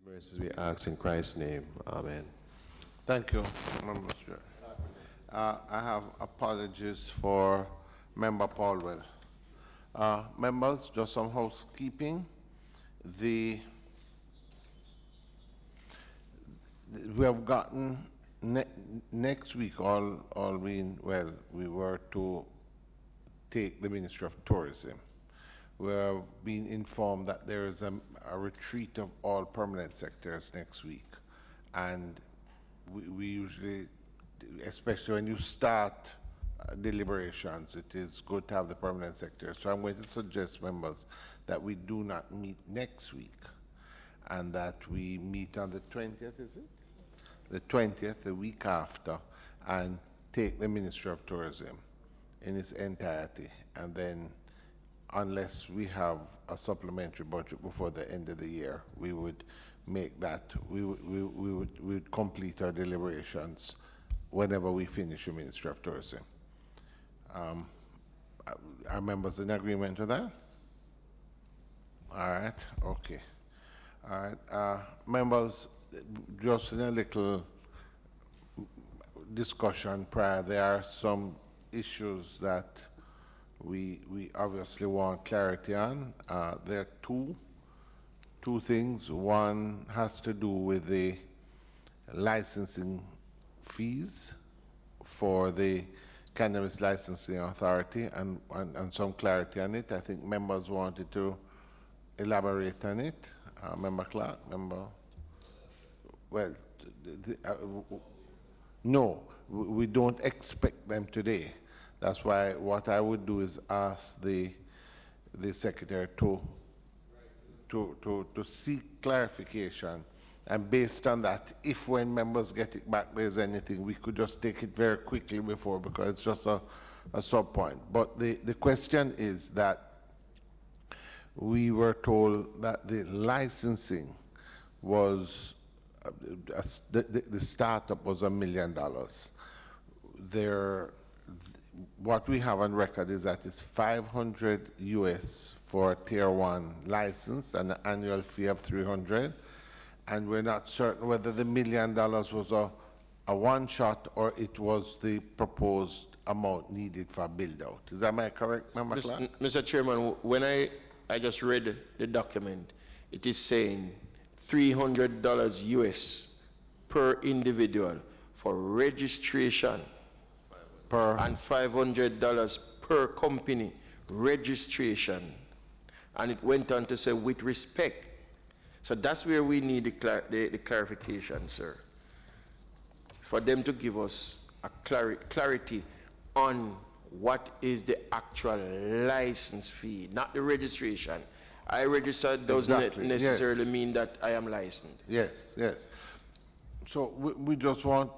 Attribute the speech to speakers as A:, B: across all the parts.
A: mercies we ask in Christ's name. Amen.
B: Thank you, Member Stewart. I have apologies for Member Paulwell. Members, just some housekeeping. The we have gotten next week all being well. We were to take the Ministry of Tourism. We have been informed that there is a retreat of all permanent sectors next week, and we usually, especially when you start deliberations, it is good to have the permanent sector. So I'm going to suggest, members, that we do not meet next week and that we meet on the 20th, is it? The 20th, the week after, and take the Ministry of Tourism in its entirety. And then, unless we have a supplementary budget before the end of the year, we would make that, we would complete our deliberations whenever we finish the Ministry of Tourism. Are members in agreement with that? All right, okay. All right, members, just in a little discussion prior, there are some issues that we obviously want clarity on. There are two things. One has to do with the licensing fees for the Cannabis Licensing Authority and some clarity on it. I think members wanted to elaborate on it. Member Clark, well, no, we don't expect them today. That's why what I would do is ask the secretary to seek clarification, and based on that, if when members get it back there's anything, we could just take it very quickly before, because it's just a sub point. But the question is that we were told that the licensing was the startup was $1 million. What we have on record is that it's 500 US for a tier 1 license and an annual fee of 300, and we're not certain whether the $1 million was a one shot or it was the proposed amount needed for build out. Is that my correct, Member Clark?
C: Mr. Chairman, when I just read the document, it is saying $300 US per individual for registration and $500 per company registration, and it went on to say with respect. So that's where we need the clarification, sir, for them to give us a clarity on what is the actual license fee, not the registration. I registered doesn't necessarily mean that I am licensed.
B: Yes, yes. So we just want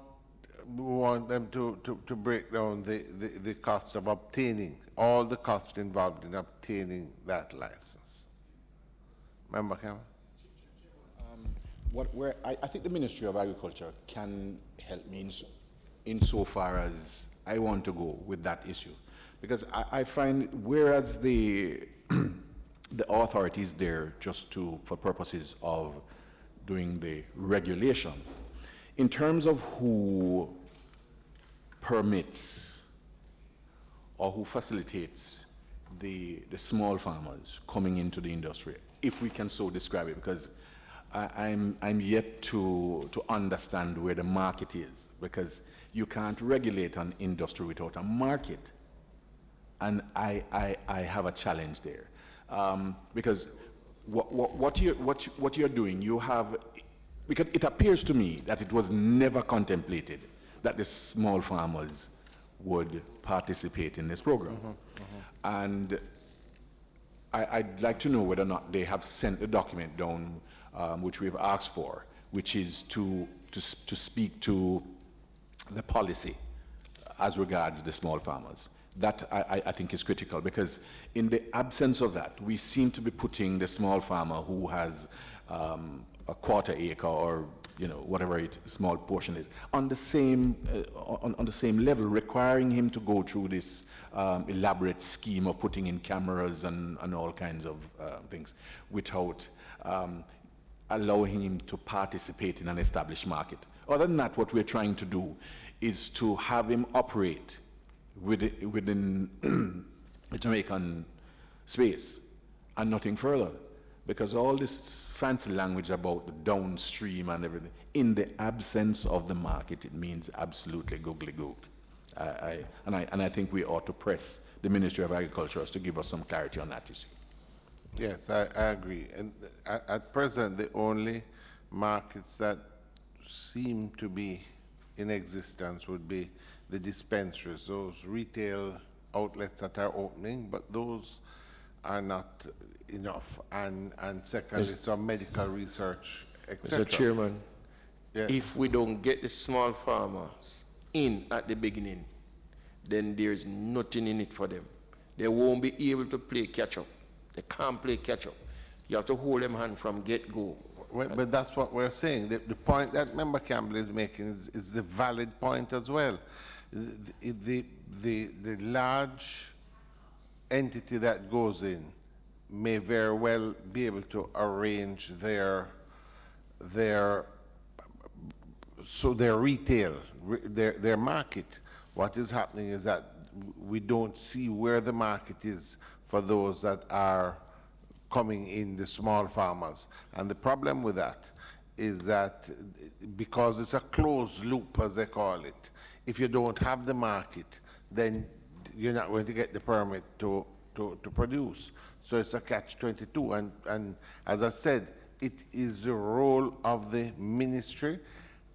B: them to break down the cost of obtaining, all the cost involved in obtaining that license. Member Cameron?
D: I think the Ministry of Agriculture can help me insofar as I want to go with that issue, because I find whereas the the authority is there just for purposes of doing the regulation, in terms of who permits or who facilitates the small farmers coming into the industry, if we can so describe it, because I'm yet to understand where the market is, because you can't regulate an industry without a market, and I have a challenge there, because what you're doing, you have, because it appears to me that it was never contemplated that the small farmers would participate in this program. And I'd like to know whether or not they have sent the document down, which we've asked for, which is to speak to the policy as regards the small farmers. That I think is critical, because in the absence of that, we seem to be putting the small farmer who has a quarter acre or whatever small portion is on the same level, requiring him to go through this elaborate scheme of putting in cameras and all kinds of things without allowing him to participate in an established market. Other than that, what we're trying to do is to have him operate within the Jamaican space and nothing further. Because all this fancy language about the downstream and everything, in the absence of the market, it means absolutely googly gook. And I think we ought to press the Ministry of Agriculture to give us some clarity on that issue.
B: Yes, I agree. And at present, the only markets that seem to be in existence would be the dispensaries, those retail outlets that are opening, but those are not enough. And secondly, some medical research, etc.
C: Mr. Chairman,
B: Yes.
C: if we don't get the small farmers in at the beginning, then there's nothing in it for them. They won't be able to play catch up. They can't play catch up. You have to hold them hand from get-go.
B: Well, but that's what we're saying. The point that Member Campbell is making is the valid point as well. The large entity that goes in may very well be able to arrange their retail, their market. What is happening is that we don't see where the market is for those that are coming in, the small farmers. And the problem with that is that because it's a closed loop, as they call it, if you don't have the market, then you're not going to get the permit to produce. So it's a catch-22. And as I said, it is the role of the ministry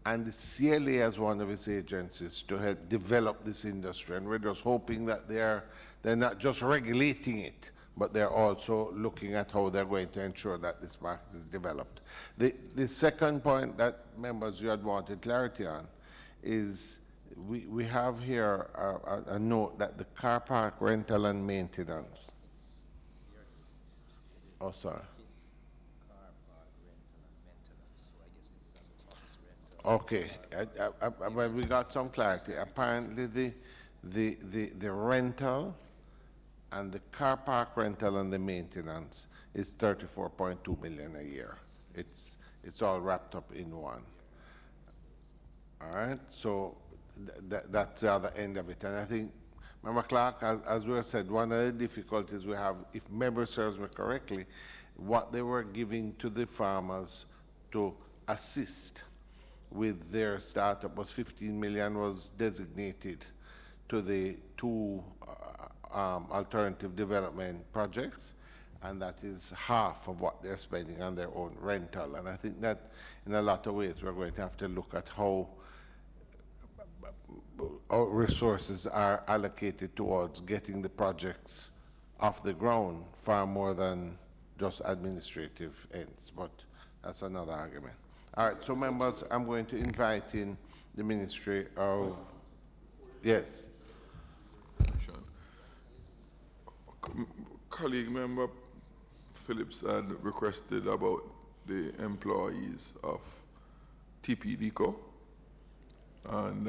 B: and the CLA as one of its agencies to help develop this industry. And we're just hoping that they're not just regulating it, but they're also looking at how they're going to ensure that this market is developed. The second point that members you had wanted clarity on is we have here a note that the car park rental and maintenance. Oh, sorry. Okay, well, we got some clarity. Apparently, the rental and the car park rental and the maintenance is 34.2 million a year. It's all wrapped up in one. All right, so that's the other end of it. And I think, Member Clark, as we said, one of the difficulties we have, if memory serves me correctly, what they were giving to the farmers to assist with their startup was 15 million was designated to the two alternative development projects, and that is half of what they're spending on their own rental. And I think that in a lot of ways we're going to have to look at how our resources are allocated towards getting the projects off the ground far more than just administrative ends, but that's another argument. All right, so members, I'm going to invite in the Ministry of, yes.
E: Colleague member Phillips had requested about the employees of TPDCO and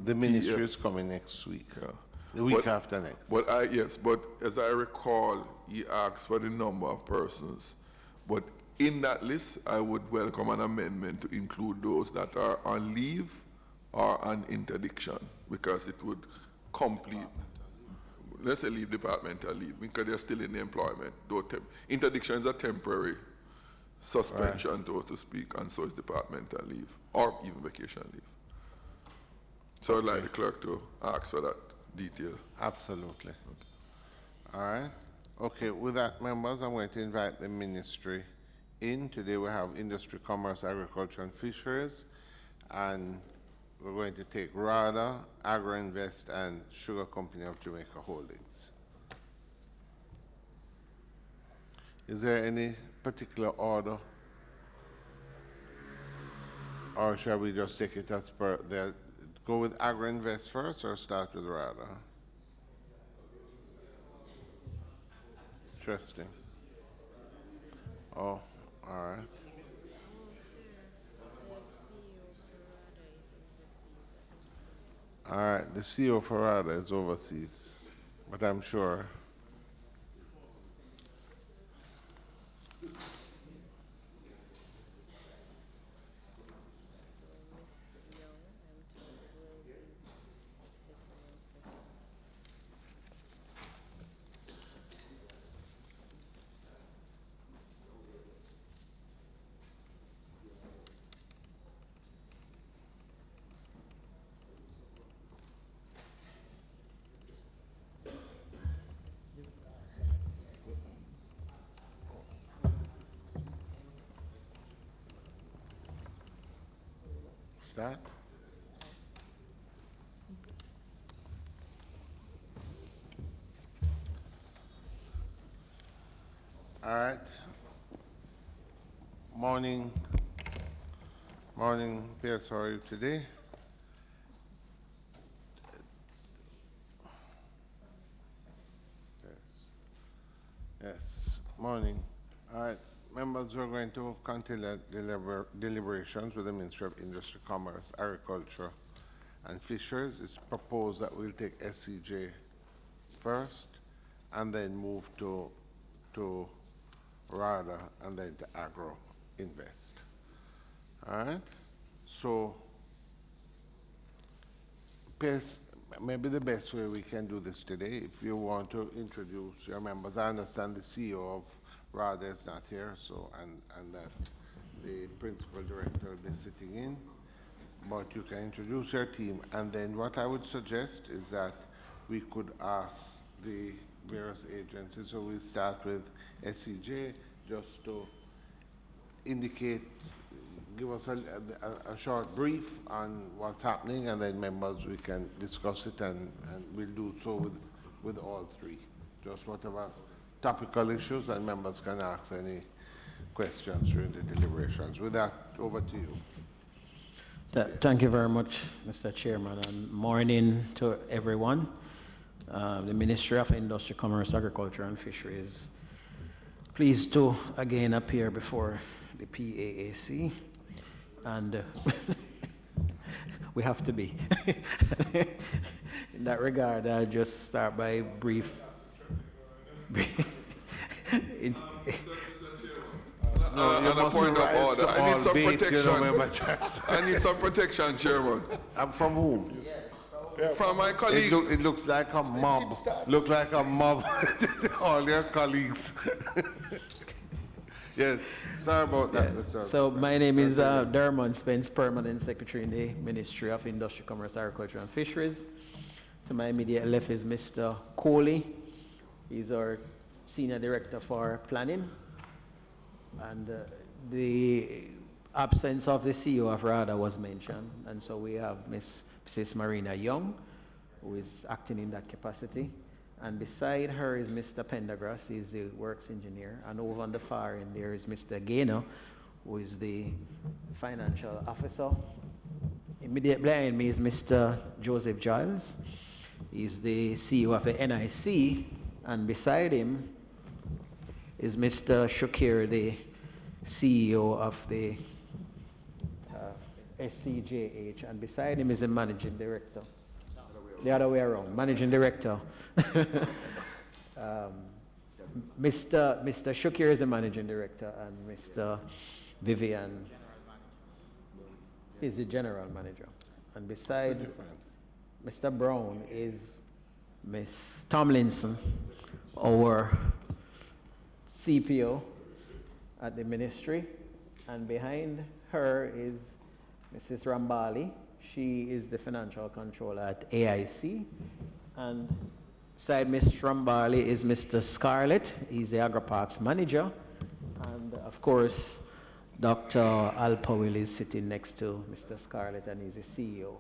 B: the ministry is coming next week.
E: Yeah.
B: The week after next.
E: But as I recall, he asked for the number of persons. But in that list, I would welcome an amendment to include those that are on leave or on interdiction, because it would complete, let's say leave, departmental leave, because they're still in the employment. Interdiction is a temporary suspension, right, so to speak, and so is departmental leave, or even vacation leave. So I'd like the clerk to ask for that detail.
B: Absolutely. Okay. All right. Okay, with that, members, I'm going to invite the ministry in. Today we have Industry, Commerce, Agriculture, and Fisheries, and we're going to take Rada, Agro-Invest, and Sugar Company of Jamaica Holdings. Is there any particular order? Or shall we just take it as per the, go with Agro-Invest first or start with Rada? Interesting. Oh, all right. All right, the CEO for Rada is overseas, but I'm sure. that. All right. Morning. Morning, Pierce. How are you today? Yes. Morning. All right. Members, we're going to continue deliberations with the Ministry of Industry, Commerce, Agriculture, and Fisheries. It's proposed that we'll take SCJ first and then move to Rada and then to Agro Invest. All right? So, maybe the best way we can do this today, if you want to introduce your members. I understand the CEO of Rada is not here, so and that the principal director will be sitting in, but you can introduce your team. And then what I would suggest is that we could ask the various agencies. So we'll start with SCJ just to indicate, give us a short brief on what's happening, and then members, we can discuss it, and we'll do so with all three. Just whatever topical issues, and members can ask any questions during the deliberations. With that, over to you.
F: Thank you very much, Mr. Chairman, and morning to everyone. The Ministry of Industry, Commerce, Agriculture, and Fisheries pleased to again appear before the PAAC, and we have to be. In that regard, I'll just start by brief.
E: A point of order. I need some protection. I need some protection, Chairman.
B: From whom?
E: From my colleague.
B: It looks like a mob. Look like a mob. All your colleagues. Yes. Sorry about that, Mr.
F: So my name is Dermot Spence, Permanent Secretary in the Ministry of Industry, Commerce, Agriculture, and Fisheries. To my immediate left is Mr. Coley. He's our Senior Director for Planning. And the absence of the CEO of Rada was mentioned. And so we have Mrs. Marina Young, who is acting in that capacity. And beside her is Mr. Pendergrass, he's the works engineer. And over on the far end there is Mr. Gaynor, who is the financial officer. Immediately behind me is Mr. Joseph Giles. He's the CEO of the NIC. And beside him is Mr. Shakir, the CEO of the SCJH. And beside him is the managing director. The other way around, managing director. Mr. Shakir is the managing director, and Mr. Vivian is the general manager. And beside Mr. Brown is Miss Tomlinson, our CPO at the ministry. And behind her is Mrs. Rambali. She is the financial controller at AIC. And beside Ms. Rambali is Mr. Scarlett. He's the AgriParks manager. And of course, Dr. Al Powell is sitting next to Mr. Scarlett, and he's the CEO.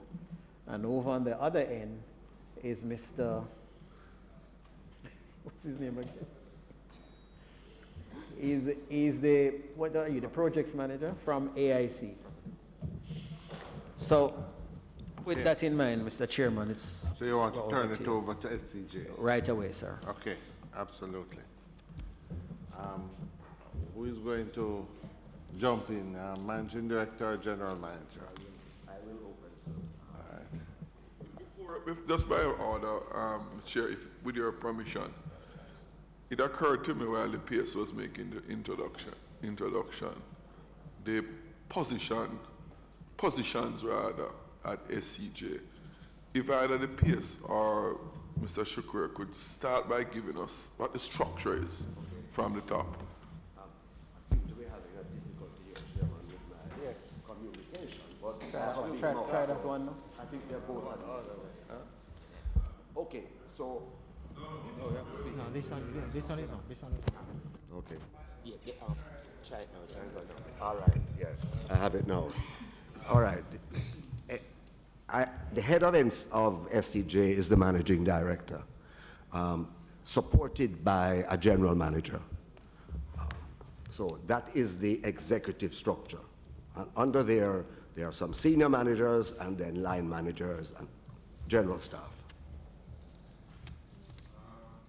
F: And over on the other end is Mr. What's his name again? He's the, what are you, the projects manager from AIC. So, with that in mind, Mr. Chairman, it's...
B: So you want to turn it over to SCJ?
F: Right away, sir.
B: Okay, absolutely. Who is going to jump in? Managing Director or General Manager?
G: I will open, sir.
B: All right.
E: Just by order, Chair, with your permission, it occurred to me while the PS was making the introduction, the positions rather at SCJ. If either the PS or Mr. Shukra could start by giving us what the structure is from the top.
G: I seem to be having a difficulty here, Chairman, with my communication. But
F: Try that one now.
G: I think they're both on the other way. Huh? Okay, so.
H: No, this one is on.
G: Okay. Yeah, try it now. All right, yes, I have it now. All right. The head of SCJ is the managing director, supported by a general manager. So that is the executive structure. And under there are some senior managers and then line managers and general staff.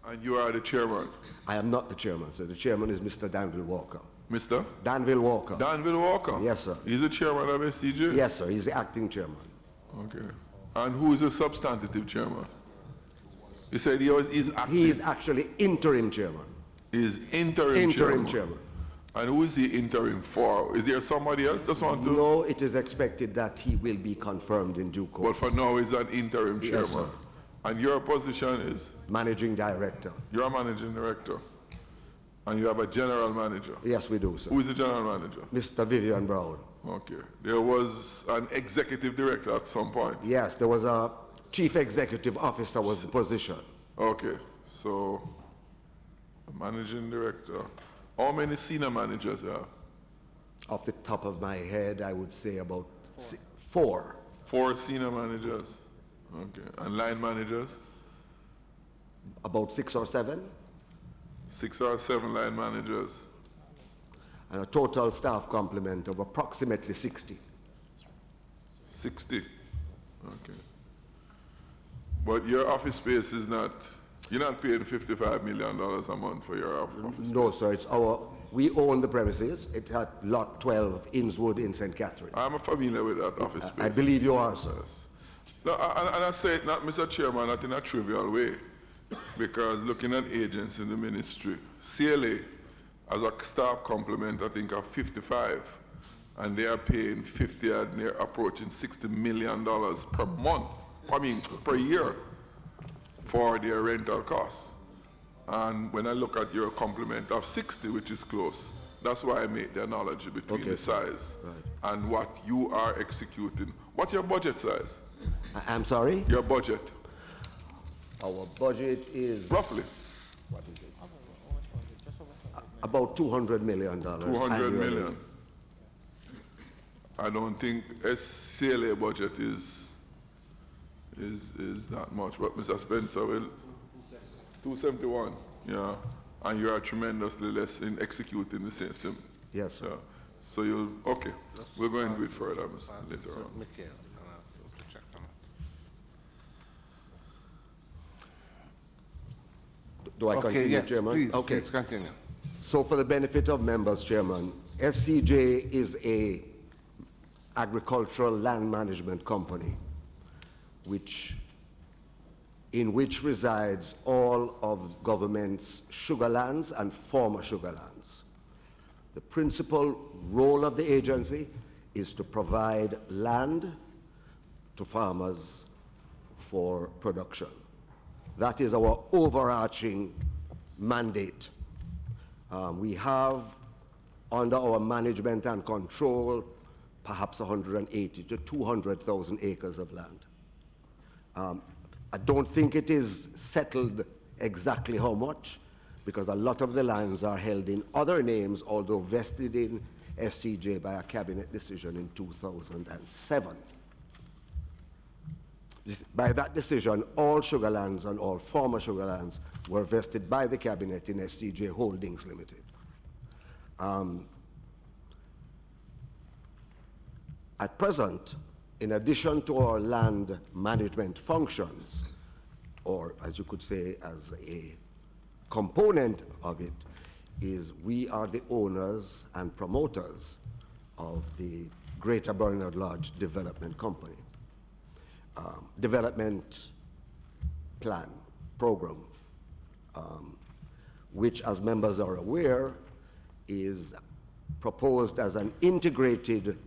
E: And you are the chairman?
G: I am not the chairman, so the chairman is Mr. Danville Walker.
E: Mr.?
G: Danville Walker.
E: Danville Walker?
G: Yes, sir.
E: He's the chairman of SCJ?
G: Yes, sir. He's the acting chairman.
E: Okay. And who is the substantive chairman? You said he's acting?
G: He is actually interim chairman.
E: He's interim chairman?
G: Chairman.
E: And who is he interim for? Is there somebody else? Just want to...
G: No, it is expected that he will be confirmed in due course.
E: But for now, he's an interim chairman?
G: Yes, sir.
E: And your position is?
G: Managing director.
E: You're a managing director. And you have a general manager?
G: Yes, we do, sir.
E: Who is the general manager?
G: Mr. Vivian Brown.
E: Okay. There was an executive director at some point?
G: Yes, there was a chief executive officer was the position.
E: Okay. So, a managing director. How many senior managers are?
G: Off the top of my head, I would say about 4.
E: 4 senior managers. Okay. And line managers?
G: About 6 or 7.
E: 6 or 7 line managers.
G: And a total staff complement of approximately 60.
E: 60. Okay. But your office space is not, you're not paying $55 million a month for your office space?
G: No, sir. We own the premises. It's at Lot 12, Innswood in St. Catherine.
E: I'm familiar with that office space.
G: I believe you are, sir.
E: Yes. No, and I say it not, Mr. Chairman, not in a trivial way, because looking at agents in the ministry, CLA as a staff complement, I think, of 55, and they are paying 50 and they're approaching $60 million per month, per year, for their rental costs. And when I look at your complement of 60, which is close, that's why I make the analogy between the size and what you are executing. What's your budget size?
G: I'm sorry?
E: Your budget?
G: Our budget is...
E: Roughly?
G: What is it? About $200 million.
E: 200 million. I don't think SCLA budget is that much, but Mr. Spencer will... 271, yeah. And you are tremendously less in executing the system.
G: Yes, sir.
E: Yeah. So you'll, okay, we'll go into it further later on.
G: Do I continue,
B: yes,
G: Chairman?
B: please,
G: okay.
B: please continue.
G: So for the benefit of members, Chairman, SCJ is a agricultural land management company in which resides all of government's sugar lands and former sugar lands. The principal role of the agency is to provide land to farmers for production. That is our overarching mandate. We have under our management and control perhaps 180 to 200,000 acres of land. I don't think it is settled exactly how much, because a lot of the lands are held in other names, although vested in SCJ by a cabinet decision in 2007. By that decision, all sugar lands and all former sugar lands were vested by the cabinet in SCJ Holdings Limited. At present, in addition to our land management functions, or as you could say, as a component of it, is we are the owners and promoters of the Greater Bernard Lodge Development Company. Development plan, program, which, as members are aware, is proposed as an integrated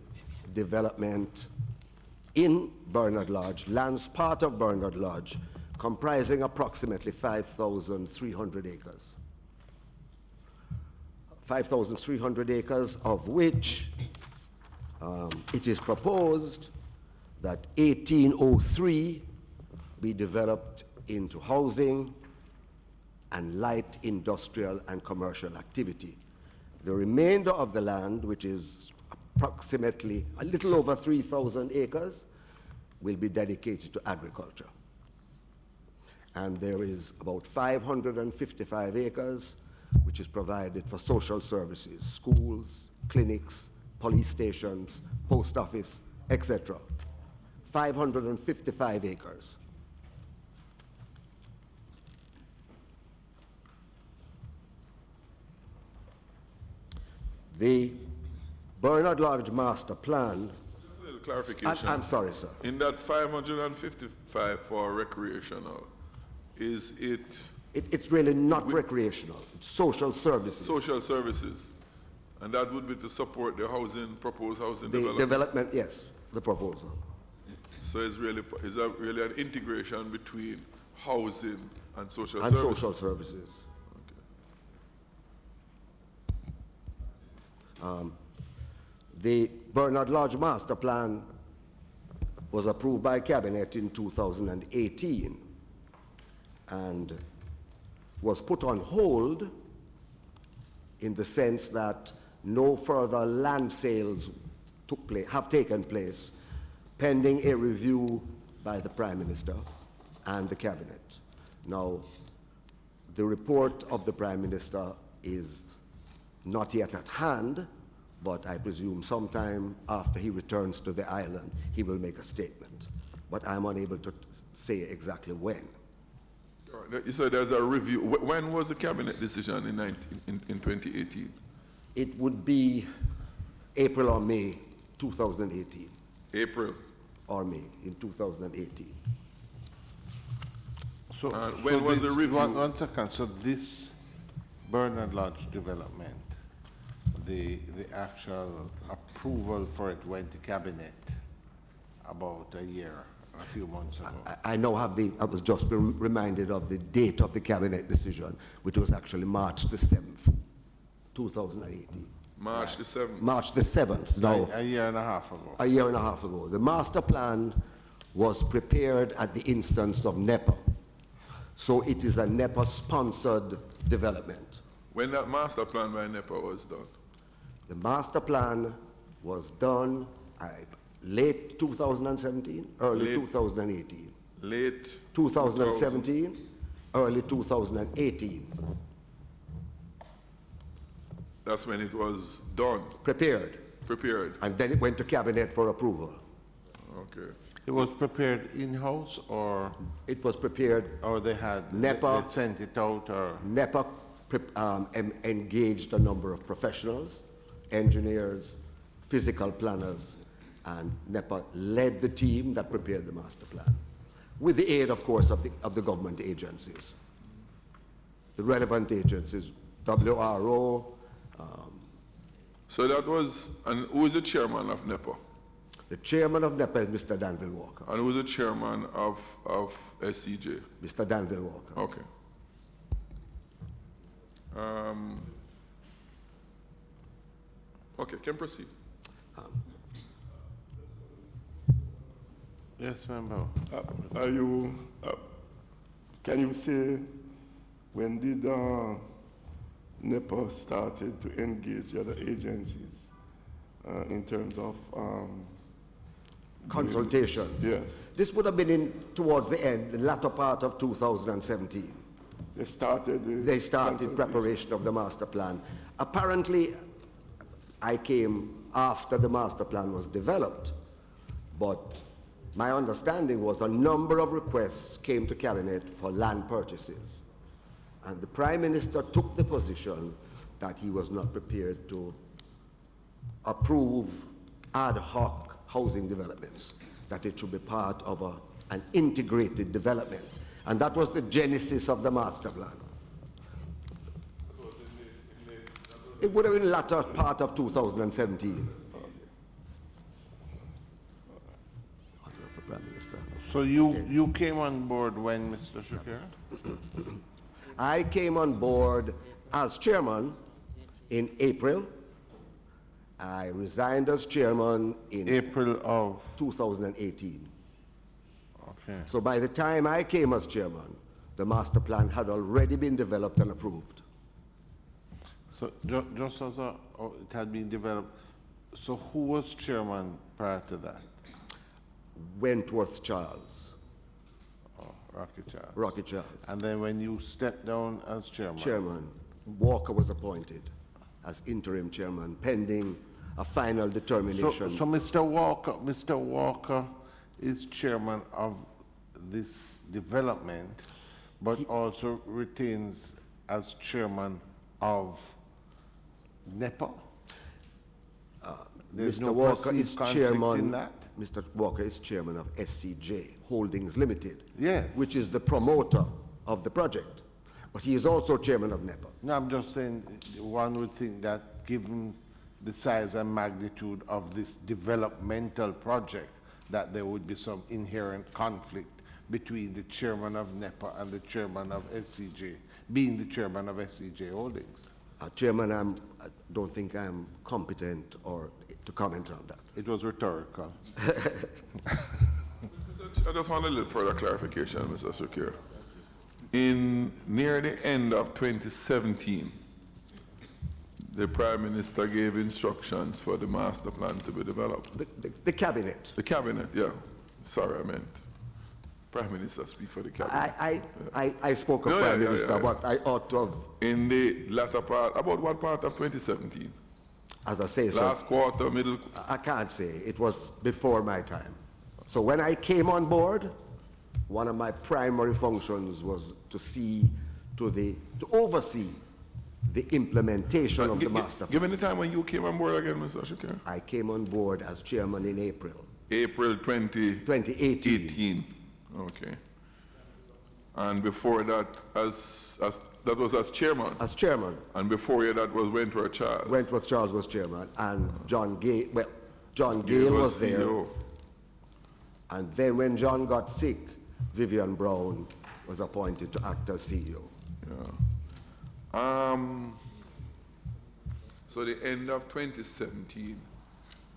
G: development in Bernard Lodge, lands part of Bernard Lodge, comprising approximately 5,300 acres. 5,300 acres, of which it is proposed that 1803 be developed into housing and light industrial and commercial activity. The remainder of the land, which is approximately a little over 3,000 acres, will be dedicated to agriculture. And there is about 555 acres which is provided for social services, schools, clinics, police stations, post office, etc. 555 acres. The Bernard Lodge Master Plan.
E: A little clarification.
G: I'm sorry, sir.
E: In that 555 for recreational, is it
G: It's really not recreational. It's social services.
E: social services? And that would be to support the housing, proposed housing
G: The
E: development?
G: development, yes, the proposal.
E: So is that really an integration between housing and social
G: And
E: services?
G: social services. The Bernard Lodge Master Plan was approved by Cabinet in 2018 and was put on hold in the sense that no further land sales have taken place pending a review by the Prime Minister and the Cabinet. Now, the report of the Prime Minister is not yet at hand, but I presume sometime after he returns to the island, he will make a statement. But I'm unable to say exactly when.
E: You said there's a review. When was the cabinet decision in 2018?
G: It would be April or May 2018.
E: April.
G: Or May in 2018.
B: So,
E: when was the review?
B: One second. So this Bernard Lodge development, the actual approval for it went to cabinet about a few months ago.
G: I now have I was just reminded of the date of the cabinet decision, which was actually March the 7th, 2018.
E: March the 7th.
G: March the 7th. Now,
B: A year and a half ago.
G: a year and a half ago. The master plan was prepared at the instance of NEPA. So it is a NEPA-sponsored development.
E: When that master plan by NEPA was done?
G: The master plan was done late 2017, early 2018.
E: Late
G: 2017, early 2018.
E: That's when it was done.
G: Prepared. And then it went to cabinet for approval.
E: Okay.
B: It was prepared in-house, or
G: it was prepared,
B: or they had
G: NEPA
B: they sent it out, or
G: NEPA engaged a number of professionals, engineers, physical planners, and NEPA led the team that prepared the master plan, with the aid, of course, of the government agencies, the relevant agencies, WRO.
E: So that was, and who is the chairman of NEPA?
G: The chairman of NEPA is Mr. Danville Walker.
E: And who is the chairman of SCJ?
G: Mr. Danville Walker.
E: Okay. Okay, can proceed.
B: yes, member.
I: Can you say when did NEPA started to engage other agencies in terms of
G: consultations?
I: Yes.
G: This would have been towards the end, the latter part of 2017.
I: They started
G: preparation of the master plan. Apparently, I came after the master plan was developed, but my understanding was a number of requests came to cabinet for land purchases. And the Prime Minister took the position that he was not prepared to approve ad hoc housing developments, that it should be part of an integrated development. And that was the genesis of the master plan. It would have been the latter part of 2017.
B: So you came on board when, Mr. Shakir?
G: I came on board as chairman in April. I resigned as chairman in
B: April of
G: 2018.
B: Okay.
G: So by the time I came as chairman, the master plan had already been developed and approved.
B: So just as it had been developed, so who was chairman prior to that?
G: Wentworth Charles.
B: Oh, Rocky Charles.
G: Rocky Charles.
B: And then when you stepped down as chairman?
G: Chairman, Walker was appointed as interim chairman pending a final determination.
B: So Mr. Walker is chairman of this development, but also retains as chairman of NEPA? There's
G: Mr.
B: no
G: Walker
B: perceived
G: is
B: conflict
G: chairman.
B: in that?
G: Mr. Walker is chairman of SCJ Holdings Limited,
B: Yes.
G: which is the promoter of the project. But he is also chairman of NEPA.
B: No, I'm just saying, one would think that given the size and magnitude of this developmental project, that there would be some inherent conflict between the chairman of NEPA and the chairman of SCJ, being the chairman of SCJ Holdings.
G: Chairman, I don't think I'm competent or to comment on that.
B: It was rhetorical.
E: I just want a little further clarification, Mr. Secure. In near the end of 2017, the Prime Minister gave instructions for the master plan to be developed.
G: The cabinet.
E: The cabinet, yeah. Sorry, I meant Prime Minister speak for the cabinet.
G: I spoke of
E: No,
G: Prime
E: yeah,
G: Minister,
E: yeah.
G: but I ought to have,
E: In the latter part, about what part of 2017?
G: as I say,
E: Last quarter, middle?
G: I can't say. It was before my time. So when I came on board, one of my primary functions was to oversee the implementation of the master plan.
E: Give me the time when you came on board again, Mr. Shakir.
G: I came on board as chairman in April
E: April 2018.
G: 2018.
E: Okay. And before that, that was as chairman.
G: As chairman,
E: And before you, that was Wentworth Charles.
G: Wentworth Charles was chairman, and John Gale was there.
E: CEO.
G: And then when John got sick, Vivian Brown was appointed to act as CEO.
E: Yeah. So the end of 2017,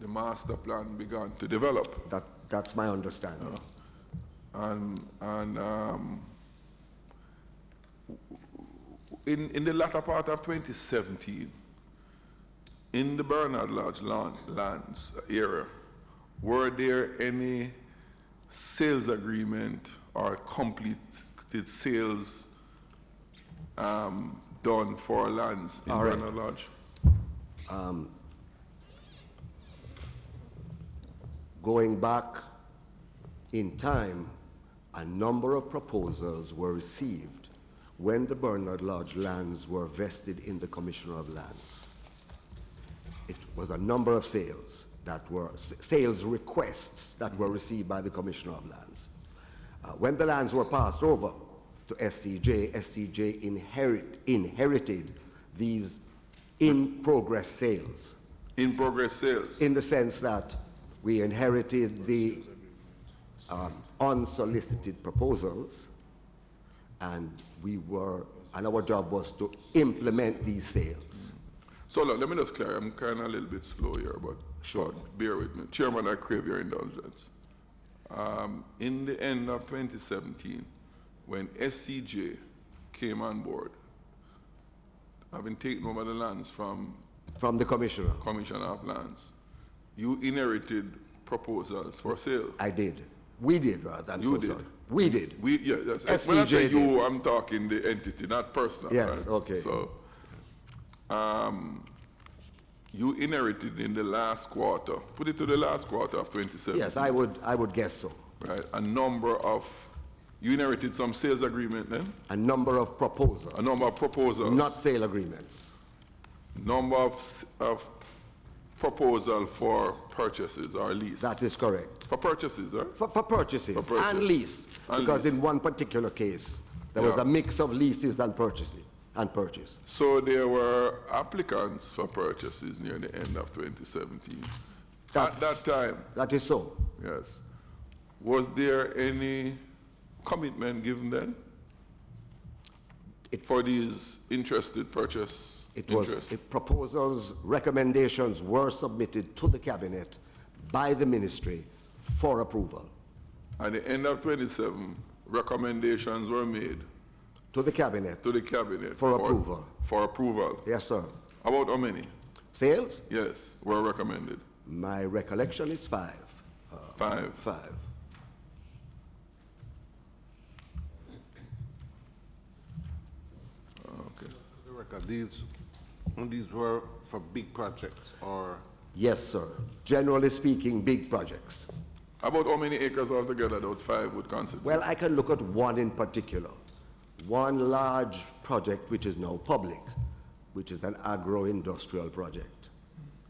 E: the master plan began to develop.
G: That's my understanding.
E: In the latter part of 2017, in the Bernard Lodge lands area, were there any sales agreement or completed sales done for lands in
G: All right.
E: Bernard Lodge?
G: Going back in time, a number of proposals were received when the Bernard Lodge lands were vested in the Commissioner of Lands. It was a number of sales requests that were received by the Commissioner of Lands. When the lands were passed over to SCJ, SCJ inherited these in-progress sales.
E: In-progress sales?
G: In the sense that we inherited the unsolicited proposals, and our job was to implement these sales.
E: So look, let me just clear. I'm kind of a little bit slow here, but
G: Sure.
E: bear with me. Chairman, I crave your indulgence. In the end of 2017, when SCJ came on board, having taken over the lands from
G: From the Commissioner.
E: Commissioner of Lands, you inherited proposals for sale.
G: I did. We did, rather. I'm
E: You
G: so
E: did.
G: sorry. We did.
E: Yes.
G: SCJ
E: When I say you,
G: did.
E: I'm talking the entity, not personal.
G: Yes,
E: right?
G: okay.
E: So, you inherited in the last quarter, put it to the last quarter of 2017.
G: Yes, I would guess so.
E: Right, you inherited some sales agreement then?
G: A number of proposals.
E: A number of proposals?
G: Not sale agreements.
E: Number of proposal for purchases or lease?
G: That is correct.
E: For purchases, right?
G: For purchases
E: For purchase.
G: and lease.
E: And
G: because
E: lease.
G: in one particular case, there was
E: Yeah.
G: a mix of leases and purchase.
E: So there were applicants for purchases near the end of 2017. At that time,
G: That is so.
E: yes. Was there any commitment given then for these interested purchase interests?
G: Proposals, recommendations were submitted to the cabinet by the ministry for approval.
E: At the end of 27, recommendations were made
G: To the cabinet.
E: for
G: approval.
E: For approval.
G: Yes, sir.
E: About how many?
G: Sales?
E: Yes, were recommended.
G: My recollection is 5.
E: Five.
G: 5.
B: record, these were for big projects, or?
G: Yes, sir. Generally speaking, big projects.
E: About how many acres altogether those 5 would constitute?
G: Well, I can look at one in particular. One large project which is now public, which is an agro-industrial project,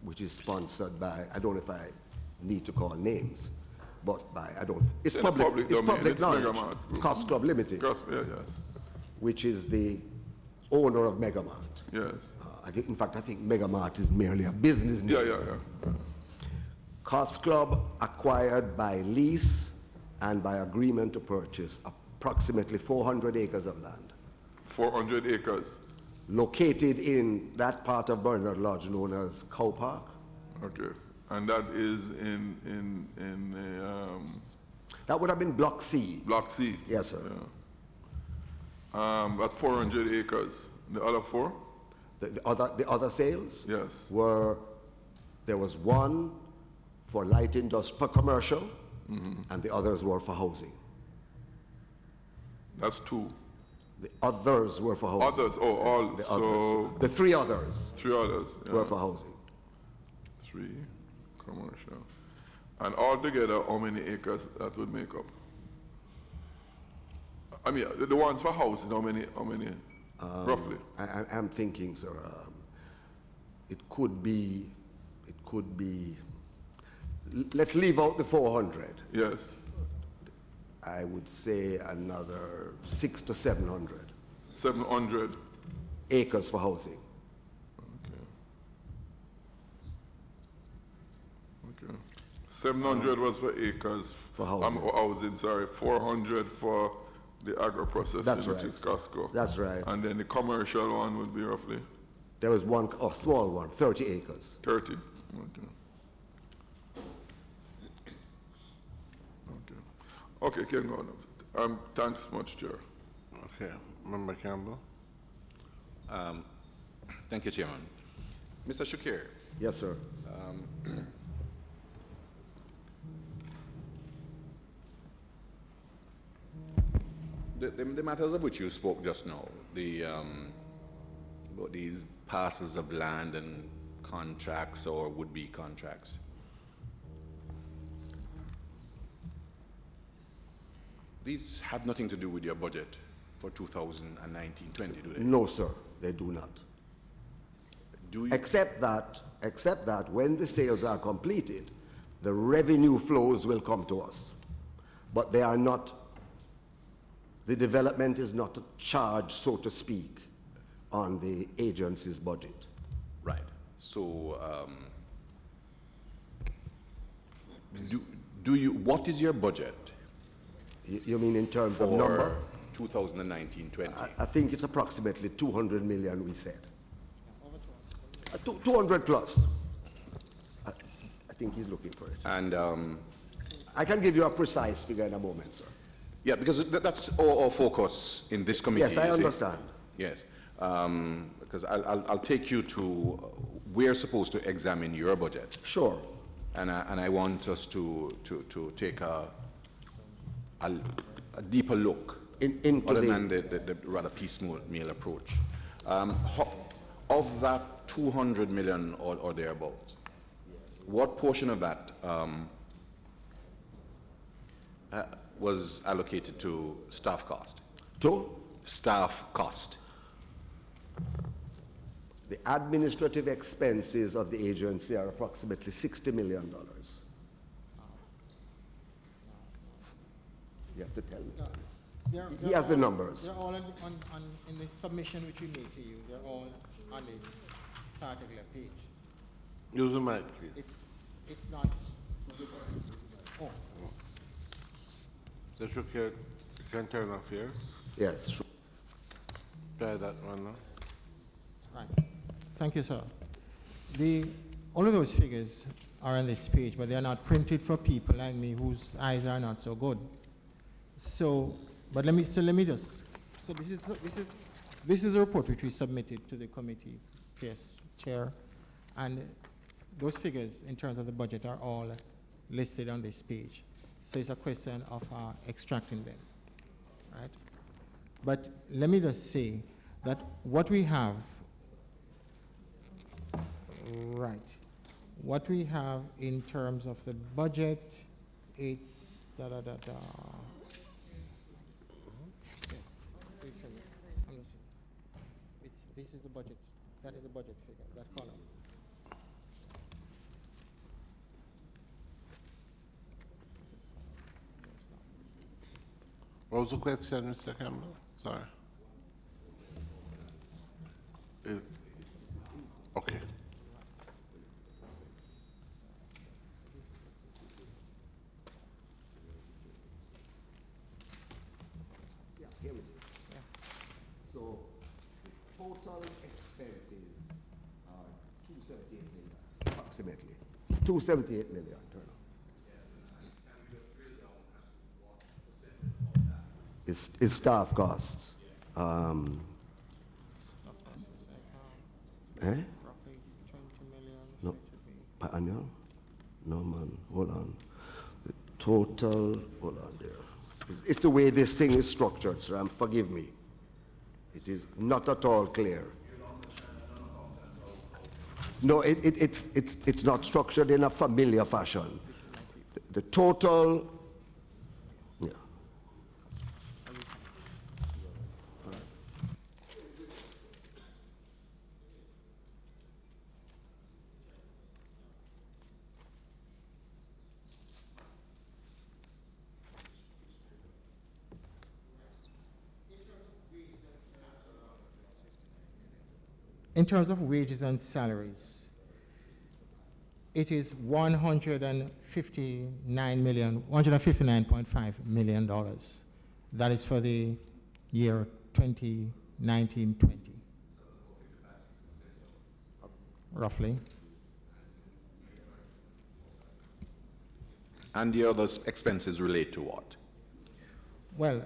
G: which is sponsored by, I don't know if I need to call names, but by, it's public, it's public knowledge.
E: Megamart.
G: Cost Club Limited,
E: Yes.
G: which is the owner of Megamart.
E: Yes.
G: I think Megamart is merely a business name.
E: Yeah.
G: Cost Club acquired by lease and by agreement to purchase approximately 400 acres of land.
E: 400 acres.
G: Located in that part of Bernard Lodge known as Cow Park.
E: Okay. And that is in
G: That would have been Block C.
E: Block C.
G: Yes, sir.
E: Yeah. That's 400 acres. The other 4?
G: The other sales?
E: Yes.
G: There was one for light industry, for commercial, and the others were for housing.
E: That's 2.
G: The others were for housing.
E: Others, all.
G: The
E: so
G: others. The 3 others.
E: 3 others. Yeah.
G: Were for housing.
E: 3 commercial. And altogether, how many acres that would make up? I mean, the ones for housing, how many roughly?
G: I'm thinking, sir, it could be, let's leave out the 400.
E: Yes.
G: I would say another 600 to 700.
E: 700
G: acres for housing.
E: Okay. 700 was for acres.
G: For housing.
E: Housing, sorry. 400 for the agro-processing,
G: That's
E: which
G: right.
E: is Costco.
G: That's right.
E: And then the commercial one would be roughly?
G: There was one, a small one, 30 acres.
E: 30. Okay, can go on. Thanks much, Chair.
B: Okay. Member Campbell?
D: Thank you, Chairman. Mr. Shakir.
G: Yes, sir.
D: The matters of which you spoke just now, about these parcels of land and contracts or would-be contracts, these have nothing to do with your budget for 2019-20, do they?
G: No, sir, they do not.
D: Do you?
G: Except that when the sales are completed, the revenue flows will come to us. But they are not, the development is not charged, so to speak, on the agency's budget.
D: Right. So, do you, what is your budget?
G: You mean in terms of number?
D: 2019-20.
G: I think it's approximately 200 million, we said. 200 plus. I think he's looking for it.
D: And
G: I can give you a precise figure in a moment, sir.
D: yeah, because that's our focus in this committee.
G: Yes, I
D: you see.
G: understand.
D: Yes, because I'll take you to, we're supposed to examine your budget.
G: Sure.
D: And I want us to take a deeper look
G: Into
D: other than the rather piecemeal approach. Of that 200 million or thereabouts, what portion of that was allocated to staff cost?
G: To?
D: Staff cost.
G: The administrative expenses of the agency are approximately $60 million. You have to tell me. He has the numbers.
H: They're all in the submission which we made to you. They're all on this particular page.
B: Use the mic, please.
H: It's not. Oh.
B: So you can turn off here.
G: Yes, sure.
B: Try that one now.
H: Right. Thank you, sir. All of those figures are on this page, but they are not printed for people like me whose eyes are not so good. So, but let me just. So this is a report which we submitted to the committee, yes, Chair, and those figures in terms of the budget are all listed on this page. So it's a question of extracting them, right? But let me just say that what we have what we have in terms of the budget, it's this is the budget. That is the budget figure, that column.
B: What was the question, Mr. Campbell? Sorry. Okay.
G: Yeah, hear me. Yeah. So, the total expenses are 278 million, approximately. 278 million, turn on. Is staff costs. Eh?
H: Roughly 20 million.
G: No, per annual? No, man, hold on. The total, hold on there. It's the way this thing is structured, sir, and forgive me. It is not at all clear. No, it's not structured in a familiar fashion. The total, yeah.
H: In terms of wages and salaries, it is $159.5 million. That is for the year 2019-20, roughly.
D: And the other expenses relate to what?
H: Well,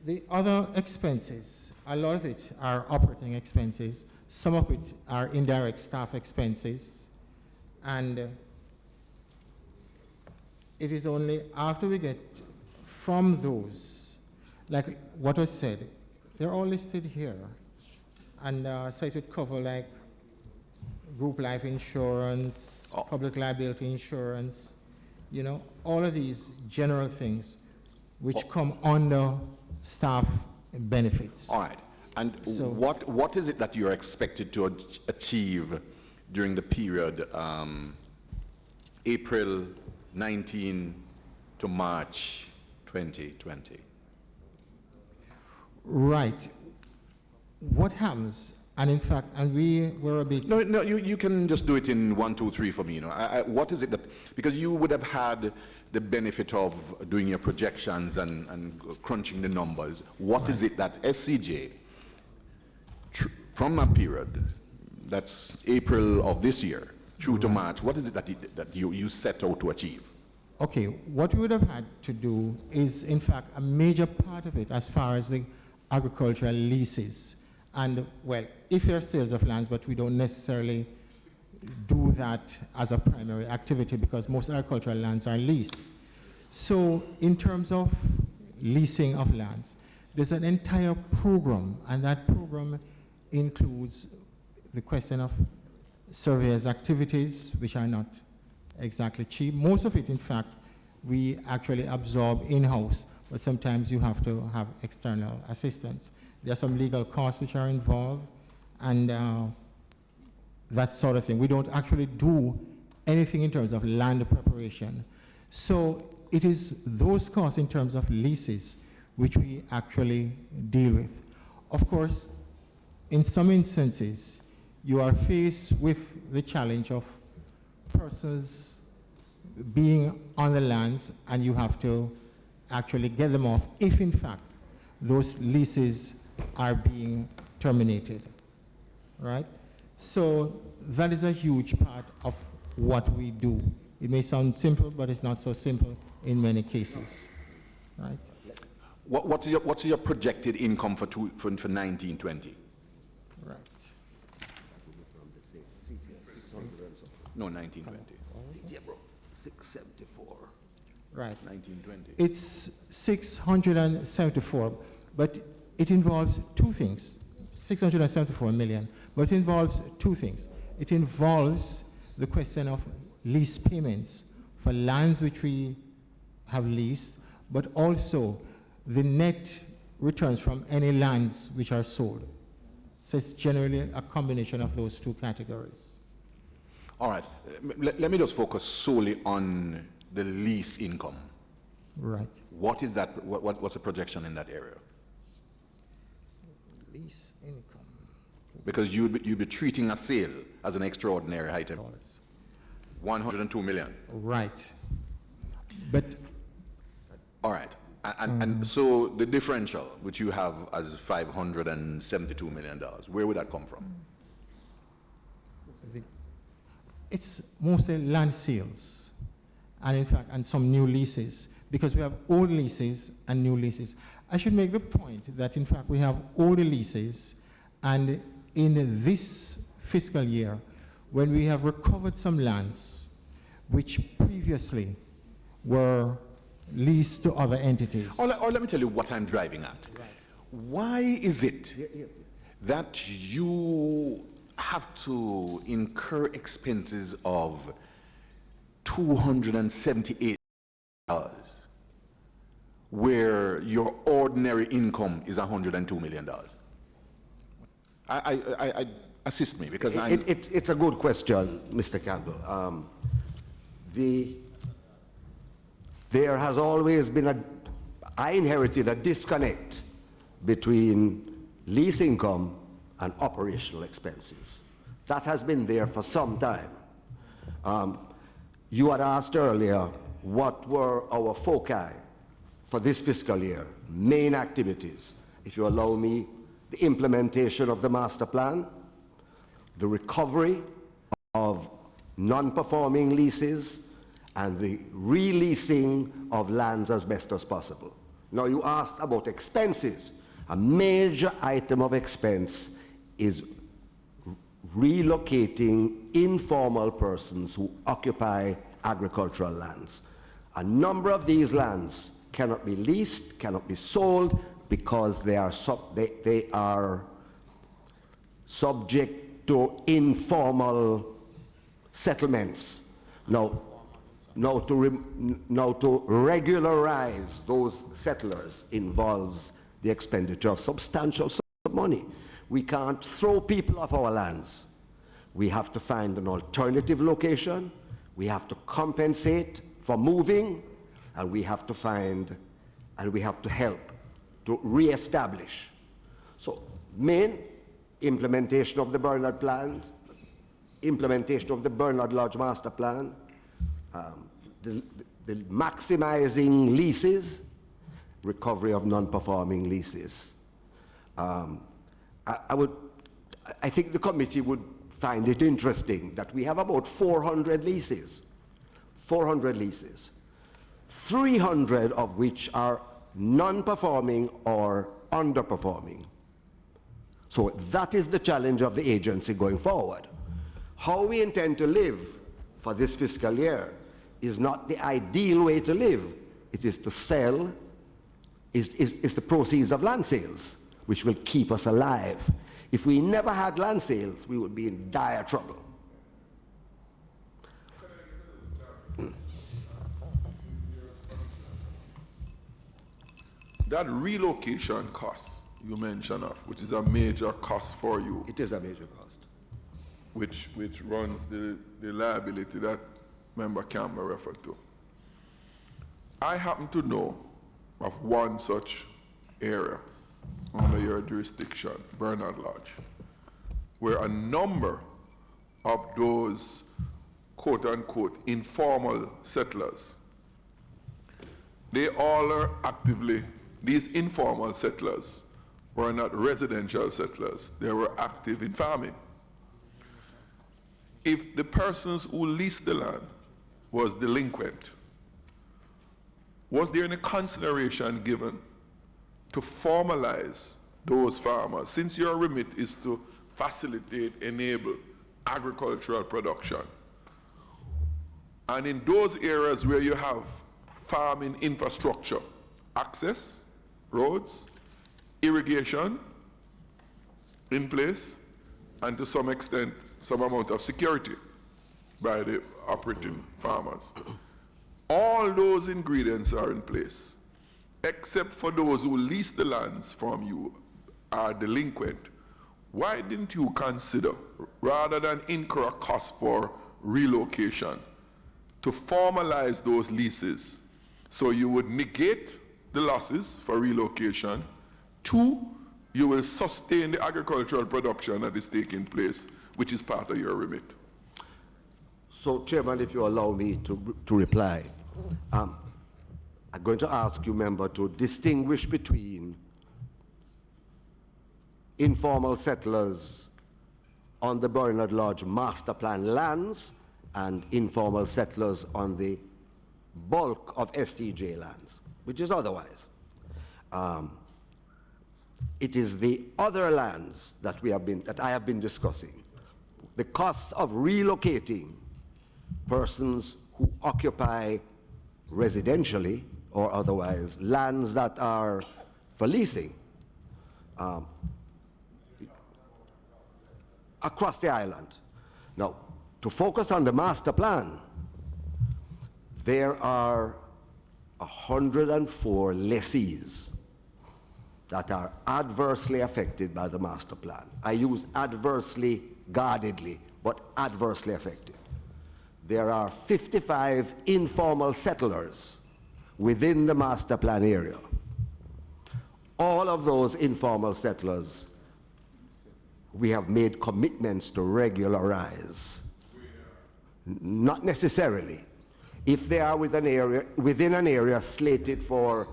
H: the other expenses, a lot of it are operating expenses. Some of it are indirect staff expenses. And it is only after we get from those, like what was said, they're all listed here. And so it would cover like group life insurance, public liability insurance, you know, all of these general things which come under staff benefits.
D: All right. And so what is it that you're expected to achieve during the period April 19 to March 2020?
H: Right. What happens, and in fact, and we were a bit...
D: No, you can just do it in 1, 2, 3 for me. You know, what is it that, because you would have had the benefit of doing your projections and crunching the numbers. What is it that SCJ, from that period, that's April of this year, through to March, what is it that you set out to achieve?
H: Okay, what we would have had to do is, in fact, a major part of it as far as the agricultural leases. And, well, if there are sales of lands, but we don't necessarily do that as a primary activity because most agricultural lands are leased. So in terms of leasing of lands, there's an entire program, and that program includes the question of surveyors' activities, which are not exactly cheap. Most of it, in fact, we actually absorb in-house, but sometimes you have to have external assistance. There are some legal costs which are involved, and that sort of thing. We don't actually do anything in terms of land preparation. So it is those costs in terms of leases which we actually deal with. Of course, in some instances, you are faced with the challenge of persons being on the lands, and you have to actually get them off if, in fact, those leases are being terminated, right? So that is a huge part of what we do. It may sound simple, but it's not so simple in many cases, right?
D: What's your projected income for 1920?
H: Right.
D: No, 1920.
G: 674.
H: Right.
D: 1920.
H: It's 674, but it involves two things. 674 million, but it involves two things. It involves the question of lease payments for lands which we have leased, but also the net returns from any lands which are sold. So it's generally a combination of those two categories.
D: All right. Let me just focus solely on the lease income.
H: Right.
D: What is that? What's the projection in that area?
H: Lease income.
D: Because you'd be treating a sale as an extraordinary item. 102 million.
H: Right. But
D: all right. And so the differential, which you have as $572 million, where would that come from?
H: It's mostly land sales, and in fact, and some new leases, because we have old leases and new leases. I should make the point that in fact we have older leases, and in this fiscal year, when we have recovered some lands which previously were leased to other entities.
D: Or let me tell you what I'm driving at. Right. Why is it that you have to incur expenses of $278 where your ordinary income is $102 million? I assist me, because
G: it's a good question, Mr. Campbell. There has always been I inherited a disconnect between lease income and operational expenses. That has been there for some time. You had asked earlier what were our foci for this fiscal year, main activities. If you allow me, the implementation of the master plan, the recovery of non-performing leases, and the releasing of lands as best as possible. Now, you asked about expenses. A major item of expense is relocating informal persons who occupy agricultural lands. A number of these lands cannot be leased, cannot be sold, because they are subject to informal settlements. Now to regularize those settlers involves the expenditure of substantial sums of money. We can't throw people off our lands. We have to find an alternative location. We have to compensate for moving, and we have to help to re-establish. So, main implementation of the Bernard Plan, implementation of the Bernard Lodge Master Plan, the maximizing leases, recovery of non-performing leases. I think the committee would find it interesting that we have about 400 leases, 300 of which are non-performing or underperforming. So that is the challenge of the agency going forward. How we intend to live for this fiscal year is not the ideal way to live. It is to sell, is the proceeds of land sales, which will keep us alive. If we never had land sales, we would be in dire trouble.
E: That relocation cost you mentioned of, which is a major cost for you.
G: It is a major cost.
E: Which runs the liability that Member Campbell referred to. I happen to know of one such area under your jurisdiction, Bernard Lodge, where a number of those quote-unquote informal settlers, they all are actively, these informal settlers were not residential settlers, they were active in farming. If the persons who leased the land was delinquent, was there any consideration given to formalize those farmers, since your remit is to facilitate, enable agricultural production? And in those areas where you have farming infrastructure, access, roads, irrigation in place, and to some extent, some amount of security, by the operating farmers. All those ingredients are in place, except for those who lease the lands from you are delinquent. Why didn't you consider, rather than incur a cost for relocation, to formalize those leases so you would negate the losses for relocation? Two, you will sustain the agricultural production that is taking place, which is part of your remit.
G: So, Chairman, if you allow me to reply, I'm going to ask you, member, to distinguish between informal settlers on the Bernard Lodge master plan lands and informal settlers on the bulk of STJ lands, which is otherwise. It is the other lands that I have been discussing. The cost of relocating persons who occupy residentially or otherwise lands that are for leasing across the island. Now, to focus on the master plan, there are 104 lessees that are adversely affected by the master plan. I use adversely guardedly, but adversely affected. There are 55 informal settlers within the master plan area. All of those informal settlers we have made commitments to regularize. Not necessarily. If they are within an area slated for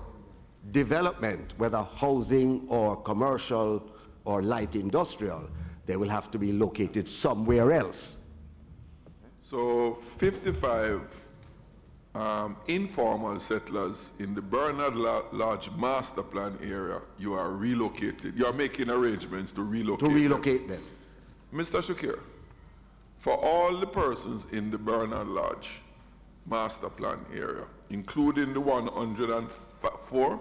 G: development, whether housing or commercial or light industrial, they will have to be located somewhere else.
E: So 55 informal settlers in the Bernard Lodge master plan area, you are relocated. You are making arrangements to relocate
G: them.
E: Mr. Shakir, for all the persons in the Bernard Lodge master plan area, including the 104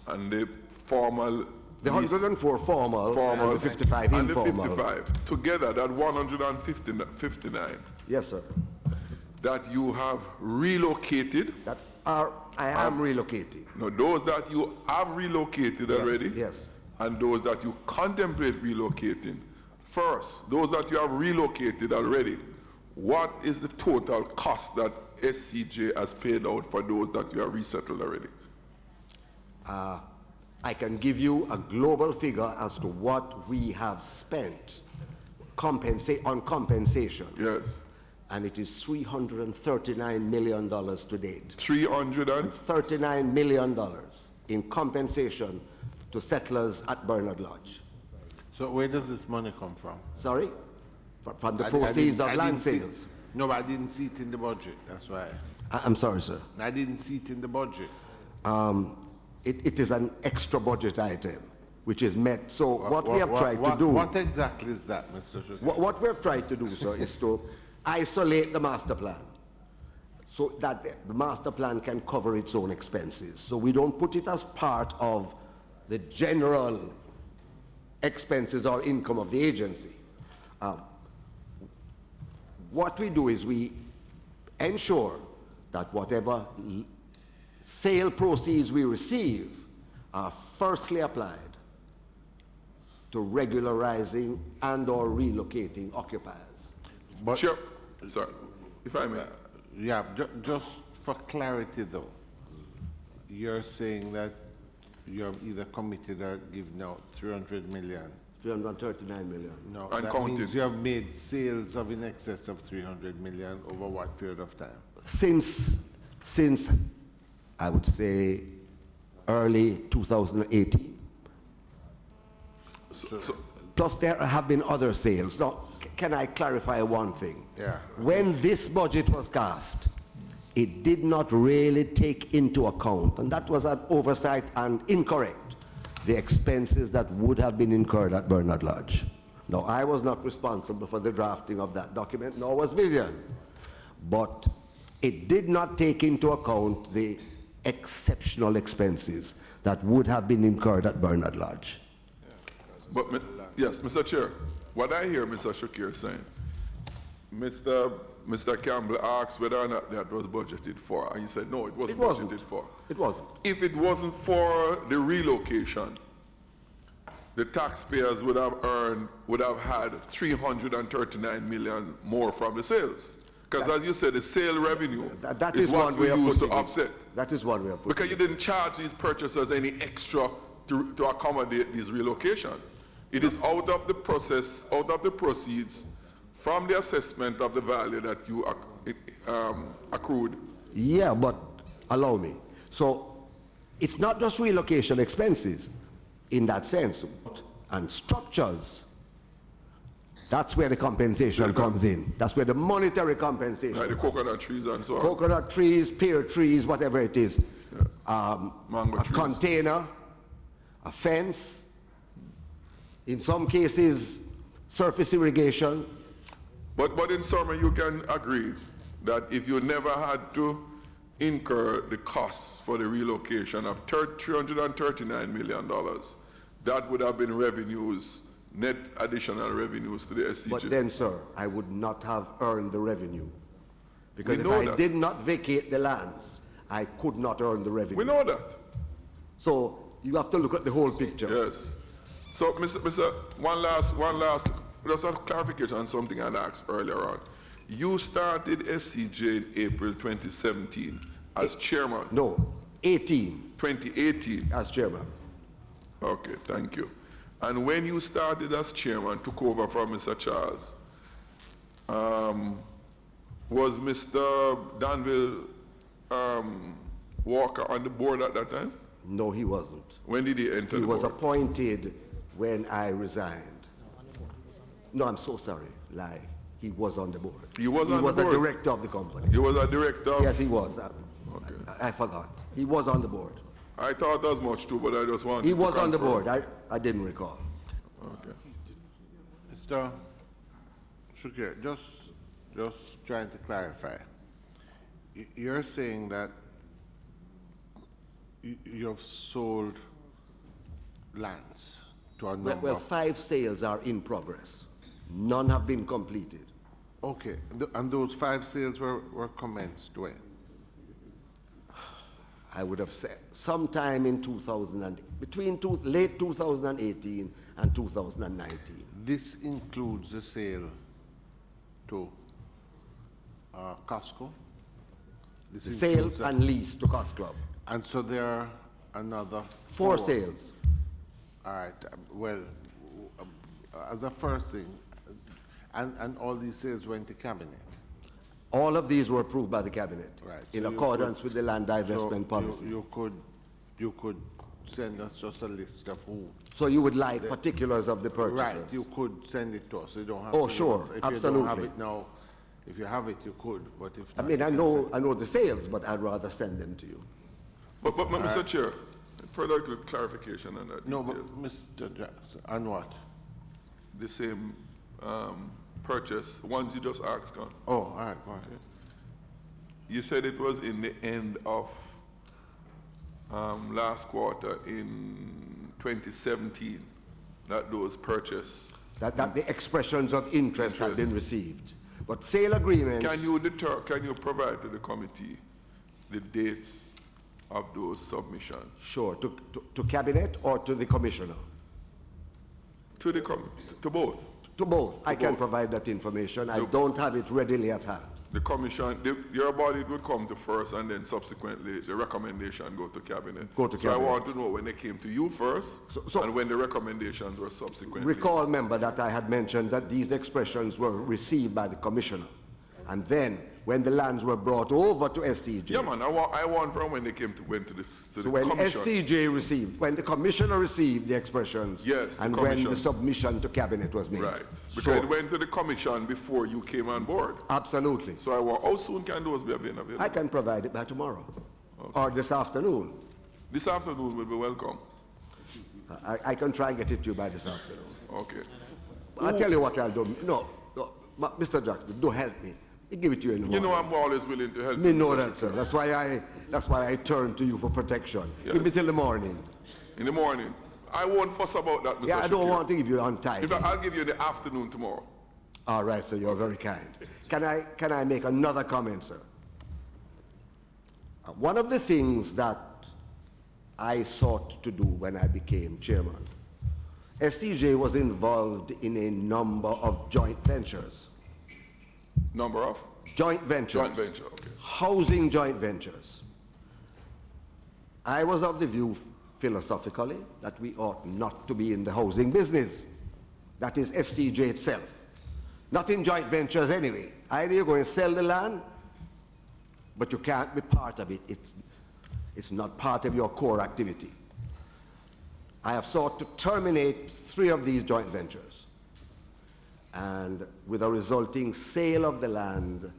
E: and the formal...
G: The 104 formal and the 55 informal.
E: And the 55. Together, that 159.
G: Yes, sir.
E: That you have relocated.
G: I am relocating.
E: No, those that you have relocated already.
G: Yes.
E: And those that you contemplate relocating. First, those that you have relocated already, what is the total cost that SCJ has paid out for those that you have resettled already?
G: I can give you a global figure as to what we have spent on compensation.
E: Yes.
G: And it is $339 million to date.
E: $339
G: million in compensation to settlers at Bernard Lodge.
B: So where does this money come from?
G: Sorry? From the proceeds of land sales.
B: No, but I didn't see it in the budget. That's why.
G: I'm sorry, sir.
B: I didn't see it in the budget.
G: It is an extra budget item, which is met. So what we have tried to do...
B: What exactly is that, Mr. Sugar?
G: What we have tried to do, sir, is to isolate the master plan so that the master plan can cover its own expenses. So we don't put it as part of the general expenses or income of the agency. What we do is we ensure that whatever sale proceeds we receive are firstly applied to regularizing and or relocating occupiers.
E: But sure. Sorry, if I may.
B: Just for clarity though, you're saying that you're either committed or given out 300 million.
G: 339 million.
B: No, that means you have made sales of in excess of 300 million over what period of time?
G: Since I would say early 2018. Plus there have been other sales. Now, can I clarify one thing?
B: Yeah.
G: When this budget was cast, it did not really take into account, and that was an oversight and incorrect, the expenses that would have been incurred at Bernard Lodge. Now, I was not responsible for the drafting of that document, nor was Vivian. But it did not take into account the exceptional expenses that would have been incurred at Bernard Lodge.
E: But, yes, Mr. Chair, what I hear Mr. Shakir saying, Mr. Campbell asked whether or not that was budgeted for, and he said no, it wasn't budgeted for.
G: It wasn't.
E: If it wasn't for the relocation, the taxpayers would have had 339 million more from the sales. Because as you said, the sale revenue
G: That
E: is
G: is
E: what
G: one
E: we
G: way of
E: use to
G: putting it.
E: offset.
G: That is one way of putting
E: Because you didn't charge these purchasers any extra to accommodate this relocation. It is out of the process, out of the proceeds from the assessment of the value that you accrued.
G: Yeah, but allow me. So it's not just relocation expenses in that sense, and structures. That's where the compensation comes in. That's where the monetary compensation.
E: Like the coconut trees and so on.
G: Coconut trees, pear trees, whatever it is.
E: Mango
G: A
E: trees.
G: container, a fence. In some cases, surface irrigation.
E: But in summary, you can agree that if you never had to incur the costs for the relocation of $339 million, that would have been revenues, net additional revenues to the SCJ.
G: But then, sir, I would not have earned the revenue. Because
E: We
G: if
E: know
G: I
E: that.
G: did not vacate the lands, I could not earn the revenue.
E: We know that.
G: So you have to look at the whole picture.
E: Yes. So, Mr. One last, just a clarification on something I asked earlier on. You started SCJ in April 2017 as chairman.
G: No, 18
E: 2018.
G: as chairman.
E: Okay, thank you. And when you started as chairman, took over from Mr. Charles, was Mr. Danville Walker on the board at that time?
G: No, he wasn't.
E: When did he enter
G: He
E: the
G: was
E: board?
G: appointed when I resigned. No, I'm so sorry. Lie. He was on the board.
E: He was on the
G: was a
E: board?
G: director of the company.
E: He was a director?
G: Yes, he was.
E: Okay.
G: I forgot. He was on the board.
E: I thought as much too, but I just wanted
G: He
E: to
G: was on the
E: confirm.
G: board. I didn't recall.
E: Okay.
B: Mr. Shukir, just trying to clarify. You're saying that you have sold lands to a number
G: Well,
B: of...
G: 5 sales are in progress. None have been completed.
B: Okay, and those 5 sales were commenced when?
G: I would have said sometime in late 2018 and 2019.
B: This includes the sale to Costco? This
G: Sale
B: includes that.
G: and lease to Cost Club.
B: And so there are another
G: 4 sales.
B: All right. Well, as a first thing, and all these sales went to cabinet.
G: All of these were approved by the cabinet
B: Right.
G: in
B: So you
G: accordance
B: could-
G: with the land divestment
B: So
G: policy.
B: you could send us just a list of who.
G: So you would like particulars of the purchasers?
B: Right. You could send it to us. You don't have
G: Oh,
B: to.
G: sure,
B: If you don't have
G: absolutely.
B: it now, if you have it, you could. But if
G: I
B: not,
G: mean,
B: you
G: I
B: can
G: know the sales, but I'd rather send them to you.
E: But Mr. Chair, further clarification on that
B: No,
E: detail.
B: but Mr. Jackson, on what?
E: The same purchase, ones you just asked on.
B: Oh, all right, go ahead.
E: You said it was in the end of last quarter in 2017 that those purchase.
G: That the expressions of interest have been received. But sale agreements...
E: Can you provide to the committee the dates of those submissions?
G: Sure. To cabinet or to the commissioner?
E: To both.
G: To both. I can
E: both.
G: provide that information. I don't have it readily at hand.
E: The commission, your body would come to first, and then subsequently the recommendation go to cabinet.
G: Go to
E: So I
G: cabinet.
E: want to know when they came to you first, and when the recommendations were subsequently.
G: Recall, member, that I had mentioned that these expressions were received by the commissioner. And then, when the lands were brought over to SCJ...
E: Yeah, man. I want from when they went to the
G: So when
E: commission.
G: SCJ received, when the commissioner received the expressions,
E: Yes, the
G: and when
E: commission.
G: the submission to cabinet was made.
E: Right. Because
G: Sure.
E: it went to the commission before you came on board.
G: Absolutely.
E: So how soon can those be available?
G: I can provide it by tomorrow. Or this afternoon.
E: This afternoon will be welcome.
G: I can try and get it to you by this afternoon.
E: Okay.
G: I'll tell you what I'll do. No, Mr. Jackson, don't help me. I'll give it to you in the
E: You
G: morning.
E: know I'm always willing to help
G: Me
E: you,
G: know
E: Mr.
G: that, sir. That's why I turn to you for protection.
E: Yes.
G: Give me till the morning.
E: In the morning. I won't fuss about that, Mr.
G: Yeah, I don't
E: Shakir.
G: want to give you on time.
E: In fact, I'll give you the afternoon tomorrow.
G: All right, sir, you're very kind. Can I make another comment, sir? One of the things that I sought to do when I became chairman, SCJ was involved in a number of joint ventures.
E: Number of?
G: Joint ventures.
E: Joint venture, okay.
G: Housing joint ventures. I was of the view, philosophically, that we ought not to be in the housing business. That is FCJ itself. Not in joint ventures anyway. Either you're going to sell the land, but you can't be part of it. It's not part of your core activity. I have sought to terminate 3 of these joint ventures, and with a resulting sale of the land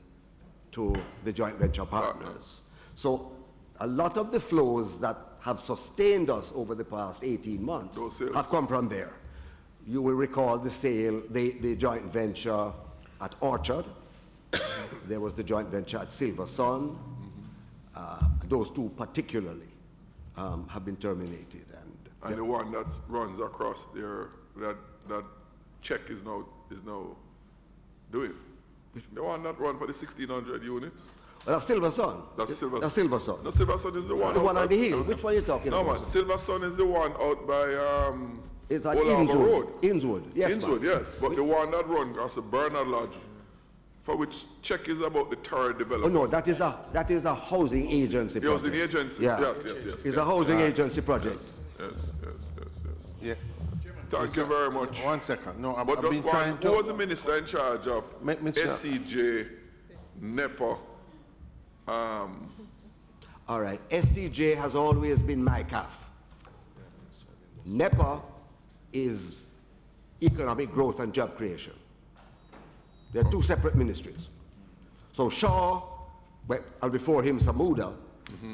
G: to the joint venture partners. So a lot of the flows that have sustained us over the past 18 months have come from there. You will recall the sale, the joint venture at Orchard. There was the joint venture at Silver Sun. Those 2 particularly have been terminated.
E: And the one that runs across there, that check is now doing. The one that run for the 1,600 units.
G: Well, that's Silver Sun.
E: That's Silver Sun.
G: That's Silver Sun.
E: No, Silver Sun is the one.
G: The one on the hill. Which one are you talking about?
E: No, man. Silver Sun is the one out by
G: it's at
E: Old Harbour Road.
G: Innswood, yes.
E: Innswood, yes. But the one that runs across the Bernard Lodge, for which check is about the third development.
G: Oh no, that is a housing agency project.
E: Housing agency.
G: Yeah.
E: Yes.
G: It's a housing agency project.
E: Yes.
B: Yeah.
E: Thank you very much.
B: 1 second. No, I've
E: But
B: been trying to...
E: who was the minister in charge of SCJ, NEPA?
G: All right. SCJ has always been my CAF. NEPA is economic growth and job creation. They're 2 separate ministries. So Shaw, and before him Samuda,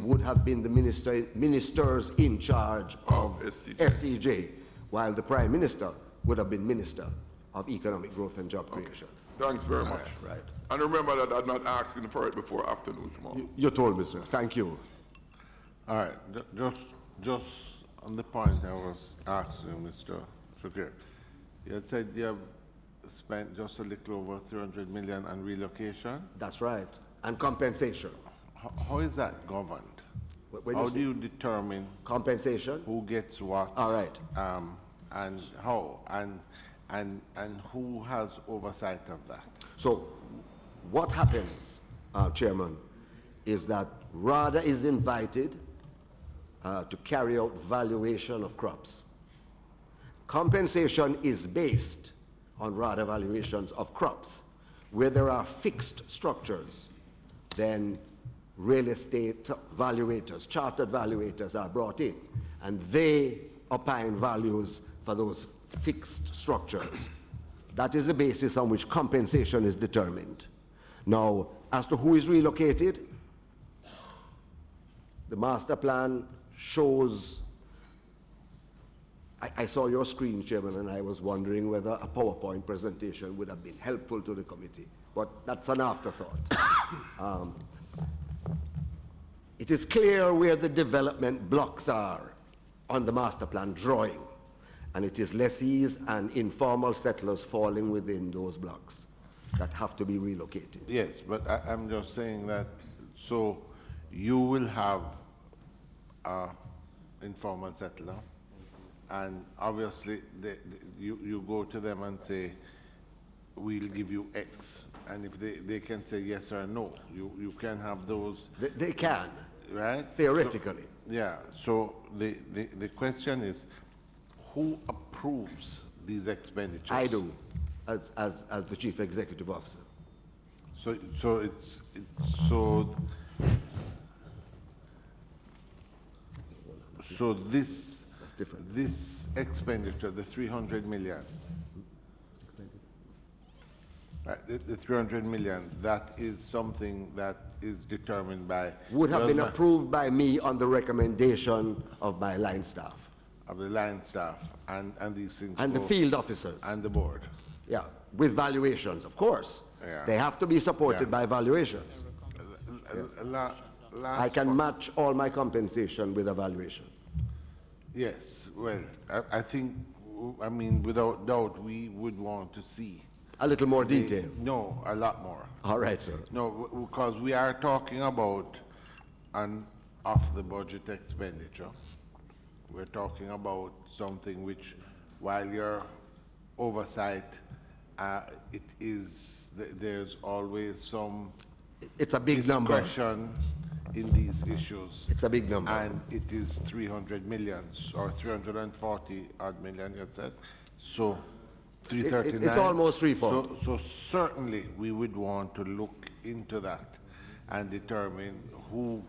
G: would have been the ministers in charge of SCJ, while the Prime Minister would have been Minister of Economic Growth and Job Creation.
E: Thanks very much.
G: Right.
E: And remember that I'm not asking for it before afternoon tomorrow.
G: You told me, sir. Thank you.
B: All right. Just on the point I was asking Mr. Shukir, you had said you have spent just a little over 300 million on relocation?
G: That's right. And compensation.
B: How is that governed? How do you determine
G: compensation?
B: Who gets what?
G: All right.
B: And how? And who has oversight of that?
G: So what happens, Chairman, is that Rada is invited to carry out valuation of crops. Compensation is based on Rada valuations of crops. Where there are fixed structures, then real estate valuators, chartered valuators are brought in, and they opine values for those fixed structures. That is the basis on which compensation is determined. Now, as to who is relocated, the master plan shows, I saw your screen, Chairman, and I was wondering whether a PowerPoint presentation would have been helpful to the committee, but that's an afterthought. It is clear where the development blocks are on the master plan drawing, and it is lessees and informal settlers falling within those blocks that have to be relocated.
B: Yes, but I'm just saying that, so you will have an informal settler, and obviously you go to them and say, we'll give you X, and if they can say yes or no, you can have those.
G: They can,
B: right?
G: Theoretically.
B: So, yeah, so the question is, who approves these expenditures?
G: I do, as the Chief Executive Officer.
B: So this expenditure, the 300 million, the 300 million, that is something that is determined by...
G: Would have been approved by me on the recommendation of my line staff.
B: Of the line staff and these things.
G: And the field officers.
B: And the board.
G: Yeah, with valuations, of course.
B: Yeah.
G: They have to be supported by valuations. I can match all my compensation with a valuation.
B: Yes, well, I think, I mean, without doubt, we would want to see
G: A little more detail.
B: No, a lot more.
G: All right, sir.
B: No, because we are talking about an off-the-budget expenditure. We're talking about something which, while your oversight, there's always some
G: It's a big number.
B: discretion in these issues.
G: It's a big number.
B: And it is 300 million, or 340 odd million, you said. So 339.
G: It's almost threefold.
B: So certainly we would want to look into that and determine who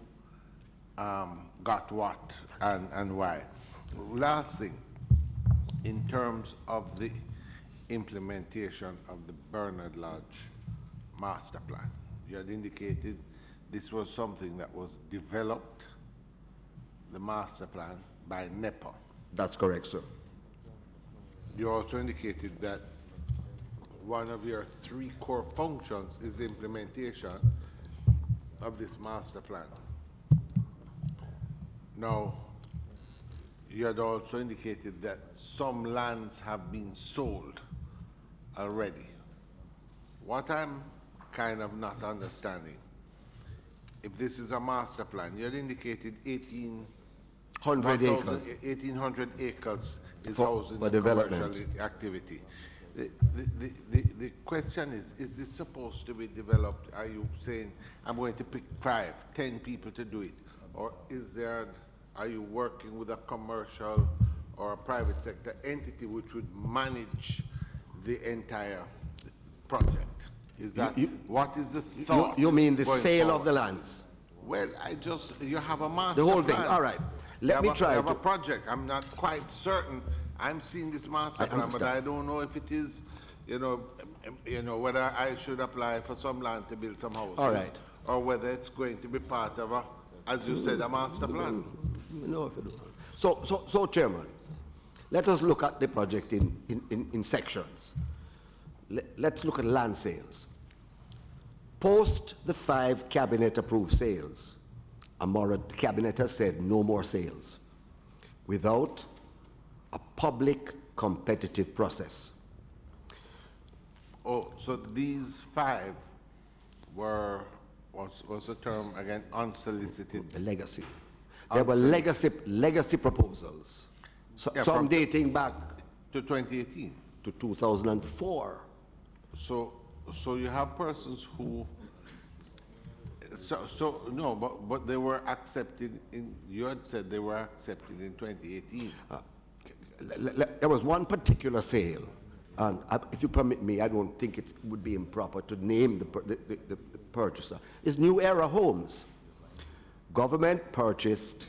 B: got what and why. Last thing, in terms of the implementation of the Bernard Lodge master plan, you had indicated this was something that was developed, the master plan, by NEPA.
G: That's correct, sir.
B: You also indicated that one of your 3 core functions is the implementation of this master plan. Now, you had also indicated that some lands have been sold already. What I'm kind of not understanding, if this is a master plan, you had indicated
G: 100 acres
B: 1,800 acres is
G: for
B: housing and
G: development.
B: commercial activity. The question is this supposed to be developed? Are you saying I'm going to pick 5, 10 people to do it? Or are you working with a commercial or a private sector entity which would manage the entire project? Is that, what is the thought?
G: You mean the
B: going
G: sale
B: forward?
G: of the lands?
B: Well, you have a master
G: The whole
B: plan.
G: thing, all right. Let me try
B: You have
G: to...
B: a project. I'm not quite certain. I'm seeing this master plan, but I don't know if it is, whether I should apply for some land to build some houses.
G: All right.
B: Or whether it's going to be part of a, as you said, a master plan.
G: No, if you don't. So, Chairman, let us look at the project in sections. Let's look at land sales. Post the 5 cabinet-approved sales, the cabinet has said no more sales without a public competitive process.
B: Oh, so these 5 what's the term again? Unsolicited.
G: The legacy. There were legacy proposals. Some dating back
B: to 2018.
G: To 2004.
B: So you have persons who. But they were accepted in. You had said they were accepted in 2018.
G: There was one particular sale, and if you permit me, I don't think it would be improper to name the purchaser. It's New Era Homes. Government purchased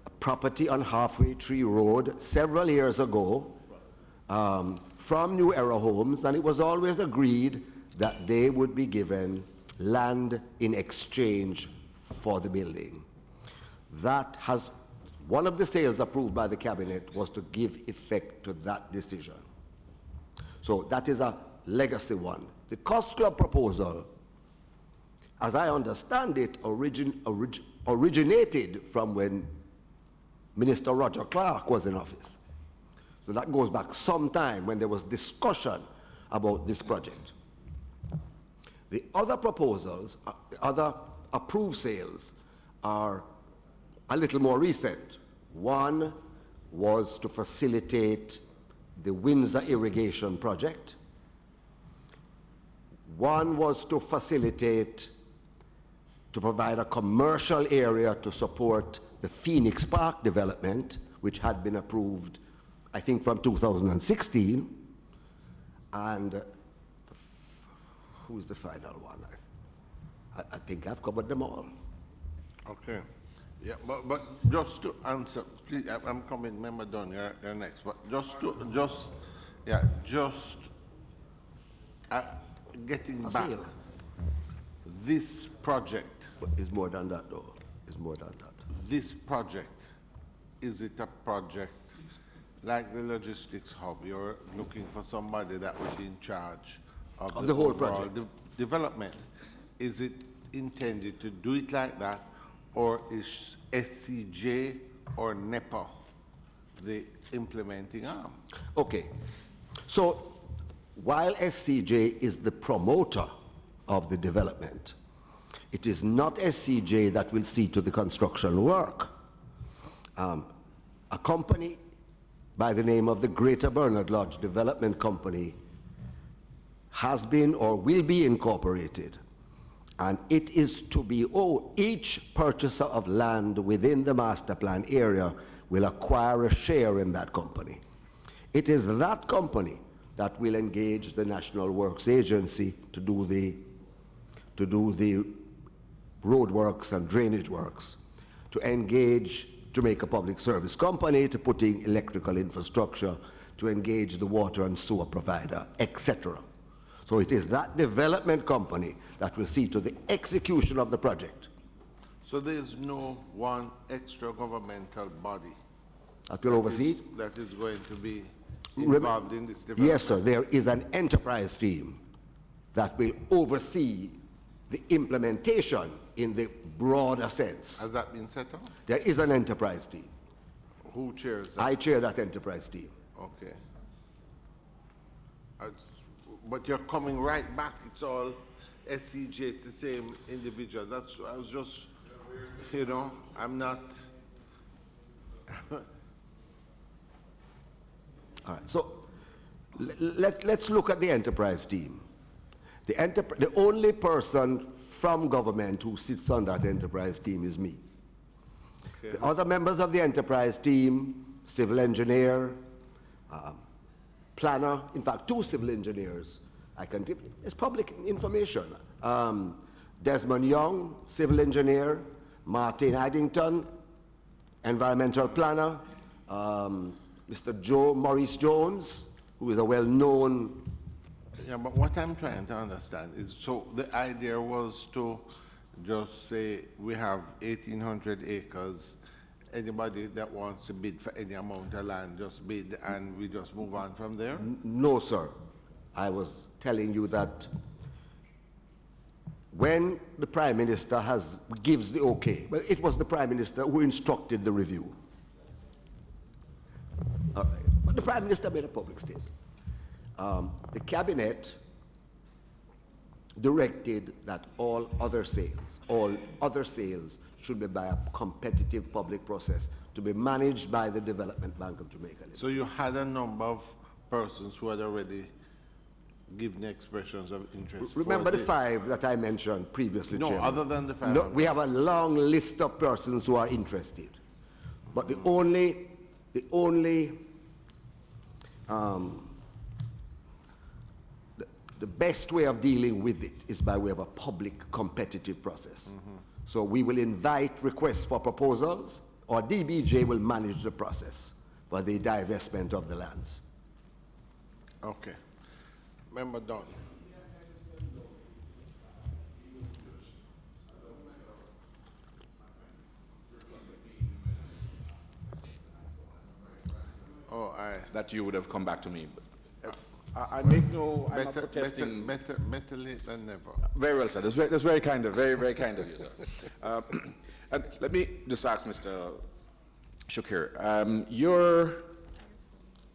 G: a property on Halfway Tree Road several years ago from New Era Homes, and it was always agreed that they would be given land in exchange for the building. One of the sales approved by the cabinet was to give effect to that decision. So that is a legacy one. The Cost Club proposal, as I understand it, originated from when Minister Roger Clark was in office. So that goes back some time when there was discussion about this project. The other proposals, other approved sales, are a little more recent. One was to facilitate the Windsor Irrigation project. One was to provide a commercial area to support the Phoenix Park development, which had been approved, I think, from 2016. And who's the final one? I think I've covered them all.
B: Okay. Yeah, but just to answer, please, I'm coming, Member Dunn, you're next. But getting back, this project.
G: Is more than that, though. It's more than that.
B: This project, is it a project like the logistics hub? You're looking for somebody that would be in charge of the whole project development. Is it intended to do it like that, or is SCJ or NEPA the implementing arm?
G: Okay, so while SCJ is the promoter of the development, it is not SCJ that will see to the construction work. A company by the name of the Greater Bernard Lodge Development Company has been or will be incorporated, and it is to be each purchaser of land within the master plan area will acquire a share in that company. It is that company that will engage the National Works Agency to do the road works and drainage works, to engage Jamaica Public Service Company to put in electrical infrastructure, to engage the water and sewer provider, etc. So it is that development company that will see to the execution of the project.
B: So there is no one extra governmental body
G: That will oversee it?
B: that is going to be involved in this development?
G: Yes, sir. There is an enterprise team that will oversee the implementation in the broader sense.
B: Has that been set up?
G: There is an enterprise team.
B: Who chairs that?
G: I chair that enterprise team.
B: Okay. But you're coming right back. It's all SCJ. It's the same individuals. I was just, I'm not.
G: All right. So let's look at the enterprise team. The only person from government who sits on that enterprise team is me. Okay. The other members of the enterprise team, civil engineer, planner, in fact, 2 civil engineers, I can give, it's public information. Desmond Young, civil engineer, Martin Addington, environmental planner, Mr. Maurice Jones, who is a well-known.
B: Yeah, but what I'm trying to understand is, so the idea was to just say we have 1,800 acres. Anybody that wants to bid for any amount of land, just bid, and we just move on from there?
G: No, sir. I was telling you that when the Prime Minister gives the okay, well, it was the Prime Minister who instructed the review. All right. But the Prime Minister made a public statement. The Cabinet directed that all other sales should be by a competitive public process to be managed by the Development Bank of Jamaica.
B: So you had a number of persons who had already given expressions of interest.
G: Remember the 5 that I mentioned previously,
B: No,
G: Chairman?
B: other than the 5.
G: No, we have a long list of persons who are interested. But the only best way of dealing with it is by way of a public competitive process. So we will invite requests for proposals, or DBJ will manage the process for the divestment of the lands.
B: Okay. Member Don.
D: That you would have come back to me. I make no. I'm not protesting.
B: Better late than never.
D: Very well, sir. That's very kind of, very kind of you, sir. And let me just ask Mr. Shukir,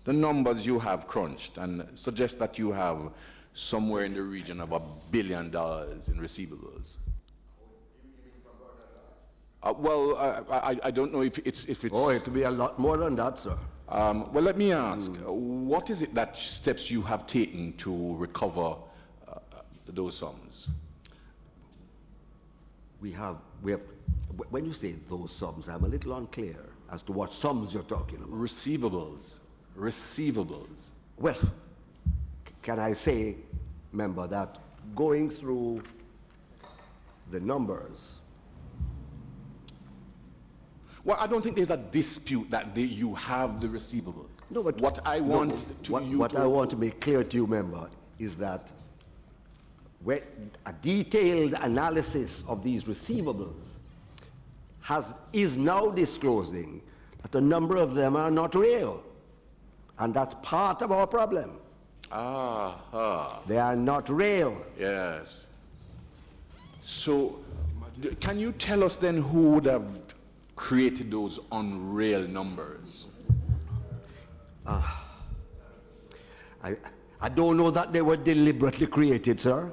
D: the numbers you have crunched and suggest that you have somewhere in the region of $1 billion in receivables. Well, I don't know if it's.
G: Oh, it will be a lot more than that, sir.
D: Well, let me ask, what is it that steps you have taken to recover those sums?
G: We have, when you say those sums, I'm a little unclear as to what sums you're talking about.
D: Receivables.
G: Well, can I say, member, that going through the numbers.
D: Well, I don't think there's a dispute that you have the receivables.
G: No, but
D: what I want
G: I want to make clear to you, member, is that a detailed analysis of these receivables is now disclosing that a number of them are not real, and that's part of our problem. They are not real.
D: Yes. So, can you tell us then who would have created those unreal numbers?
G: I I don't know that they were deliberately created, sir.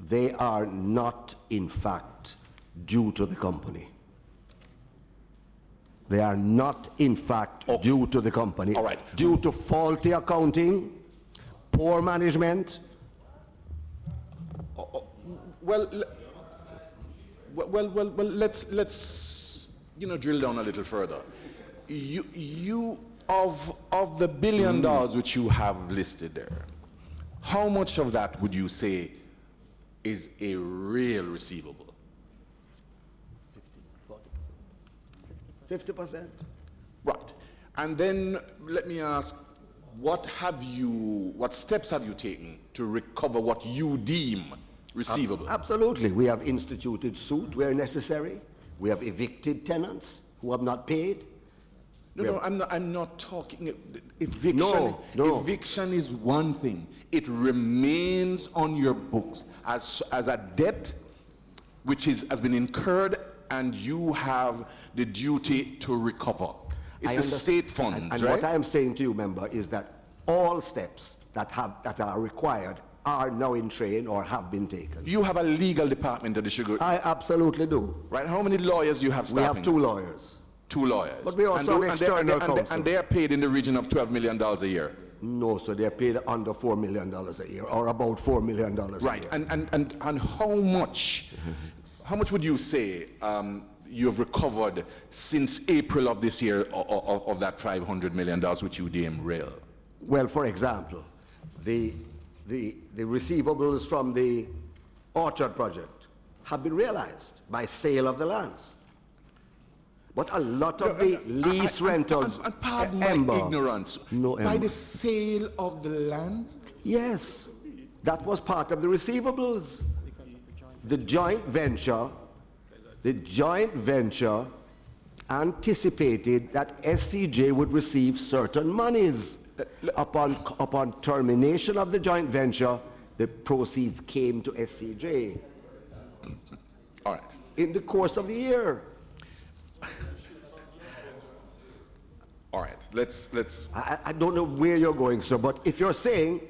G: They are not, in fact, due to the company. They are not, in fact, due to the company.
D: All right.
G: Due to faulty accounting, poor management.
D: Well, let's drill down a little further. You of the $1 billion which you have listed there, how much of that would you say is a real receivable?
G: 50%.
D: Right. And then let me ask, what steps have you taken to recover what you deem receivable?
G: Absolutely. We have instituted suit where necessary. We have evicted tenants who have not paid.
D: No, I'm not talking eviction.
G: No.
D: Eviction is one thing. It remains on your books as a debt which has been incurred, and you have the duty to recover. It's a state fund,
G: and
D: right?
G: what I am saying to you, member, is that all steps that are required are now in train or have been taken.
D: You have a legal department of the sugar.
G: I absolutely do.
D: Right? How many lawyers do you have staffing?
G: We have 2 lawyers.
D: 2 lawyers.
G: But we also have external counsel.
D: And they are paid in the region of $12 million a year.
G: No, so they're paid under $4 million a year, or about $4 million a year.
D: Right. And how much would you say you have recovered since April of this year of that $500 million which you deem real?
G: Well, for example, the receivables from the orchard project have been realized by sale of the lands. But a lot of the lease rentals...
D: And pardon my ignorance. By the sale of the land?
G: Yes. That was part of the receivables. The joint venture anticipated that SCJ would receive certain monies. Upon termination of the joint venture, the proceeds came to SCJ.
D: All right.
G: In the course of the year.
D: All right. Let's.
G: I don't know where you're going, sir, but if you're saying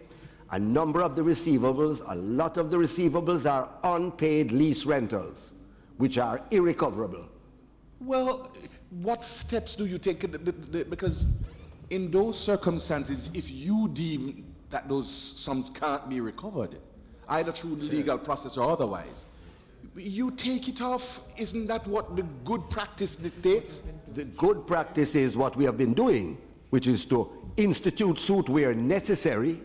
G: a number of the receivables, a lot of the receivables are unpaid lease rentals, which are irrecoverable.
D: Well, what steps do you take? Because in those circumstances, if you deem that those sums can't be recovered, either through the legal process or otherwise, you take it off. Isn't that what the good practice dictates?
G: The good practice is what we have been doing, which is to institute suit where necessary.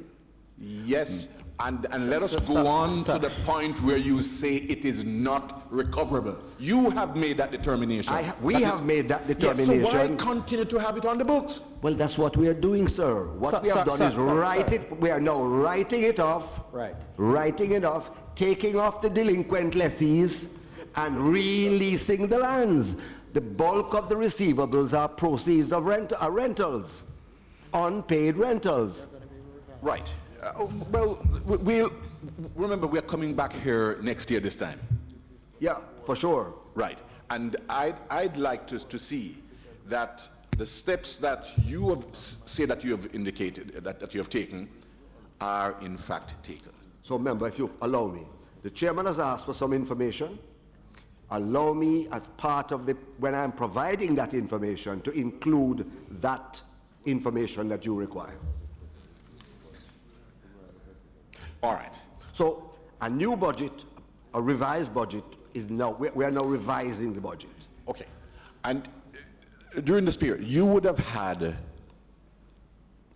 D: Yes, and let us go on to the point where you say it is not recoverable. You have made that determination.
G: We have made that determination.
D: Yes, so why continue to have it on the books?
G: Well, that's what we are doing, sir. What we have done is write it. We are now writing it off. Right. Writing it off, taking off the delinquent lessees, and releasing the lands. The bulk of the receivables are proceeds of rentals, unpaid rentals.
D: Right. Well, we'll remember we're coming back here next year this time.
G: Yeah, for sure.
D: Right. And I'd like to see that the steps that you have say that you have indicated that you have taken are in fact taken.
G: So member, if you allow me, the chairman has asked for some information. Allow me, as part of when I'm providing that information, to include that information that you require.
D: All right.
G: So a new budget, a revised budget, is now, we are now revising the budget.
D: Okay. And during this period, you would have had,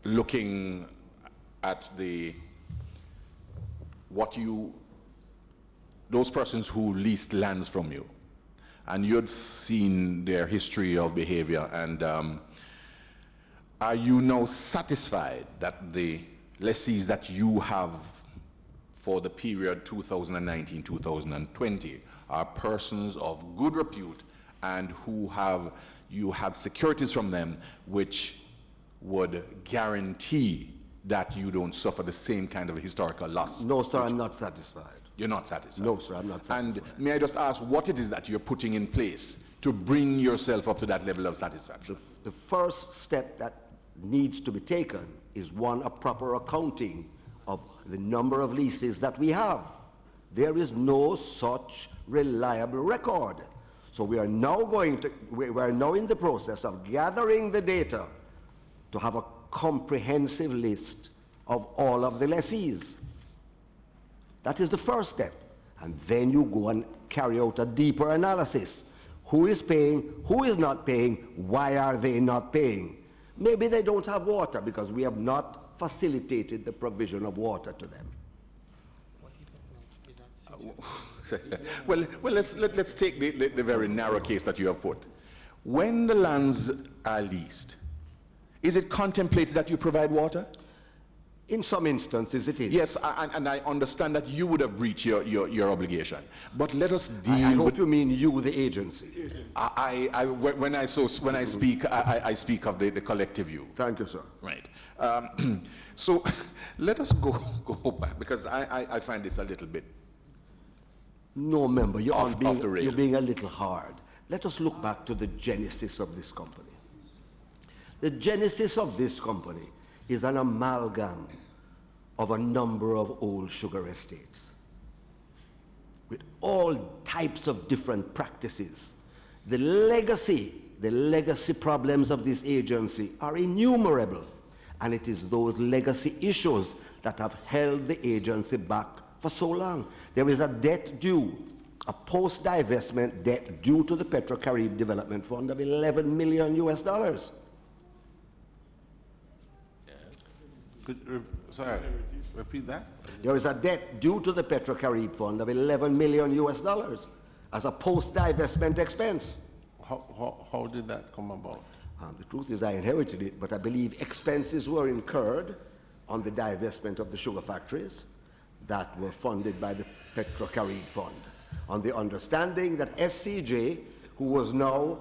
D: looking at those persons who leased lands from you, and you had seen their history of behavior, and are you now satisfied that the lessees that you have for the period 2019-2020 are persons of good repute and you have securities from them which would guarantee that you don't suffer the same kind of historical loss?
G: No, sir, I'm not satisfied.
D: You're not satisfied?
G: No, sir, I'm not satisfied.
D: And may I just ask what it is that you're putting in place to bring yourself up to that level of satisfaction?
G: The first step that needs to be taken is one, a proper accounting of the number of leases that we have. There is no such reliable record. So we are now in the process of gathering the data to have a comprehensive list of all of the lessees. That is the first step. And then you go and carry out a deeper analysis. Who is paying? Who is not paying? Why are they not paying? Maybe they don't have water because we have not facilitated the provision of water to them.
D: Well, let's take the very narrow case that you have put. When the lands are leased, is it contemplated that you provide water?
G: In some instances it is.
D: Yes, and I understand that you would have breached your obligation. But let us deal
G: I hope
D: with...
G: you mean you, the agency.
D: When I speak, I speak of the collective you.
G: Thank you, sir.
D: Right. So let us go back, because I find this a little bit...
G: No, member, you're
D: off the rail.
G: You're being a little hard. Let us look back to the genesis of this company. The genesis of this company is an amalgam of a number of old sugar estates with all types of different practices. The legacy problems of this agency are innumerable, and it is those legacy issues that have held the agency back for so long. There is a debt due, a post-divestment debt due to the Petro-Carib Development Fund of $11 million US.
B: Sorry, repeat that.
G: There is a debt due to the Petro-Carib Fund of $11 million US as a post-divestment expense.
B: How did that come about?
G: The truth is I inherited it, but I believe expenses were incurred on the divestment of the sugar factories that were funded by the Petro-Carib Fund, on the understanding that SCJ, who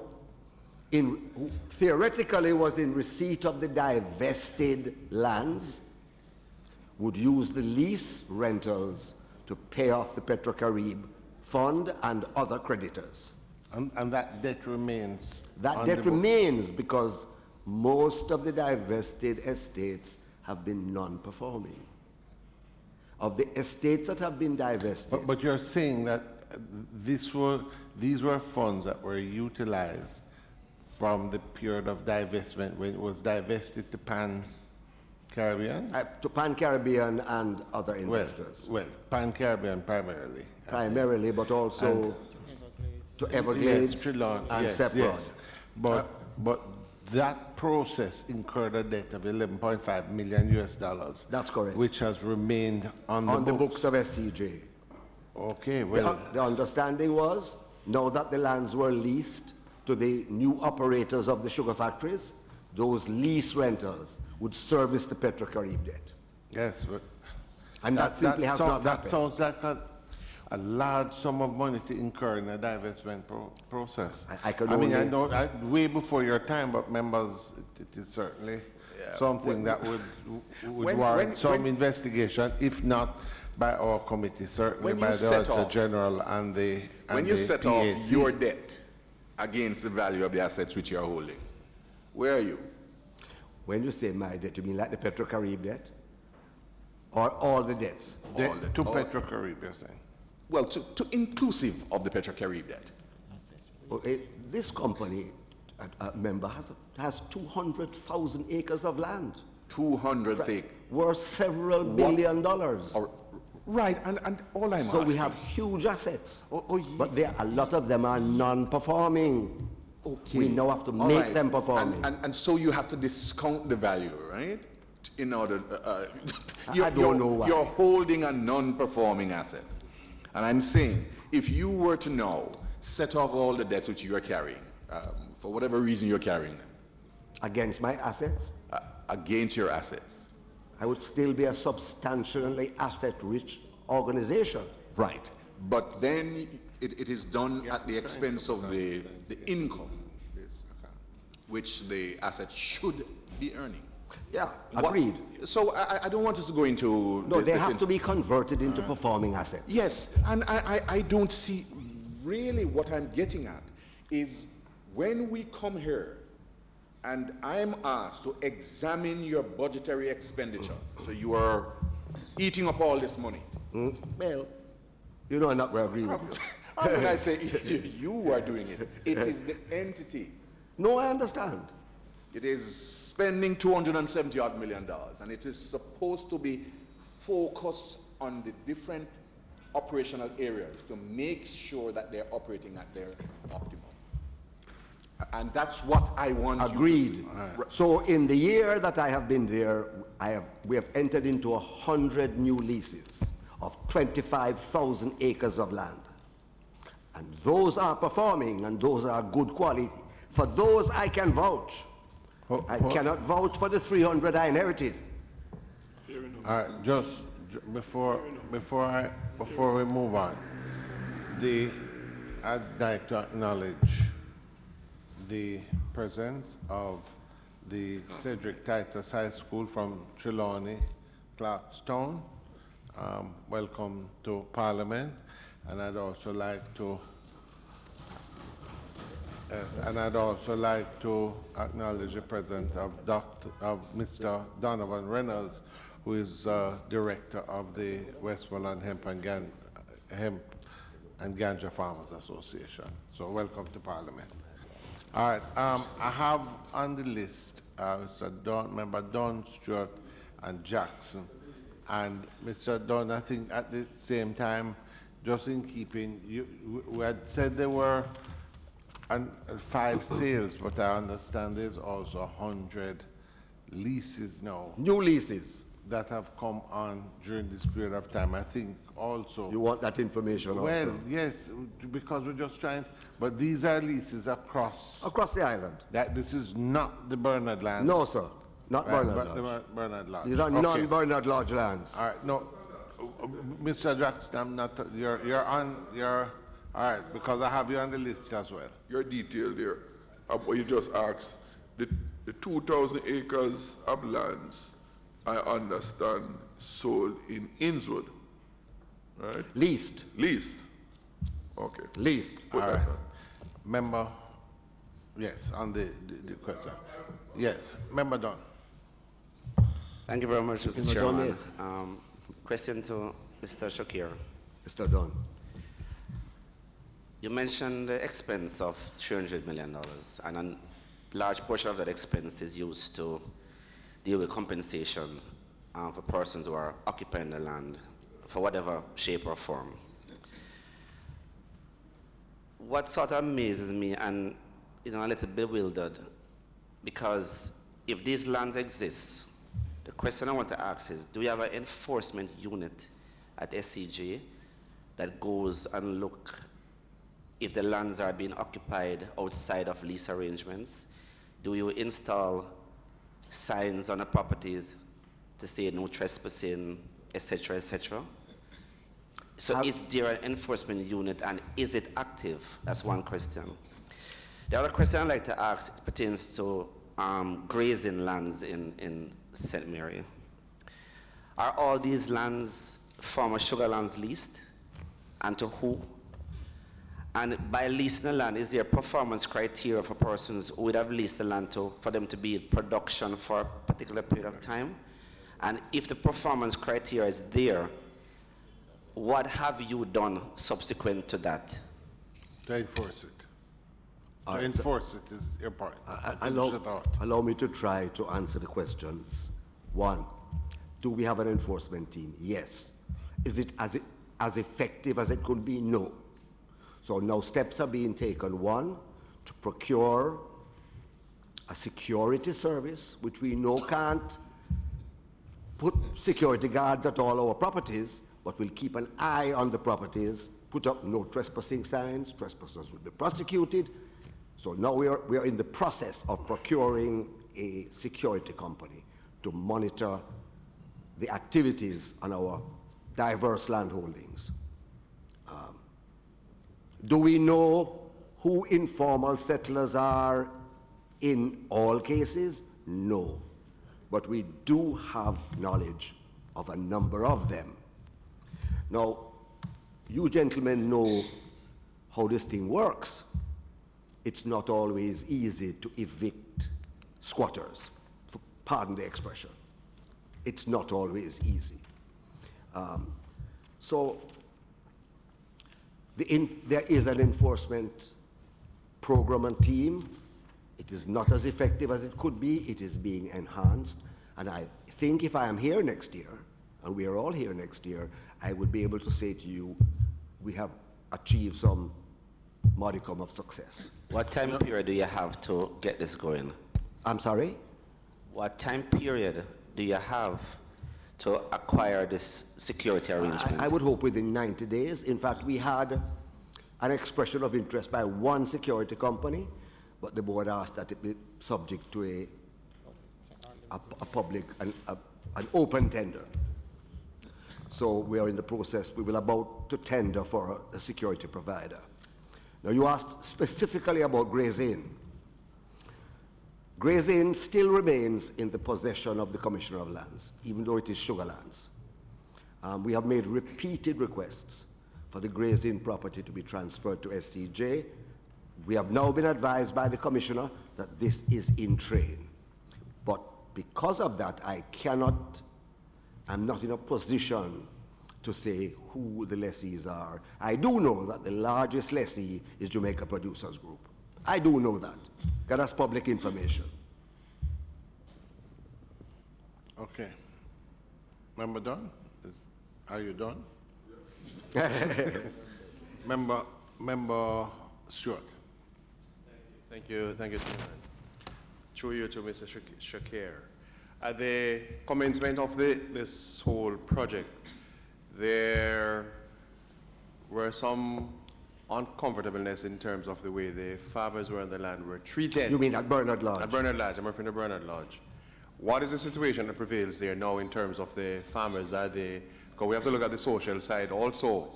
G: theoretically was in receipt of the divested lands, would use the lease rentals to pay off the Petro-Carib Fund and other creditors.
B: And that debt remains?
G: That debt remains because most of the divested estates have been non-performing. Of the estates that have been divested.
B: But you're saying that these were funds that were utilized from the period of divestment when it was divested to Pan-Caribbean?
G: To Pan-Caribbean and other investors.
B: Well, Pan-Caribbean primarily.
G: Primarily, but also to Everglades
B: yes, Trelawny,
G: and
B: yes,
G: Sepron.
B: yes. But that process incurred a debt of $11.5 million US.
G: That's correct.
B: Which has remained on
G: the books of SCJ.
B: Okay, well.
G: The understanding was, now that the lands were leased to the new operators of the sugar factories, those lease rentals would service the Petro-Carib debt.
B: Yes, but
G: and that simply has not happened.
B: That sounds like a large sum of money to incur in a divestment process. I know way before your time, but members, it is certainly something that would warrant some investigation, if not by our committee, certainly by the Auditor General and the
D: When you set off your debt against the value of the assets which you are holding, where are you?
G: When you say my debt, you mean like the Petro-Carib debt? Or all the debts?
B: To Petro-Carib, you're saying?
D: Well, to inclusive of the Petro-Carib debt.
G: Well, this company, member, has 200,000 acres of land.
D: 200 acres.
G: Worth several billion dollars.
D: Right, and all I'm
G: asking.
D: So
G: we have huge assets. But a lot of them are non-performing. Okay. We now have to make them performing.
D: And so you have to discount the value, right? In order,
G: I don't know why.
D: You're holding a non-performing asset. And I'm saying, if you were to now set off all the debts which you are carrying, for whatever reason you're carrying them.
G: Against my assets?
D: Against your assets.
G: I would still be a substantially asset-rich organization.
D: Right. But then it is done at the expense of the income which the asset should be earning.
G: Yeah, agreed.
D: So I don't want us to go into...
G: No, they have to be converted into performing assets.
D: Yes, and I don't see really what I'm getting at is when we come here and I'm asked to examine your budgetary expenditure, so you are eating up all this money.
G: Well, you know I'm not going to agree with you.
D: When I say you are doing it, it is the entity.
G: No, I understand.
D: It is spending $270 odd million, and it is supposed to be focused on the different operational areas to make sure that they're operating at their optimum. And that's what I want.
G: Agreed.
D: You to do.
G: So in the year that I have been there, we have entered into 100 new leases of 25,000 acres of land. And those are performing, and those are good quality. For those I can vouch. I cannot vouch for the 300 I inherited.
B: Just before we move on, I'd like to acknowledge the presence of the Cedric Titus High School from Trelawney, Clarkstown. Welcome to Parliament, and I'd also like to acknowledge the presence of Mr. Donovan Reynolds, who is director of the Westmoreland Hemp and Ganja Farmers Association. So welcome to Parliament. All right, I have on the list Member Don, Stewart, and Jackson. And Mr. Don, I think at the same time, just in keeping, we had said there were 5 sales, but I understand there's also 100 leases now.
G: New leases.
B: That have come on during this period of time. I think also.
G: You want that information also?
B: Well, yes, because we're just trying, but these are leases across
G: the island.
B: That this is not the Bernard land.
G: No, sir, not
B: right,
G: Bernard
B: Lodge. Bernard Lodge.
G: These are non-Bernard Lodge lands.
B: All right, no, Mr. Jackson, I'm not. You're on. All right, because I have you on the list as well.
E: Your detail there, what you just asked, the 2,000 acres of lands, I understand, sold in Innswood, right?
G: Leased.
E: Okay.
G: Leased.
B: All right. Member, yes, on the question. Yes, Member Don.
J: Thank you very much, Mr. Chairman. Question to Mr. Shakir.
G: Mr. Don.
J: You mentioned the expense of $300 million, and a large portion of that expense is used to deal with compensation for persons who are occupying the land for whatever shape or form. What sort of amazes me, and a little bewildered, because if these lands exist, the question I want to ask is, do we have an enforcement unit at SCJ that goes and look if the lands are being occupied outside of lease arrangements? Do you install signs on the properties to say no trespassing, etc., etc.? So is there an enforcement unit, and is it active? That's one question. The other question I'd like to ask pertains to grazing lands in St. Mary. Are all these lands former sugar lands leased, and to who? And by leasing the land, is there performance criteria for persons who would have leased the land for them to be in production for a particular period of time? And if the performance criteria is there, what have you done subsequent to that?
B: To enforce it. To enforce it is your point.
G: Allow me to try to answer the questions. 1, do we have an enforcement team? Yes. Is it as effective as it could be? No. So now steps are being taken. 1, to procure a security service, which we know can't put security guards at all our properties, but we'll keep an eye on the properties, put up no trespassing signs, trespassers will be prosecuted. So now we are in the process of procuring a security company to monitor the activities on our diverse land holdings. Do we know who informal settlers are in all cases? No. But we do have knowledge of a number of them. Now, you gentlemen know how this thing works. it's not always easy to evict squatters. Pardon the expression. It's not always easy. So there is an enforcement program and team. It is not as effective as it could be. It is being enhanced. And I think if I am here next year, and we are all here next year, I would be able to say to you, we have achieved some modicum of success.
J: What time period do you have to get this going?
G: I'm sorry?
J: What time period do you have to acquire this security arrangement?
G: I would hope within 90 days. In fact, we had an expression of interest by one security company, but the board asked that it be subject to a public, an open tender. So we are in the process, we will about to tender for a security provider. Now you asked specifically about grazing. Grazing still remains in the possession of the Commissioner of Lands, even though it is sugar lands. We have made repeated requests for the grazing property to be transferred to SCJ. We have now been advised by the Commissioner that this is in train. But because of that, I'm not in a position to say who the lessees are. I do know that the largest lessee is Jamaica Producers Group. I do know that, because that's public information.
B: Okay. Member Dunn? Are you done? Member Stewart.
A: Thank you, Chairman. Through you to Mr. Shakir. At the commencement of this whole project, there were some uncomfortableness in terms of the way the farmers were on the land were treated.
G: You mean at Bernard Lodge?
A: At Bernard Lodge, I'm referring to Bernard Lodge. What is the situation that prevails there now in terms of the farmers? Because we have to look at the social side also,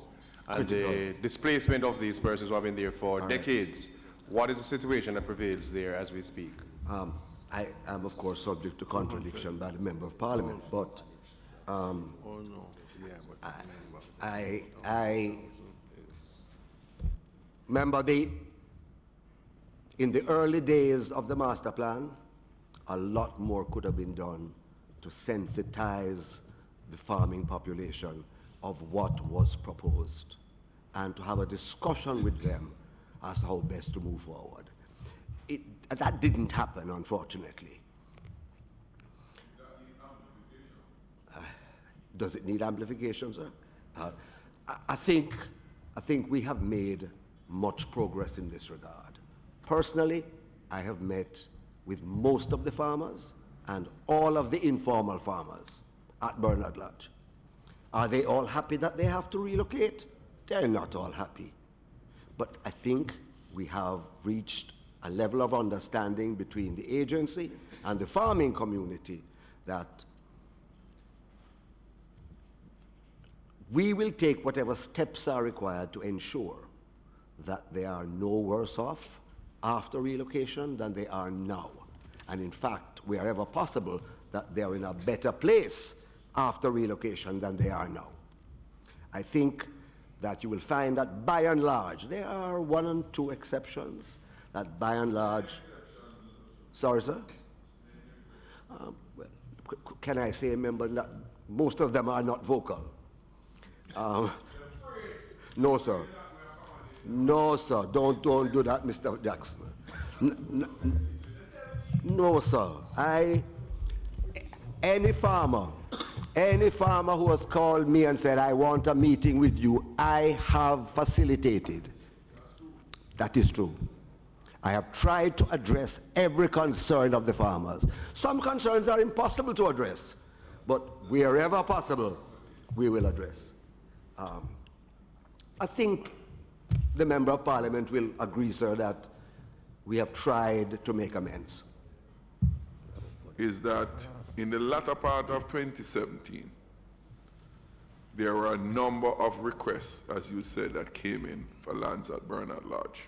A: and the displacement of these persons who have been there for decades. What is the situation that prevails there as we speak?
G: I am, of course, subject to contradiction by the Member of Parliament, but remember in the early days of the master plan, a lot more could have been done to sensitize the farming population of what was proposed and to have a discussion with them as to how best to move forward. That didn't happen, unfortunately. Does it need amplification, sir? I think we have made much progress in this regard. Personally, I have met with most of the farmers and all of the informal farmers at Bernard Lodge. Are they all happy that they have to relocate? They're not all happy. But I think we have reached a level of understanding between the agency and the farming community that we will take whatever steps are required to ensure that they are no worse off after relocation than they are now. And in fact, wherever possible, that they are in a better place after relocation than they are now. I think that you will find that by and large, there are one and two exceptions, that by and large, sorry sir? Well, can I say, member, that most of them are not vocal. No sir. No sir, don't do that, Mr. Jackson. No sir, any farmer who has called me and said, I want a meeting with you, I have facilitated. That is true. I have tried to address every concern of the farmers. Some concerns are impossible to address, but wherever possible, we will address. I think the Member of Parliament will agree, sir, that we have tried to make amends.
E: Is that in the latter part of 2017, there were a number of requests, as you said, that came in for lands at Bernard Lodge,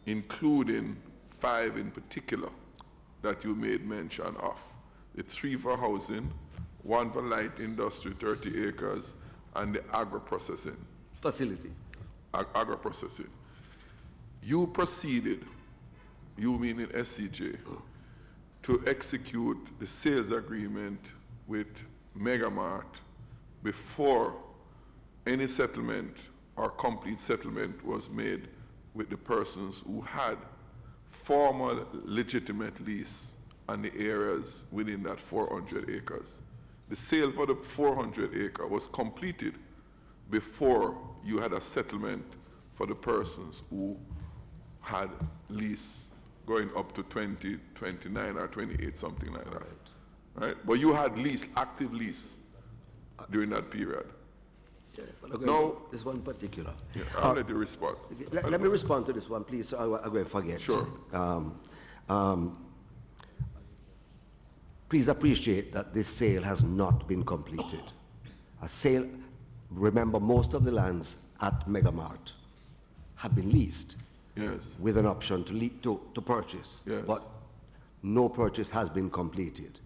E: including 5 in particular that you made mention of. The 3 for housing, 1 for light industry, 30 acres, and the agro-processing.
G: Facility.
E: Agro-processing. You proceeded you meaning SCJ, to execute the sales agreement with Megamart before any settlement or complete settlement was made with the persons who had formal legitimate lease on the areas within that 400 acres. The sale for the 400 acre was completed before you had a settlement for the persons who had lease going up to 20, 29 or 28, something like that. Right? But you had lease, active lease during that period.
G: Yeah, but
E: No.
G: this one particular.
E: Yeah, I'll let you respond.
G: Let me respond to this one, please, so I'm going to forget.
E: Sure.
G: Please appreciate that this sale has not been completed. A sale, remember, most of the lands at Megamart have been leased.
E: Yes.
G: With an option to purchase.
E: Yes.
G: But no purchase has been completed.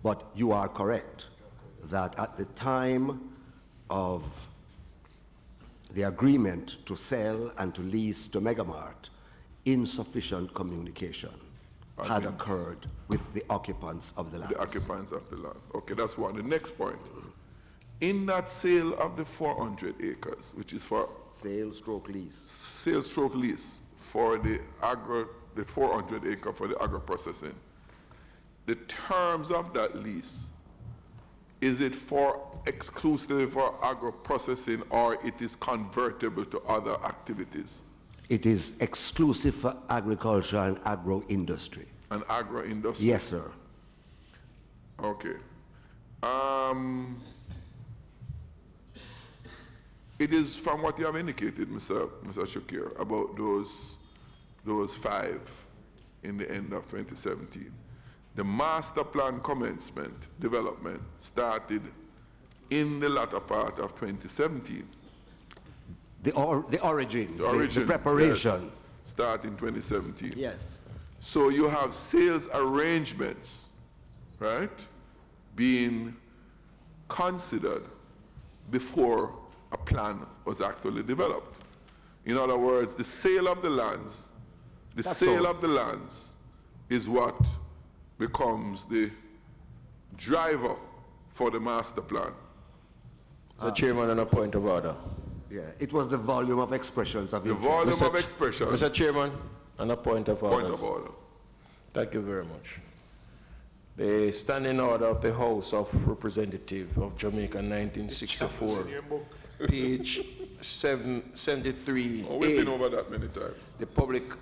G: But you are correct that at the time of the agreement to sell and to lease to Megamart, insufficient communication had occurred with the occupants of the land.
E: The occupants of the land. Okay, that's one. The next point. In that sale of the 400 acres, which is for
G: sale stroke lease
E: for the 400 acre for the agro processing, the terms of that lease, is it for exclusively for agro processing or it is convertible to other activities?
G: It is exclusive for agriculture and agro industry.
E: And agro industry?
G: Yes, sir.
E: Okay. It is from what you have indicated, Mr. Shakir, about those 5 in the end of 2017. The master plan commencement development started in the latter part of 2017.
G: The origin, the
E: Yes,
G: preparation.
E: start in 2017.
G: Yes.
E: So you have sales arrangements, right, being considered before a plan was actually developed. In other words, the sale of the lands, is what becomes the driver for the master plan.
C: So, Chairman, on a point of order.
G: Yeah, it was the volume of expressions of interest.
E: The volume of expressions.
C: Mr. Chairman, on a point of order.
E: Point of order.
C: Thank you very much. The standing order of the House of Representatives of Jamaica 1964, page 773.
E: Oh, we've been over that many times.
C: The Public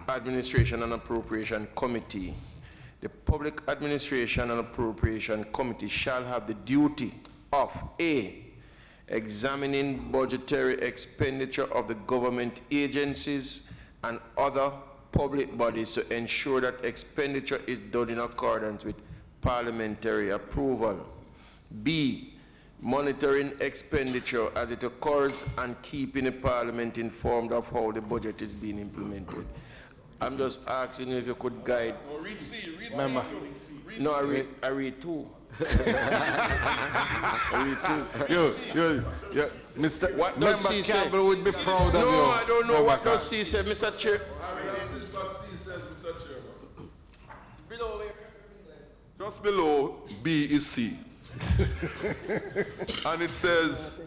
C: Administration and Appropriation Committee. The Public Administration and Appropriation Committee shall have the duty of A, examining budgetary expenditure of the government agencies and other public bodies to ensure that expenditure is done in accordance with parliamentary approval. B, monitoring expenditure as it occurs and keeping the parliament informed of how the budget is being implemented. I'm just asking you if you could guide.
E: No, read C, read
C: Remember,
E: C.
C: no, I read 2.
B: Mr.
C: What does
B: Member
C: C say?
B: Campbell would be proud of you.
C: No, I don't know
B: Member
C: what does C say, Mr. Chair.
E: This is what C says, Mr. Chairman.
C: Below here.
E: Just below B is C. And it says,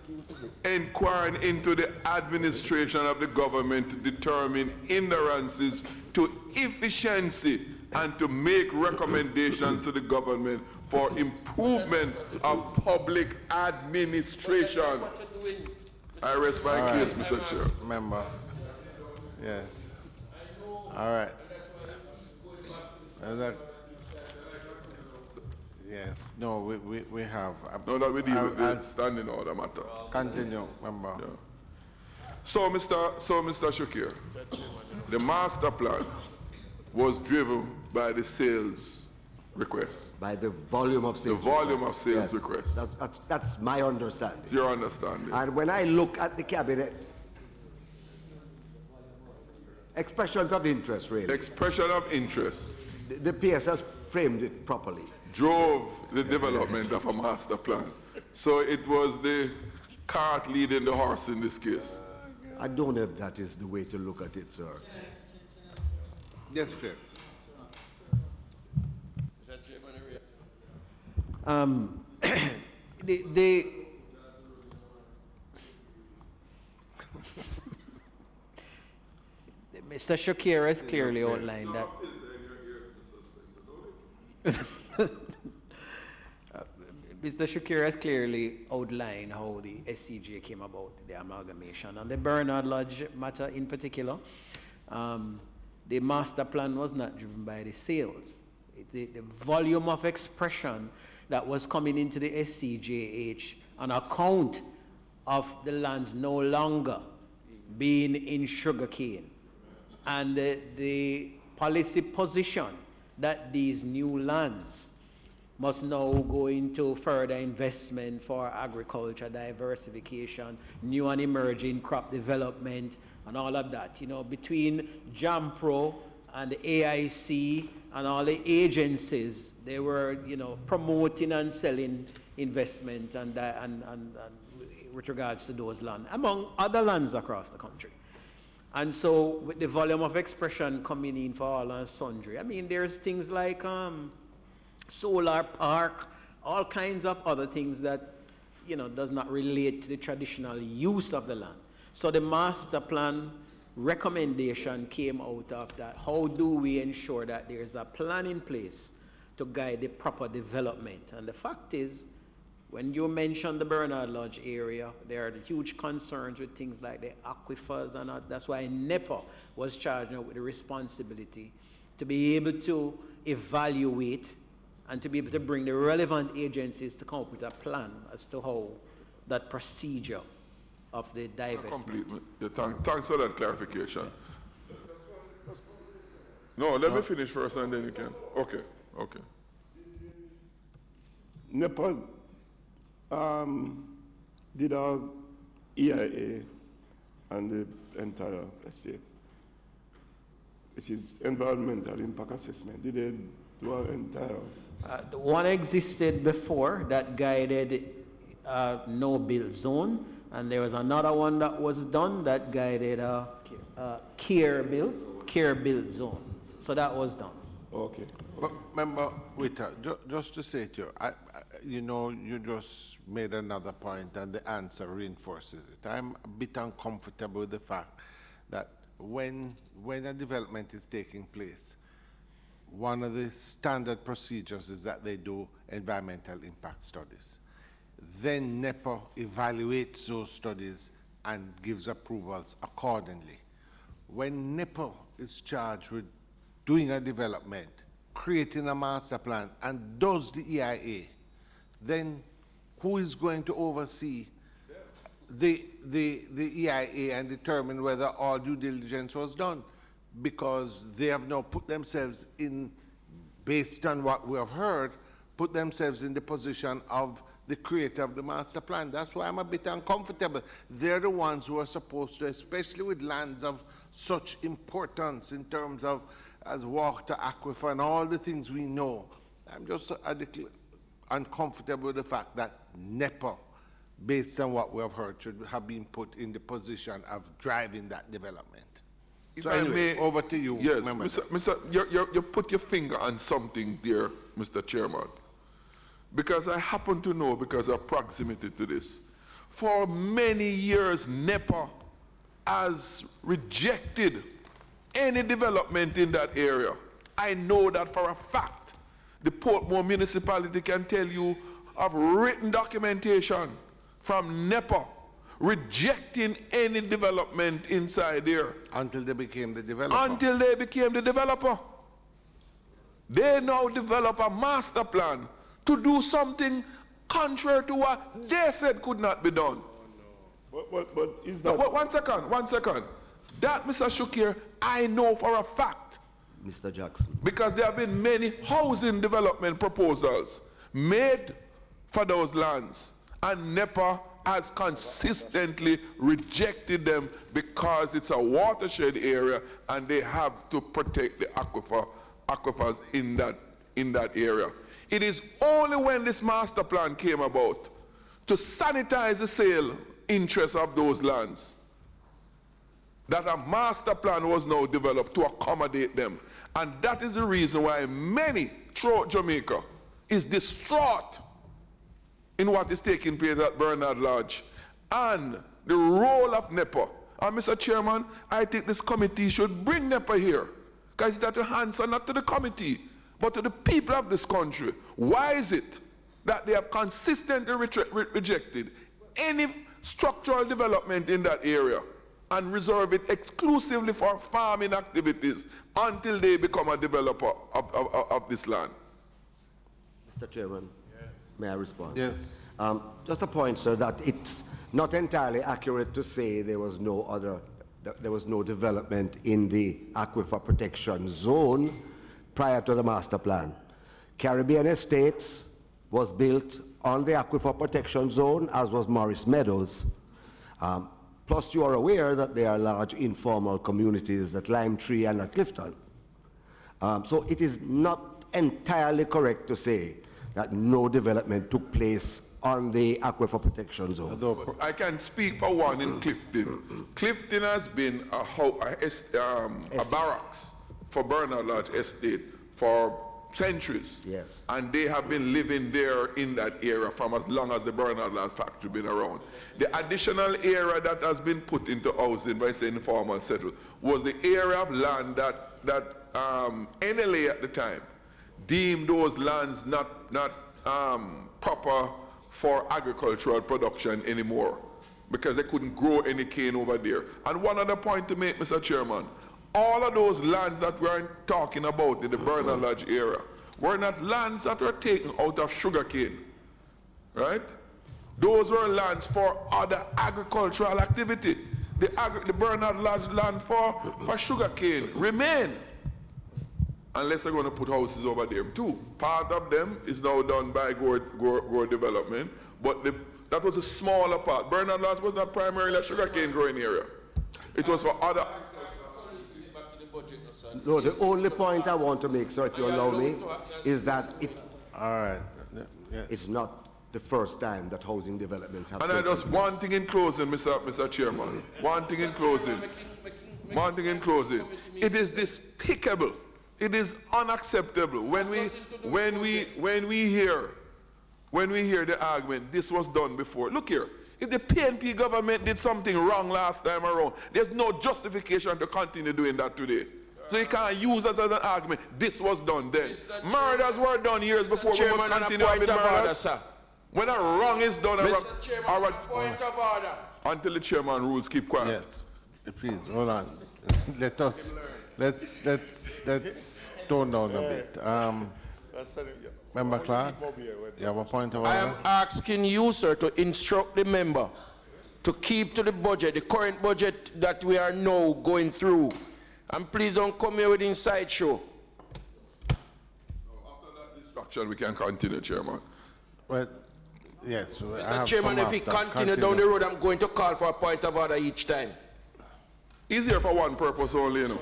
E: inquiring into the administration of the government to determine hindrances to efficiency and to make recommendations to the government for improvement of public administration. I rest my case, Mr. Chair.
B: Member. Yes. All right. Yes. No, we have.
E: No, that we deal with the standing order matter.
B: Continue, member.
E: Yeah. So, Mr. Shakir, the master plan was driven by the sales requests.
G: By the volume of sales.
E: The volume of sales
G: Yes.
E: requests.
G: That's my understanding.
E: It's your understanding.
G: And when I look at the cabinet, expressions of interest, really.
E: Expression of interest.
G: The PS has framed it properly.
E: Drove the development of a master plan. So it was the cart leading the horse in this case.
G: I don't know if that is the way to look at it, sir.
B: Yes, please.
F: The Mr. Shakir has clearly outlined that. Mr. Shakir has clearly outlined how the SCJ came about, the amalgamation, and the Bernard Lodge matter in particular. The master plan was not driven by the sales. The volume of expression that was coming into the SCJH on account of the lands no longer being in sugarcane, and the policy position that these new lands must now go into further investment for agriculture, diversification, new and emerging crop development, and all of that. You know, between JAMPRO and the AIC and all the agencies, they were, you know, promoting and selling investment and with regards to those lands, among other lands across the country. And so, with the volume of expression coming in for all and sundry, I mean, there's things like solar park, all kinds of other things that, you know, does not relate to the traditional use of the land. So the master plan recommendation came out of that. How do we ensure that there's a plan in place to guide the proper development? And the fact is, when you mention the Bernard Lodge area, there are huge concerns with things like the aquifers, and that's why NEPA was charged with the responsibility to be able to evaluate and to be able to bring the relevant agencies to come up with a plan as to how that procedure of the divestment.
E: Thanks for that clarification. No, let me finish first and then you can. Okay.
I: NEPA did our EIA and the entire estate, which is environmental impact assessment. Did they do our entire?
F: The one existed before that guided no build zone, and there was another one that was done that guided care build zone. So that was done.
I: Okay.
B: But remember, just to say to you, you know, you just made another point and the answer reinforces it. I'm a bit uncomfortable with the fact that when a development is taking place, one of the standard procedures is that they do environmental impact studies. Then NEPA evaluates those studies and gives approvals accordingly. When NEPA is charged with doing a development, creating a master plan, and does the EIA, then who is going to oversee the EIA and determine whether all due diligence was done? Because they have now put themselves in, based on what we have heard, put themselves in the position of the creator of the master plan. That's why I'm a bit uncomfortable. They're the ones who are supposed to, especially with lands of such importance in terms of as water, aquifer, and all the things we know. I'm just uncomfortable with the fact that NEPA, based on what we have heard, should have been put in the position of driving that development.
E: If
B: So
E: I
B: anyway,
E: may,
B: over to you.
E: Yes,
B: Mr.
E: you put your finger on something there, Mr. Chairman. Because I happen to know, because of proximity to this, for many years NEPA has rejected any development in that area. I know that for a fact. The Portmore municipality can tell you of written documentation from NEPA rejecting any development inside there.
B: Until they became the developer.
E: Until they became the developer. They now develop a master plan to do something contrary to what they said could not be done.
I: But is that...
E: One second. That, Mr. Shakir, I know for a fact.
G: Mr. Jackson.
E: Because there have been many housing development proposals made for those lands. And NEPA has consistently rejected them because it's a watershed area and they have to protect the aquifers in that area. It is only when this master plan came about to sanitize the sale interests of those lands that a master plan was now developed to accommodate them. And that is the reason why many throughout Jamaica is distraught in what is taking place at Bernard Lodge and the role of NEPA. And Mr. Chairman, I think this committee should bring NEPA here, because it's at the answer not to the committee, but to the people of this country. Why is it that they have consistently rejected any structural development in that area and reserve it exclusively for farming activities until they become a developer of this land?
G: Mr. Chairman, yes. May I respond?
B: Yes.
G: Just a point, sir, that it's not entirely accurate to say there was no development in the aquifer protection zone prior to the master plan. Caribbean Estates was built on the aquifer protection zone, as was Morris Meadows. Plus, you are aware that there are large informal communities at Lime Tree and at Clifton. So it is not entirely correct to say that no development took place on the aquifer protection zone.
E: But I can speak for one in Clifton. Clifton has been a barracks for Bernard Lodge Estate for centuries.
G: Yes.
E: And they have been living there in that area from as long as the Bernard Lodge factory been around. The additional area that has been put into housing by the informal settle was the area of land that NLA at the time deemed those lands not proper for agricultural production anymore, because they couldn't grow any cane over there. And one other point to make, Mr. Chairman, all of those lands that we're talking about in the Bernard Lodge area were not lands that were taken out of sugarcane, right? Those were lands for other agricultural activity. The Bernard Lodge land for sugarcane remain, unless they're going to put houses over there too. Part of them is now done by Gore Development, but that was a smaller part. Bernard Lodge was not primarily a sugarcane growing area. It was for other.
G: No, the only point I want to make, sir, if you allow me, is that it's not the first time that housing developments have.
E: And I just one thing in closing, Mr. Chairman. One thing in closing. One thing in closing. It is despicable. It is unacceptable when we hear the argument this was done before. Look here. If the PNP government did something wrong last time around, there's no justification to continue doing that today. So you can't use that as an argument. This was done then. Murders were done years before. We must continue having murders. When a wrong is done,
C: Point of order.
E: Until the chairman rules, keep quiet.
B: Yes. Please, hold on. Let's tone down a bit. Member Clark, you have a point of order?
C: I am asking you, sir, to instruct the member to keep to the budget, the current budget that we are now going through. And please don't come here with inside show.
E: After that distraction, we can continue, Chairman.
B: Well, yes.
C: Mr. Chairman, if we continue down the road, I'm going to call for a point of order each time.
E: Easier for one purpose only, you know.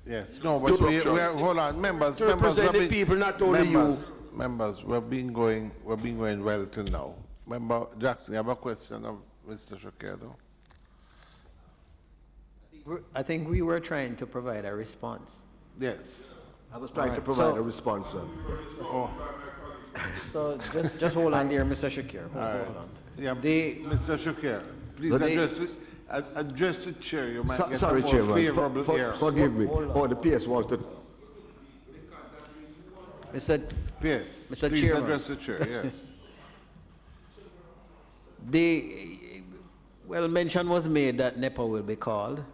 B: Yes, no, but we are, hold on, members.
C: To represent the people, not only you.
B: Members, we've been going well till now. Member Jackson, you have a question of Mr. Shakir, though?
F: I think we were trying to provide a response.
B: Yes.
G: I was trying to provide a response, sir.
B: Oh.
F: So just hold on there, Mr. Shakir. Hold on.
B: Yeah, Mr. Shakir, please address the chair. You might get
G: sorry,
B: a more
G: Chairman.
B: favorable ear.
G: Forgive me. Oh, the PS wants to.
F: Mr.
B: Please
F: Chairman.
B: address the chair, yes.
F: Mention was made that NEPA will be called,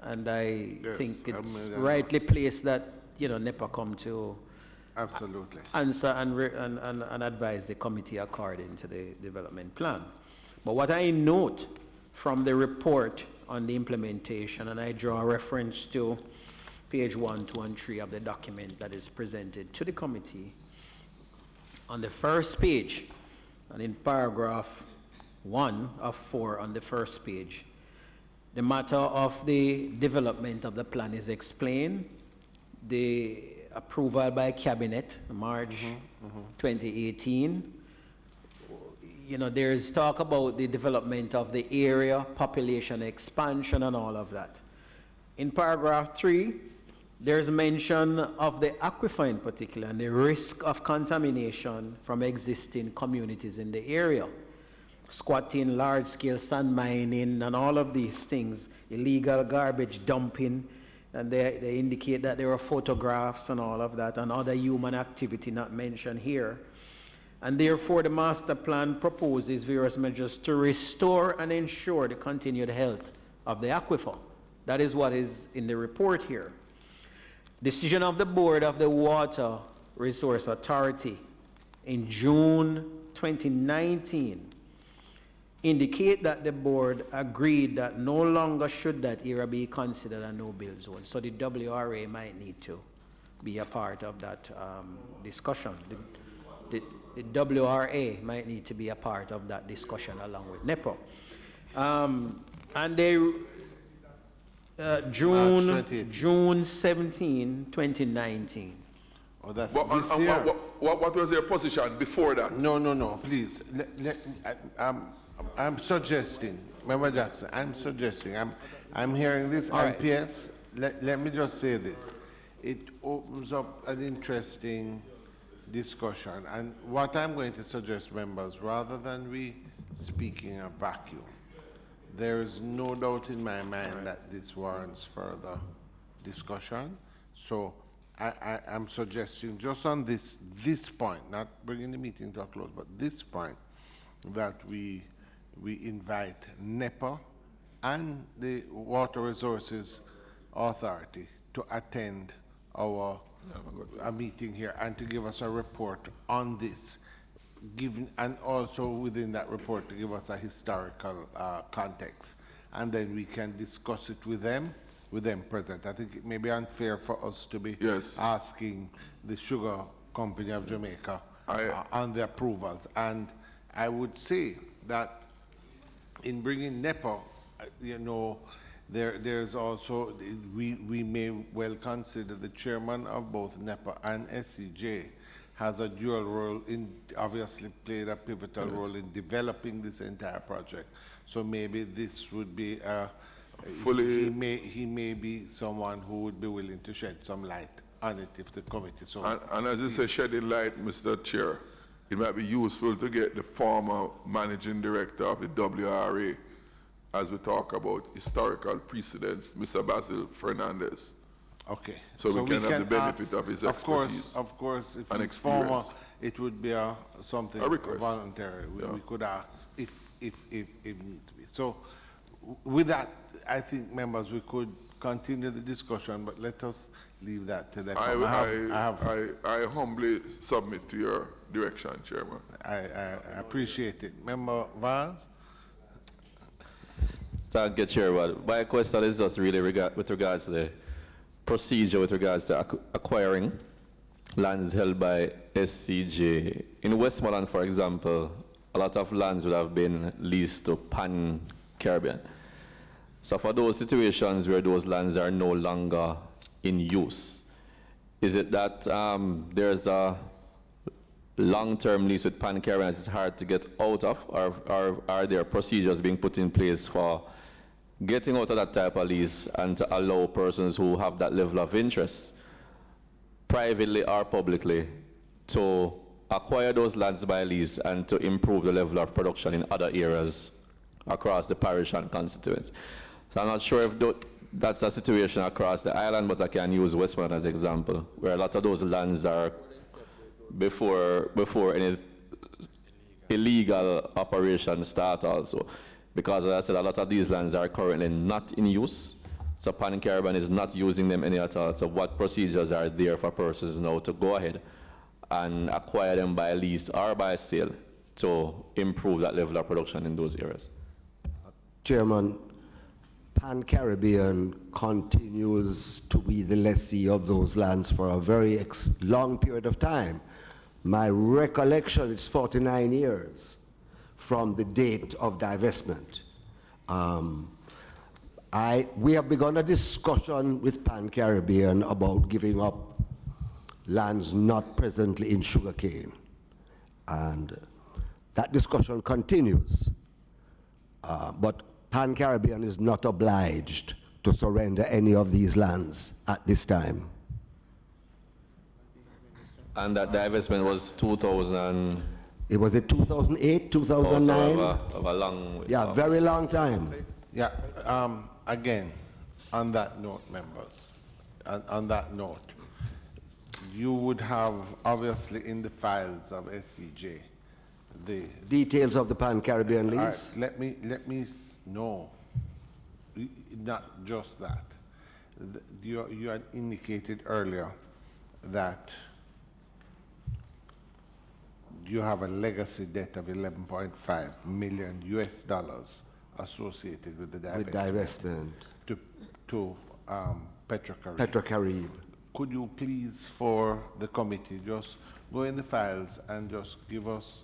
F: and I think it's rightly placed that NEPA come to
B: absolutely
F: answer and advise the committee according to the development plan. But what I note from the report on the implementation, and I draw a reference to page 1, 2, and 3 of the document that is presented to the committee. On the first page, and in paragraph 1 of 4 on the first page, the matter of the development of the plan is explained. The approval by cabinet, March 2018. There's talk about the development of the area, population expansion, and all of that. In paragraph 3, there's mention of the aquifer in particular and the risk of contamination from existing communities in the area. Squatting, large-scale sand mining, and all of these things, illegal garbage dumping, and they indicate that there are photographs and all of that, and other human activity not mentioned here. And therefore, the master plan proposes various measures to restore and ensure the continued health of the aquifer. That is what is in the report here. Decision of the Board of the Water Resource Authority in June 2019 indicate that the board agreed that no longer should that area be considered a no-build zone. So the WRA might need to be a part of that discussion. The WRA might need to be a part of that discussion along with NEPA. And they June 17, 2019.
B: Oh, that's
E: What was their position before that?
B: No, please. I'm suggesting, Member Jackson, I'm hearing this,
F: All
B: and
F: right.
B: PS, let me just say this. It opens up an interesting discussion, and what I'm going to suggest, members, rather than we speak in a vacuum, there is no doubt in my mind that this warrants further discussion. So I'm suggesting just on this point, not bringing the meeting to a close, but this point, that we invite NEPA and the Water Resources Authority to attend our a meeting here and to give us a report on this, and also within that report to give us a historical context, and then we can discuss it with them present. I think it may be unfair for us to be asking the Sugar Company of Jamaica on the approvals. And I would say that in bringing NEPA, there's also, we may well consider the chairman of both NEPA and SCJ has a dual role obviously played a pivotal role in developing this entire project. So maybe this would be he may be someone who would be willing to shed some light on it if the committee so.
E: And as you say, shedding light, Mr. Chair, it might be useful to get the former managing director of the WRA as we talk about historical precedents, Mr. Basil Fernandez.
B: Okay.
E: So we can have the benefit of his expertise.
B: Of course, if
E: and
B: it's former, it would be something voluntary. We could ask if needs be. So with that, I think, members, we could continue the discussion, but let us leave that to them.
E: I humbly submit to your direction, Chairman.
B: I appreciate it. Member Vaz?
K: Thank you, Chairman. My question is just really with regards to the procedure with regards to acquiring lands held by SCJ. In Westmoreland, for example, a lot of lands would have been leased to Pan-Caribbean. So for those situations where those lands are no longer in use, is it that there's a long-term lease with Pan-Caribbean it's hard to get out of, or are there procedures being put in place for getting out of that type of lease and to allow persons who have that level of interest, privately or publicly, to acquire those lands by lease and to improve the level of production in other areas across the parish and constituents? So I'm not sure if that's a situation across the island, but I can use Westmoreland as an example, where a lot of those lands are before any illegal operations start also. Because as I said, a lot of these lands are currently not in use. So Pan-Caribbean is not using them any at all. So what procedures are there for persons now to go ahead and acquire them by lease or by sale to improve that level of production in those areas?
G: Chairman, Pan-Caribbean continues to be the lessee of those lands for a very long period of time. My recollection is 49 years from the date of divestment. We have begun a discussion with Pan-Caribbean about giving up lands not presently in sugarcane. And that discussion continues. But Pan-Caribbean is not obliged to surrender any of these lands at this time.
K: And that divestment was 2000.
G: It was in 2008, 2009.
K: Of a long.
G: Yeah, very long time.
B: Yeah, again, on that note, members, on that note, you would have obviously in the files of SCJ the
G: details of the Pan-Caribbean lease.
B: Let me know, not just that. You had indicated earlier that you have a legacy debt of 11.5 million US dollars associated with the divestment, to Petrocaribe.
G: Petrocaribe.
B: Could you please, for the committee, just go in the files and just give us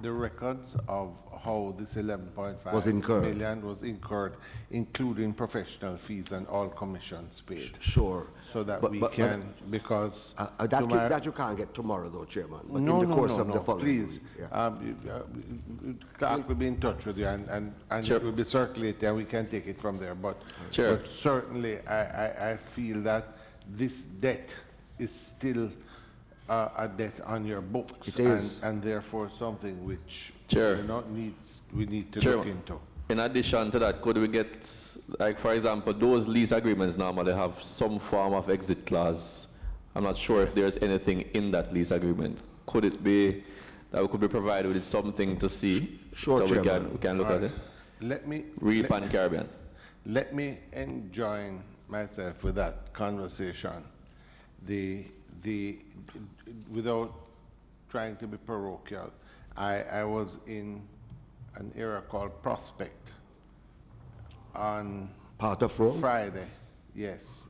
B: the records of how this 11.5 million was incurred, including professional fees and all commissions paid.
G: Sure.
B: So that we can, because
G: that you can't get tomorrow, though, Chairman. But
B: no,
G: in the course of the following
B: please.
G: week, yeah.
B: Clark will be in touch with you, and
K: sure.
B: it will be circulated, and we can take it from there. But,
K: sure.
B: but certainly, I feel that this debt is still a debt on your books,
G: it is.
B: And therefore something which
K: sure.
B: we need to
K: sure.
B: look into.
K: In addition to that, could we get, like for example, those lease agreements normally have some form of exit clause. I'm not sure if there's anything in that lease agreement. Could it be that we could be provided with something to see?
G: Sure,
K: so
G: Chairman.
K: we can look at it.
B: Let me
K: Pan-Caribbean.
B: Let me join myself with that conversation. Without trying to be parochial, I was in an area called Prospect on
G: part of Rome?
B: Friday, yes.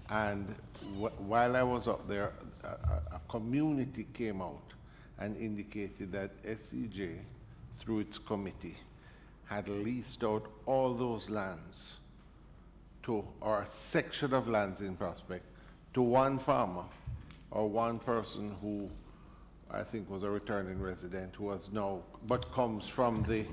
B: And while I was up there, a community came out and indicated that SCJ, through its committee, had leased out all those lands to, or a section of lands in Prospect, to one farmer or one person who I think was a returning resident, who was now, but comes from the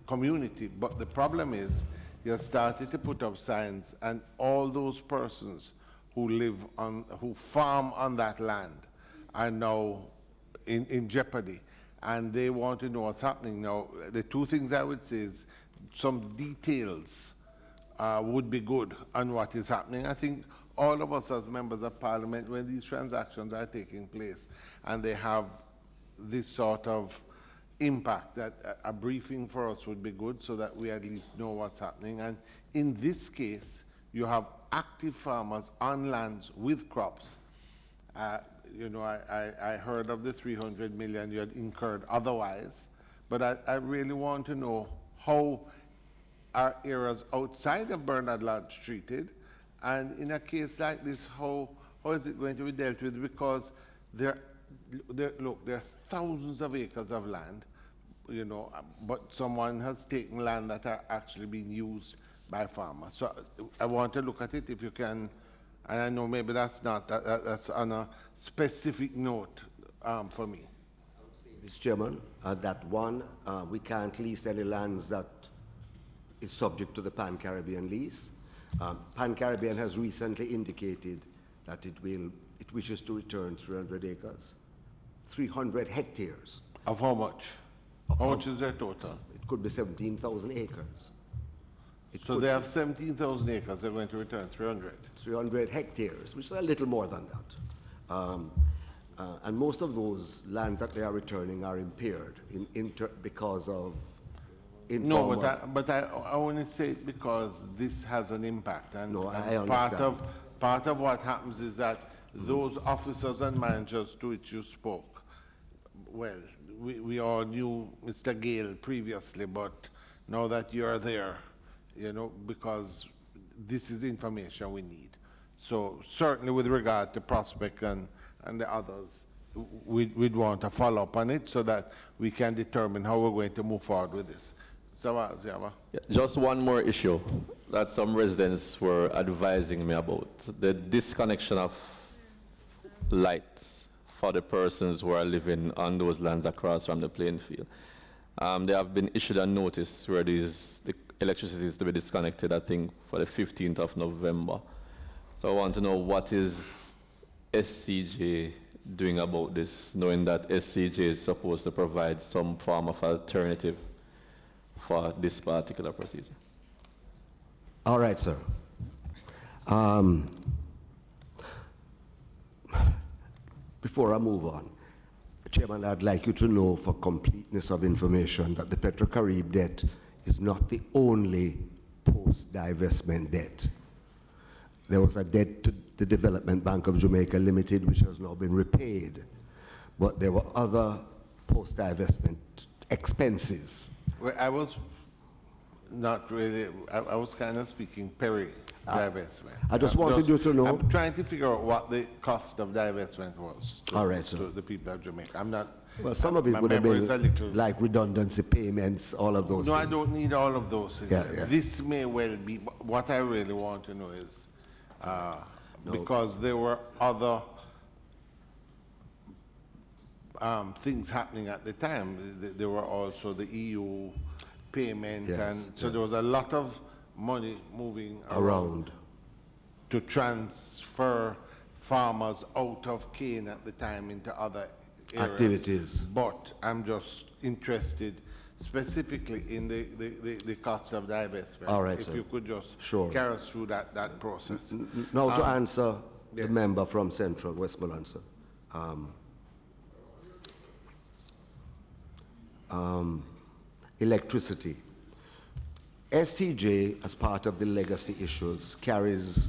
B: community. But the problem is, you started to put up signs, and all those persons who farm on that land are now in jeopardy, and they want to know what's happening. Now, the two things I would say is some details would be good on what is happening. I think all of us as members of parliament, when these transactions are taking place and they have this sort of impact, that a briefing for us would be good so that we at least know what's happening. And in this case, you have active farmers on lands with crops. You know, I heard of the 300 million you had incurred otherwise, but I really want to know how are areas outside of Bernard Lodge treated, and in a case like this, how is it going to be dealt with? Because there are thousands of acres of land, you know, but someone has taken land that are actually being used by farmers. So I want to look at it if you can, and I know maybe that's not, that's on a specific note for me.
G: Mr. Chairman, that one, we can't lease any lands that is subject to the Pan-Caribbean lease. Pan-Caribbean has recently indicated that it wishes to return 300 acres, 300 hectares.
B: Of how much? How much is their total?
G: It could be 17,000 acres.
B: So they have 17,000 acres, they're going to return 300?
G: 300 hectares, which is a little more than that. And most of those lands that they are returning are impaired because of informal.
B: No, but I only say it because this has an impact. And,
G: no, I
B: and
G: understand.
B: part of what happens is that those officers and managers to which you spoke, well, we all knew Mr. Gale previously, but now that you're there, you know, because this is information we need. So certainly with regard to Prospect and the others, we'd want to follow up on it so that we can determine how we're going to move forward with this.
K: Yeah, just one more issue that some residents were advising me about: the disconnection of lights for the persons who are living on those lands across from the playing field. They have been issued a notice where the electricity is to be disconnected, I think, for the 15th of November. So I want to know what is SCJ doing about this, knowing that SCJ is supposed to provide some form of alternative for this particular procedure.
G: All right, sir. Before I move on, Chairman, I'd like you to know for completeness of information that the Petrocarib debt is not the only post-divestment debt. There was a debt to the Development Bank of Jamaica Limited, which has now been repaid. But there were other post-divestment expenses.
B: Well, I was not really, I was kind of speaking peri-divestment.
G: I just wanted you to know.
B: I'm trying to figure out what the cost of divestment was
G: All right, sir.
B: to the people of Jamaica. I'm not.
G: Well, some of it would have been like redundancy payments, all of those
B: No,
G: things.
B: I don't need all of those things.
G: Yeah.
B: This may well be, what I really want to know is, because there were other things happening at the time. There were also the EU payment, and so there was a lot of money moving around to transfer farmers out of cane at the time into other areas. Activities. But I'm just interested specifically in the cost of divestment.
G: All right,
B: if
G: sir.
B: you could just carry us through that process.
G: Now to answer the member from Central Westmoreland, sir. Electricity. SCJ, as part of the legacy issues, carries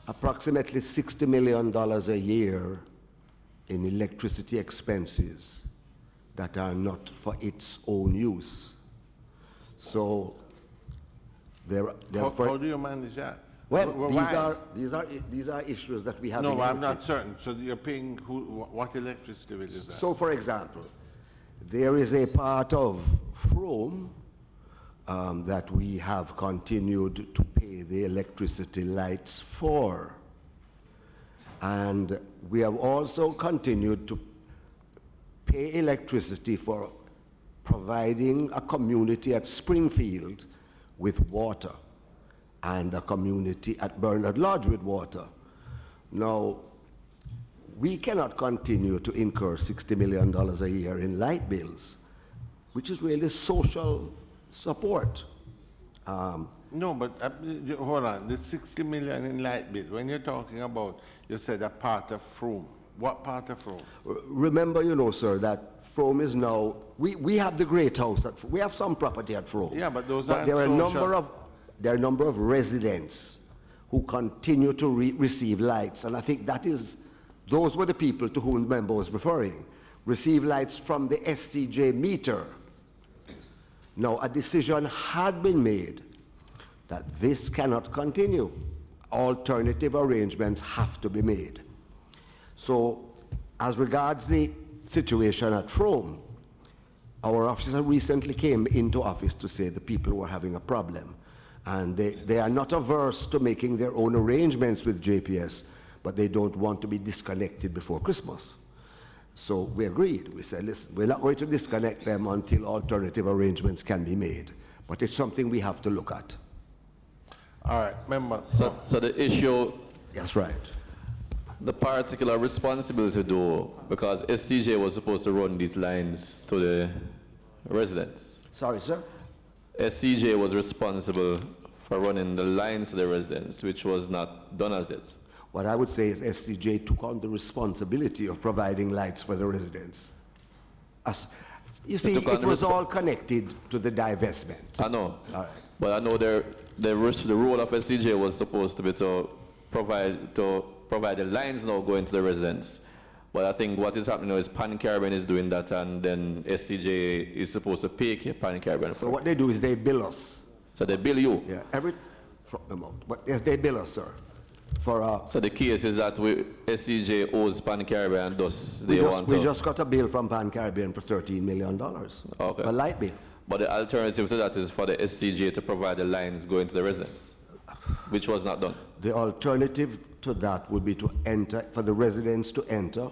G: approximately $60 million a year in electricity expenses that are not for its own use. So,
B: how do you manage that?
G: Well, these are issues that we have.
B: No, I'm not certain. So you're paying what electricity bill is that?
G: So, for example, there is a part of Frome that we have continued to pay the electricity lights for. And we have also continued to pay electricity for providing a community at Springfield with water and a community at Bernard Lodge with water. Now, we cannot continue to incur $60 million a year in light bills, which is really social support.
B: No, but hold on. The 60 million in light bill, when you're talking about, you said a part of Frome. What part of Frome?
G: Remember, sir, that Frome is now, we have the Great House, we have some property at Frome.
B: Yeah, but those
G: but
B: are
G: there are a number of residents who continue to receive lights, and I think those were the people to whom the member was referring, receive lights from the SCJ meter. Now, a decision had been made that this cannot continue. Alternative arrangements have to be made. So, as regards the situation at Frome, our officer recently came into office to say the people were having a problem. And they are not averse to making their own arrangements with JPS, but they don't want to be disconnected before Christmas. So we agreed. We said, listen, we're not going to disconnect them until alternative arrangements can be made. But it's something we have to look at.
B: All right, member.
K: So the issue...
G: That's right.
K: The particular responsibility, though, because SCJ was supposed to run these lines to the residents.
G: Sorry, sir?
K: SCJ was responsible for running the lines to the residents, which was not done as yet.
G: What I would say is SCJ took on the responsibility of providing lights for the residents. You see, it was all connected to the divestment.
K: I know.
G: All right.
K: But I know the role of SCJ was supposed to be to provide the lines now going to the residents. But I think what is happening now is Pan Caribbean is doing that, and then SCJ is supposed to pay Pan Caribbean for
G: it. So what they do is they bill us.
K: So they bill you?
G: Yeah, every amount. But yes, they bill us, sir.
K: So the case is that SCJ owes Pan Caribbean, and thus
G: we just got a bill from Pan Caribbean for $13 million. Okay. For light bill.
K: But the alternative to that is for the SCJ to provide the lines going to the residents, which was not done.
G: The alternative to that would be for the residents to enter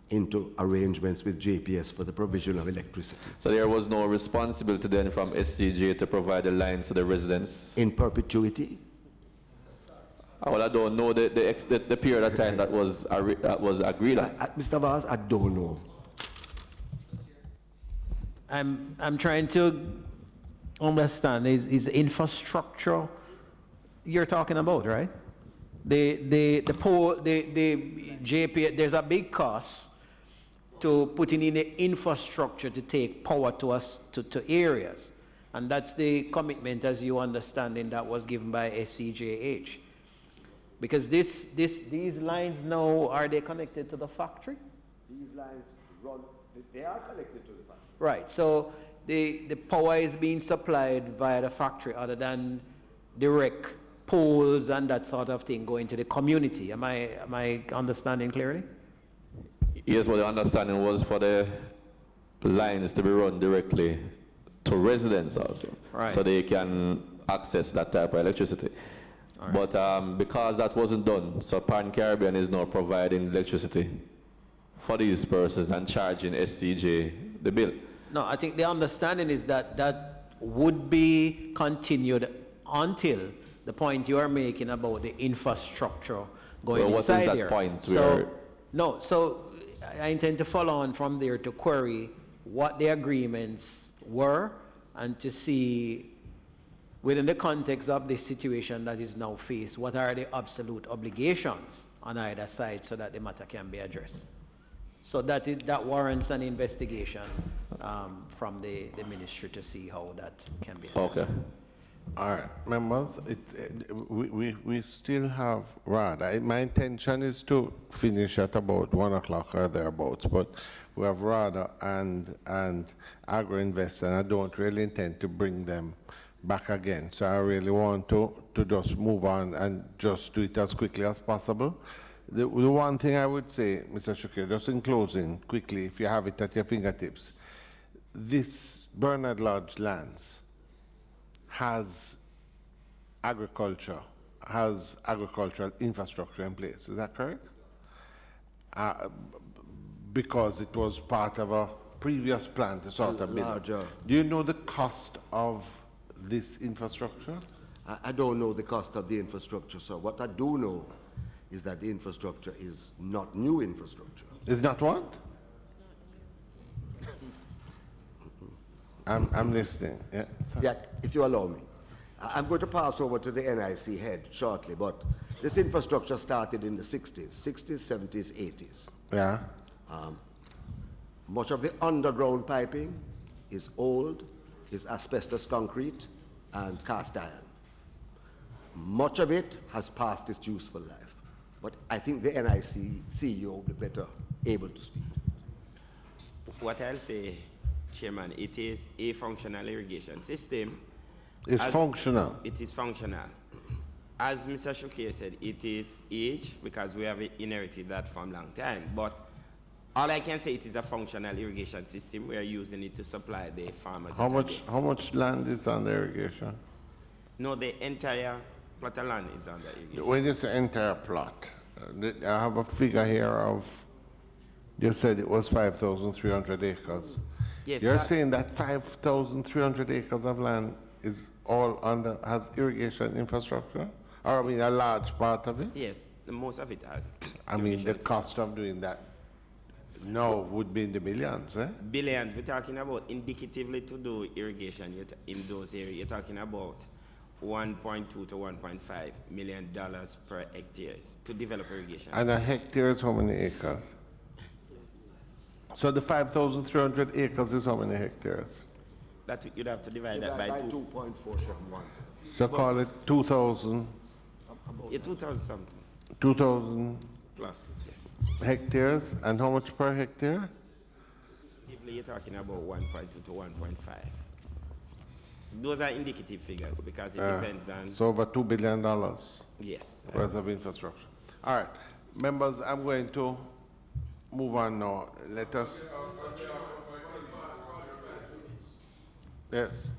G: into arrangements with JPS for the provision of electricity.
K: So there was no responsibility then from SCJ to provide the lines to the residents?
G: In perpetuity?
K: Well, I don't know the period of time that was agreed on.
G: Mr. Vaz, I don't know.
F: I'm trying to understand is infrastructure you're talking about, right? The JP, there's a big cost to putting in the infrastructure to take power to us to areas, and that's the commitment, as you understanding, that was given by SCJH. Because these lines now, are they connected to the factory?
G: These lines run, they are connected to the factory.
F: Right, so the power is being supplied via the factory other than direct poles and that sort of thing going to the community. Am I understanding clearly?
K: Yes, but the understanding was for the lines to be run directly to residents also,
F: right,
K: so they can access that type of electricity.
F: Right.
K: But because that wasn't done, so Pan Caribbean is now providing electricity for these persons and charging SCJ the bill.
F: No, I think the understanding is that that would be continued until the point you are making about the infrastructure going
K: well,
F: inside
K: what is that
F: there.
K: point?
F: So I intend to follow on from there to query what the agreements were and to see, within the context of this situation that is now faced, what are the absolute obligations on either side so that the matter can be addressed. So that warrants an investigation from the ministry to see how that can be addressed.
K: Okay.
B: All right, members, we still have Rada. My intention is to finish at about 1 o'clock or thereabouts, but we have Rada and Agro-Invest, and I don't really intend to bring them back again. So I really want to just move on and just do it as quickly as possible. The one thing I would say, Mr. Shakir, just in closing, quickly, if you have it at your fingertips, this Bernard Lodge lands has agricultural infrastructure in place. Is that correct? Because it was part of a previous plan to sort of build. Do you know the cost of this infrastructure?
G: I don't know the cost of the infrastructure, sir. What I do know is that the infrastructure is not new infrastructure.
B: Is not what? I'm listening. Yeah.
G: Yeah, if you allow me. I'm going to pass over to the NIC head shortly, but this infrastructure started in the 60s, 70s, 80s.
B: Yeah.
G: Much of the underground piping is old, is asbestos concrete and cast iron. Much of it has passed its useful life, but I think the NIC CEO will be better able to speak.
L: What I'll say, Chairman, it is a functional irrigation system.
B: It's functional.
L: It is functional. As Mr. Shukir said, it is aged because we have inherited that from a long time. But all I can say, it is a functional irrigation system. We are using it to supply the farmers.
B: How much land is under irrigation?
L: No, the entire plot of land is under irrigation.
B: When you say entire plot, I have a figure here of, you said it was 5,300 acres.
L: Yes.
B: You're saying that 5,300 acres of land is all has irrigation infrastructure? Or I mean a large part of it?
L: Yes, most of it has.
B: I mean the cost of doing that now would be in the billions, eh?
L: Billions. We're talking about indicatively to do irrigation in those areas. You're talking about $1.2 to $1.5 million per hectare to develop irrigation.
B: And a hectare is how many acres? So the 5,300 acres is how many hectares?
L: That you'd have to divide that by
G: 2.471.
B: So call it 2,000.
L: Yeah, 2,000 something.
B: 2,000
L: plus. Yes.
B: Hectares, and how much per hectare?
L: You're talking about 1.2 to 1.5. Those are indicative figures because it depends on.
B: So over $2 billion.
L: Yes.
B: Worth of infrastructure. All right, members, I'm going to move on now. Let us. Yes.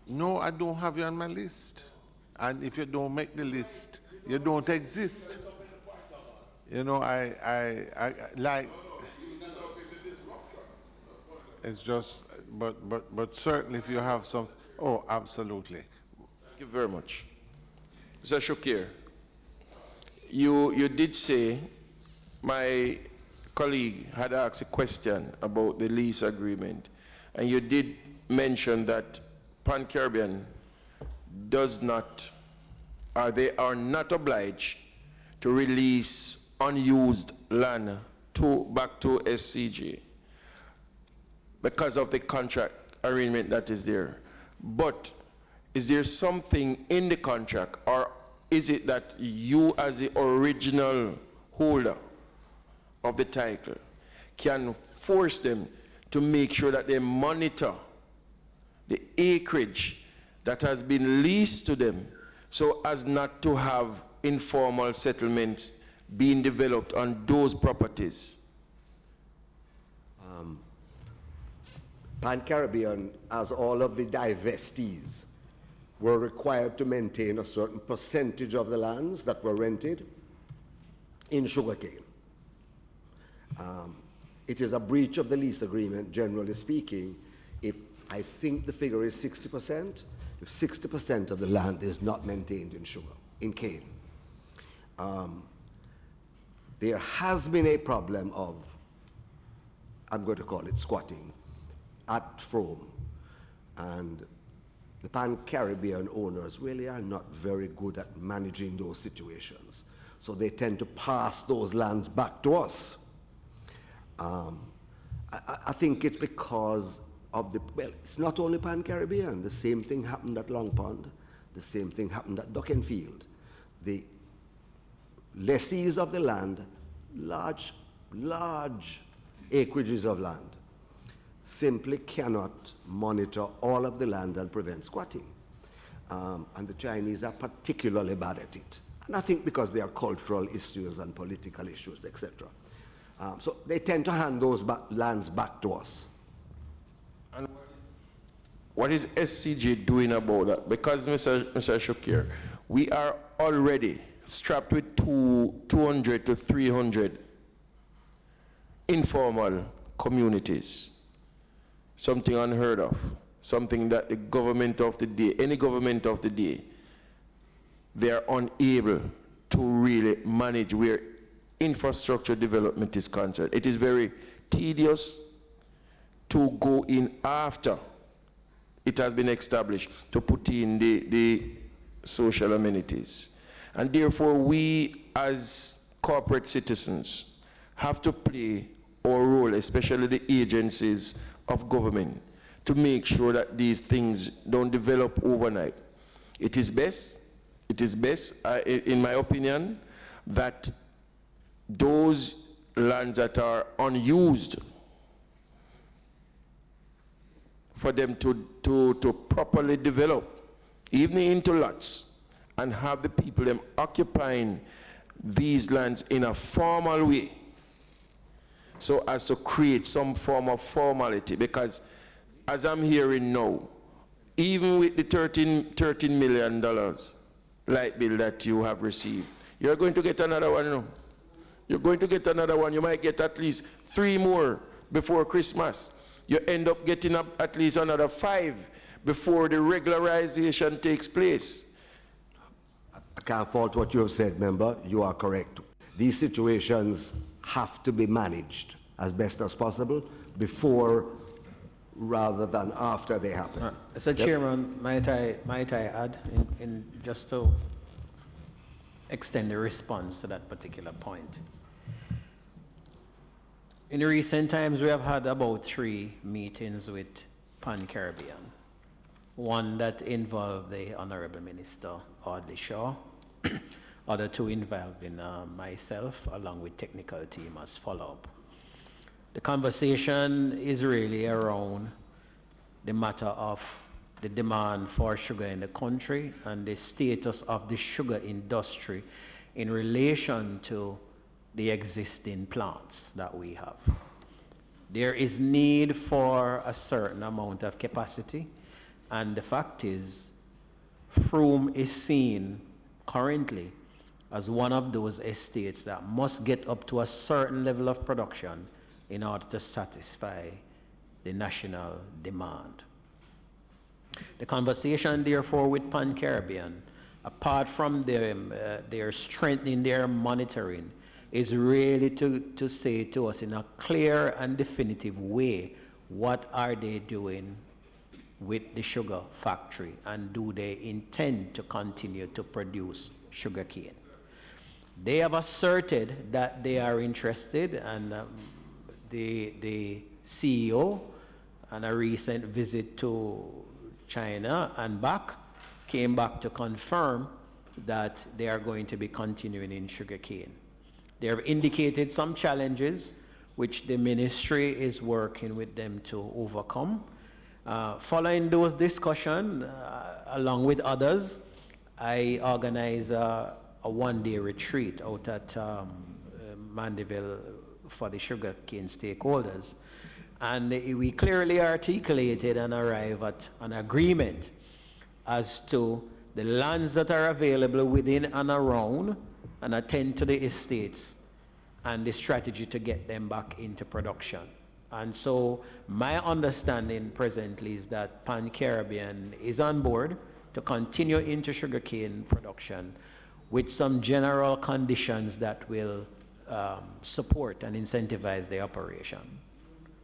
B: No, I don't have you on my list. And if you don't make the list, you don't exist. You know, I like. It's just, but certainly if you have some, oh, absolutely.
C: Thank you very much. Mr. Shukir, you did say my colleague had asked a question about the lease agreement, and you did mention that Pan Caribbean does not, or they are not obliged to release unused land back to SCG because of the contract arrangement that is there. But is there something in the contract, or is it that you as the original holder of the title can force them to make sure that they monitor the acreage that has been leased to them so as not to have informal settlements being developed on those properties?
G: Pan Caribbean, as all of the divestees, were required to maintain a certain percentage of the lands that were rented in sugarcane. It is a breach of the lease agreement, generally speaking, if I think the figure is 60%, if 60% of the land is not maintained in sugar, in cane. There has been a problem of, I'm going to call it squatting, at Frome, and the Pan-Caribbean owners really are not very good at managing those situations. So they tend to pass those lands back to us. I think it's because of the, well, it's not only Pan-Caribbean. The same thing happened at Long Pond. The same thing happened at Duckenfield. The lessees of the land, large acreages of land, simply cannot monitor all of the land and prevent squatting. And the Chinese are particularly bad at it. And I think because there are cultural issues and political issues, etc. So they tend to hand those lands back to us.
C: And what is SCG doing about that? Because, Mr. Shukir, we are already strapped with 200 to 300 informal communities. Something unheard of. Something that the government of the day, any government of the day, they are unable to really manage where infrastructure development is concerned. It is very tedious to go in after it has been established to put in the social amenities. And therefore we as corporate citizens have to play our role, especially the agencies of government, to make sure that these things don't develop overnight. It is best, in my opinion, that those lands that are unused, for them to properly develop, even into lots, and have the people them occupying these lands in a formal way, so as to create some form of formality. Because as I'm hearing now, even with the $13 million light bill that you have received, you're going to get another one now. You're going to get another one. You might get at least 3 more before Christmas. You end up getting up at least another 5 before the regularization takes place.
G: I can't fault what you have said, member. You are correct. These situations have to be managed as best as possible before rather than after they happen.
F: Mr. Chairman, might I add, in just to extend the response to that particular point. In recent times, we have had about 3 meetings with Pan Caribbean. One that involved the Honorable Minister Audley Shaw, other 2 involving myself along with technical team as follow-up. The conversation is really around the matter of the demand for sugar in the country and the status of the sugar industry in relation to the existing plants that we have. There is need for a certain amount of capacity, and the fact is, Frome is seen currently as one of those estates that must get up to a certain level of production in order to satisfy the national demand. The conversation, therefore, with Pan Caribbean, apart from their strengthening their monitoring, is really to say to us in a clear and definitive way, what are they doing with the sugar factory, and do they intend to continue to produce sugarcane? They have asserted that they are interested, and the CEO, on a recent visit to China and back, came back to confirm that they are going to be continuing in sugarcane. They have indicated some challenges which the ministry is working with them to overcome. Following those discussions, along with others, I organized a one-day retreat out at Mandeville for the sugarcane stakeholders. And we clearly articulated and arrived at an agreement as to the lands that are available within and around and attend to the estates and the strategy to get them back into production. And so my understanding presently is that Pan Caribbean is on board to continue into sugarcane production with some general conditions that will support and incentivize the operation.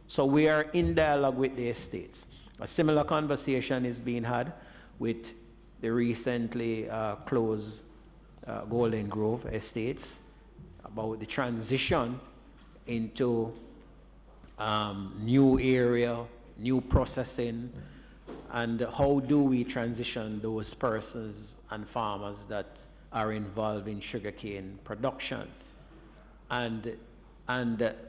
F: So we are in dialogue with the estates. A similar conversation is being had with the recently closed Golden Grove estates about the transition into new area, new processing, and how do we transition those persons and farmers that are involved in sugarcane production. And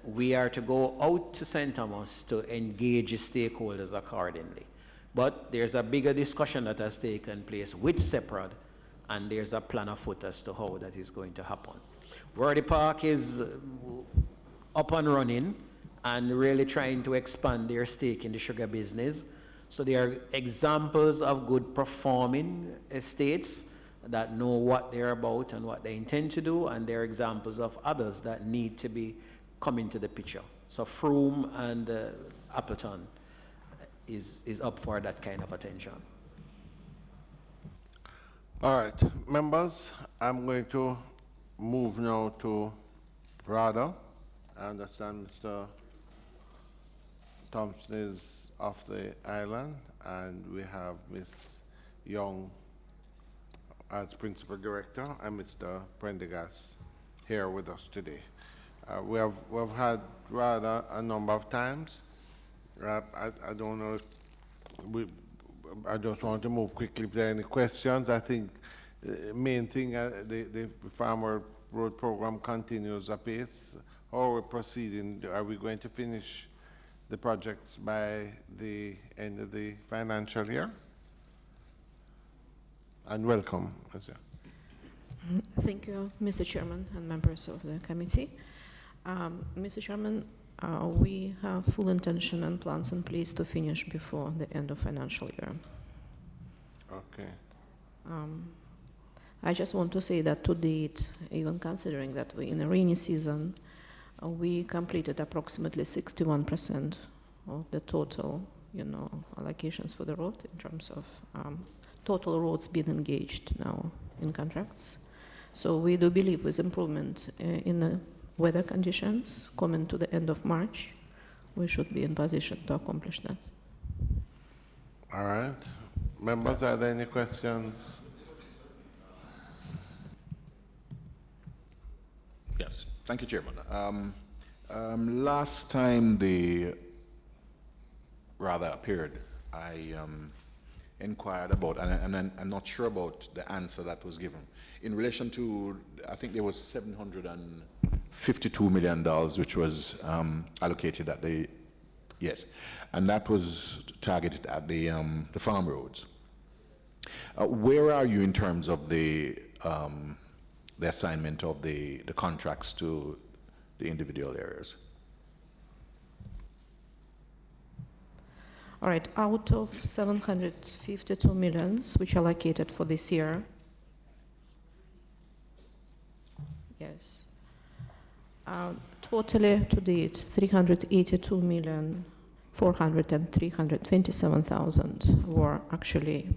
F: we are to go out to St. Thomas to engage stakeholders accordingly. But there's a bigger discussion that has taken place with SEPRAD, and there's a plan afoot as to how that is going to happen. Worthy Park is up and running and really trying to expand their stake in the sugar business. So there are examples of good performing estates that know what they're about and what they intend to do, and there are examples of others that need to be coming to the picture. So Froome and Appleton is up for that kind of attention.
B: All right, members, I'm going to move now to Rada. I understand Mr. Thompson is off the island, and we have Ms. Young as Principal Director and Mr. Prendergast here with us today. We've had Rada a number of times. I don't know if I just want to move quickly if there are any questions. I think the main thing, the Farmer Road Program continues apace. How are we proceeding? Are we going to finish the projects by the end of the financial year? And welcome.
M: Thank you, Mr. Chairman and members of the committee. Mr. Chairman, we have full intention and plans in place to finish before the end of financial year.
B: Okay.
M: I just want to say that to date, even considering that we're in a rainy season, we completed approximately 61% of the total, allocations for the road in terms of total roads being engaged now in contracts. So we do believe with improvement in the weather conditions coming to the end of March, we should be in position to accomplish that.
B: All right. Members, are there any questions?
D: Yes, thank you, Chairman. Last time the Rada appeared, I inquired about, and I'm not sure about the answer that was given, in relation to, I think there was $752 million which was allocated at the, yes, and that was targeted at the farm roads. Where are you in terms of the assignment of the contracts to the individual areas?
M: All right, out of 752 millions which are allocated for this year, Totally to date, 382,400,327,000 were actually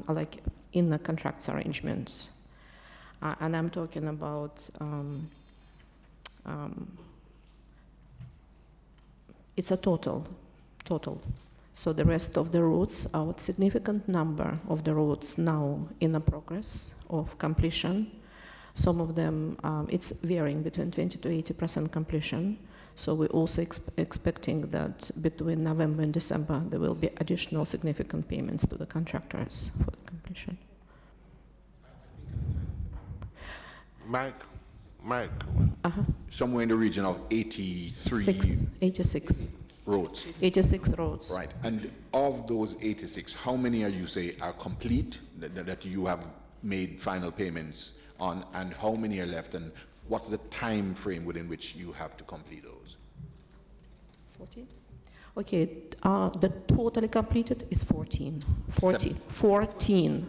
M: like in the contracts arrangements. And I'm talking about it's a total. So the rest of the roads, a significant number of the roads now in the progress of completion. Some of them, it's varying between 20 to 80% completion. So we're also expecting that between November and December, there will be additional significant payments to the contractors for the completion.
B: Mike.
D: Somewhere in the region of 86 roads.
M: 86 roads.
D: Right. And of those 86, how many you say are complete that you have made final payments on, and how many are left, and what's the time frame within which you have to complete those?
M: 14? Okay, the totally completed is 14. 14. 14.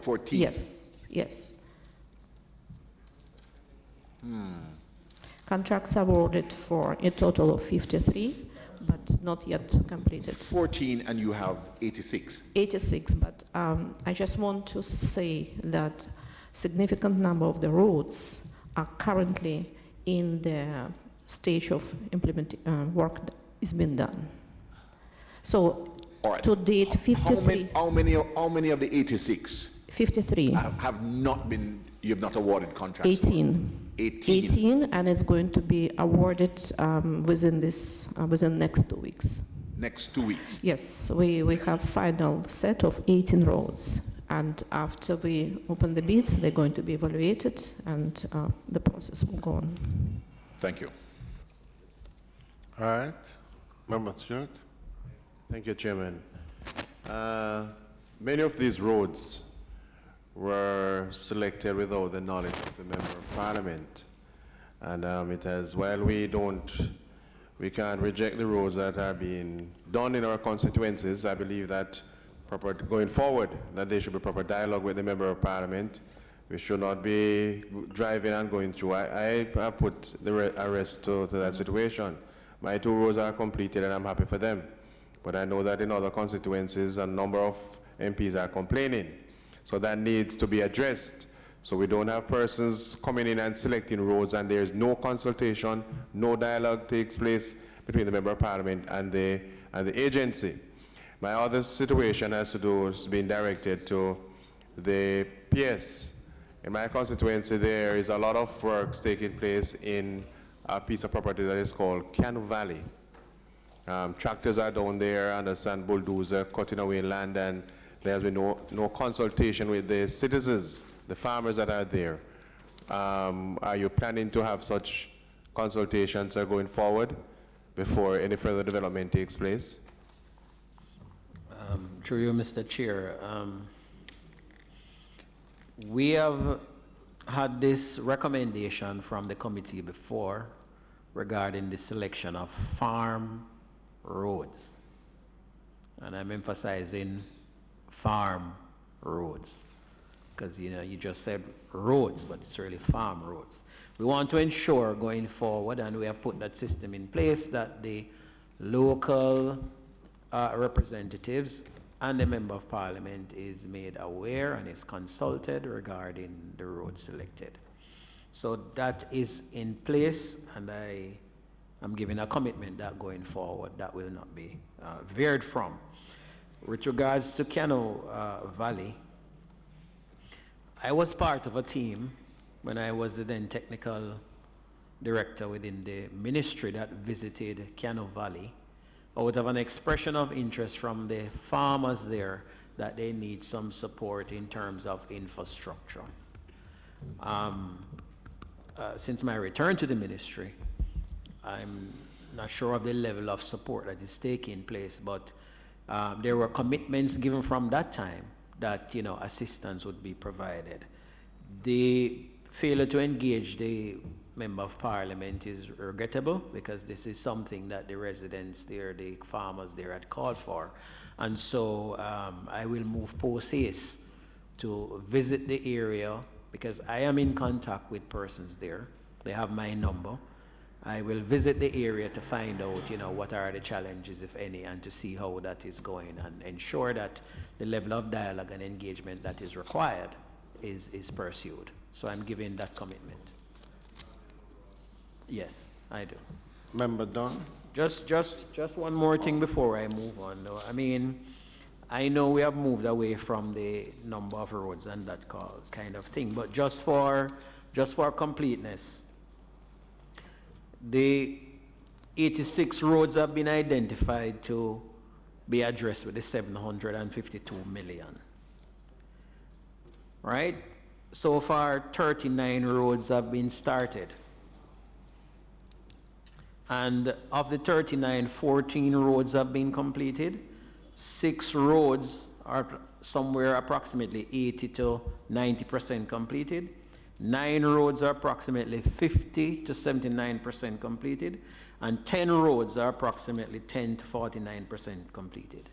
M: 14. Yes. Contracts awarded for a total of 53, but not yet completed.
D: 14, and you have 86.
M: 86, but I just want to say that significant number of the roads are currently in the stage of work that is being done. So to date, 53.
D: How many of the 86?
M: 53.
D: Have not been, you have not awarded contracts?
M: 18. 18, and it's going to be awarded within next 2 weeks.
D: Next 2 weeks?
M: Yes, we have final set of 18 roads, and after we open the bids, they're going to be evaluated, and the process will go on.
D: Thank you.
B: All right. Member Stewart.
A: Thank you, Chairman. Many of these roads were selected without the knowledge of the Member of Parliament. And it has, while we can't reject the roads that are being done in our constituencies, I believe that going forward, that there should be proper dialogue with the Member of Parliament. We should not be driving and going through. I put a rest to that situation. My 2 roads are completed and I'm happy for them. But I know that in other constituencies, a number of MPs are complaining. So that needs to be addressed. So we don't have persons coming in and selecting roads, and there's no consultation, no dialogue takes place between the Member of Parliament and the agency. My other situation has to do with being directed to the PS. In my constituency, there is a lot of works taking place in a piece of property that is called Cano Valley. Tractors are down there, understand bulldozer cutting away land, and there has been no consultation with the citizens, the farmers that are there. Are you planning to have such consultations going forward before any further development takes place?
F: Through you, Mr. Chair. We have had this recommendation from the committee before regarding the selection of farm roads. And I'm emphasizing farm roads, because you just said roads, but it's really farm roads. We want to ensure going forward, and we have put that system in place, that the local representatives and the Member of Parliament is made aware and is consulted regarding the road selected. So that is in place, and I'm giving a commitment that going forward that will not be veered from. With regards to Cano Valley, I was part of a team when I was the then technical director within the ministry that visited Cano Valley out of an expression of interest from the farmers there that they need some support in terms of infrastructure. Since my return to the ministry, I'm not sure of the level of support that is taking place, but there were commitments given from that time that assistance would be provided. The failure to engage the Member of Parliament is regrettable, because this is something that the residents there, the farmers there had called for. And so I will move post haste to visit the area, because I am in contact with persons there. They have my number. I will visit the area to find out, what are the challenges, if any, and to see how that is going and ensure that the level of dialogue and engagement that is required is pursued. So I'm giving that commitment. Yes, I do.
B: Member Dunn?
F: Just one more thing before I move on, though. I mean, I know we have moved away from the number of roads and that kind of thing, but just for completeness, the 86 roads have been identified to be addressed with the 752 million. Right? So far, 39 roads have been started. And of the 39, 14 roads have been completed. 6 roads are somewhere approximately 80 to 90% completed. 9 roads are approximately 50 to 79% completed. And 10 roads are approximately 10 to 49% completed.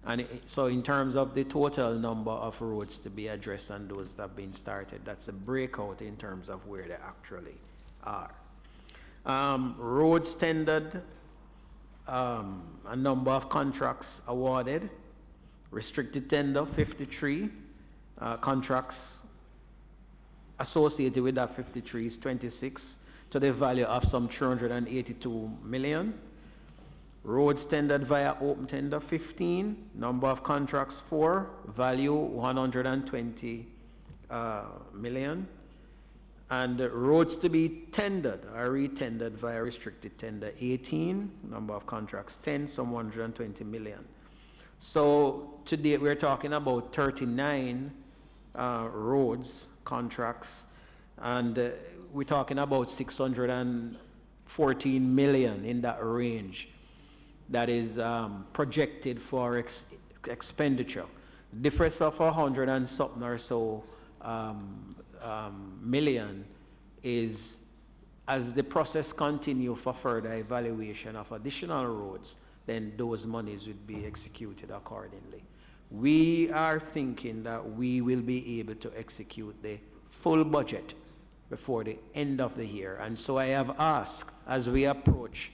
F: And so in terms of the total number of roads to be addressed and those that have been started, that's a breakout in terms of where they actually are. Roads tendered, a number of contracts awarded. Restricted tender, 53. Contracts associated with that 53 is 26 to the value of some 382 million. Roads tendered via open tender, 15. Number of contracts, 4. Value, 120 million. And roads to be tendered are retendered via restricted tender, 18. Number of contracts, 10, some 120 million. So today we're talking about 39 roads, contracts, and we're talking about 614 million in that range that is projected for expenditure. Difference of 100 and something or so million is as the process continue for further evaluation of additional roads, then those monies would be executed accordingly. We are thinking that we will be able to execute the full budget before the end of the year. And so I have asked, as we approach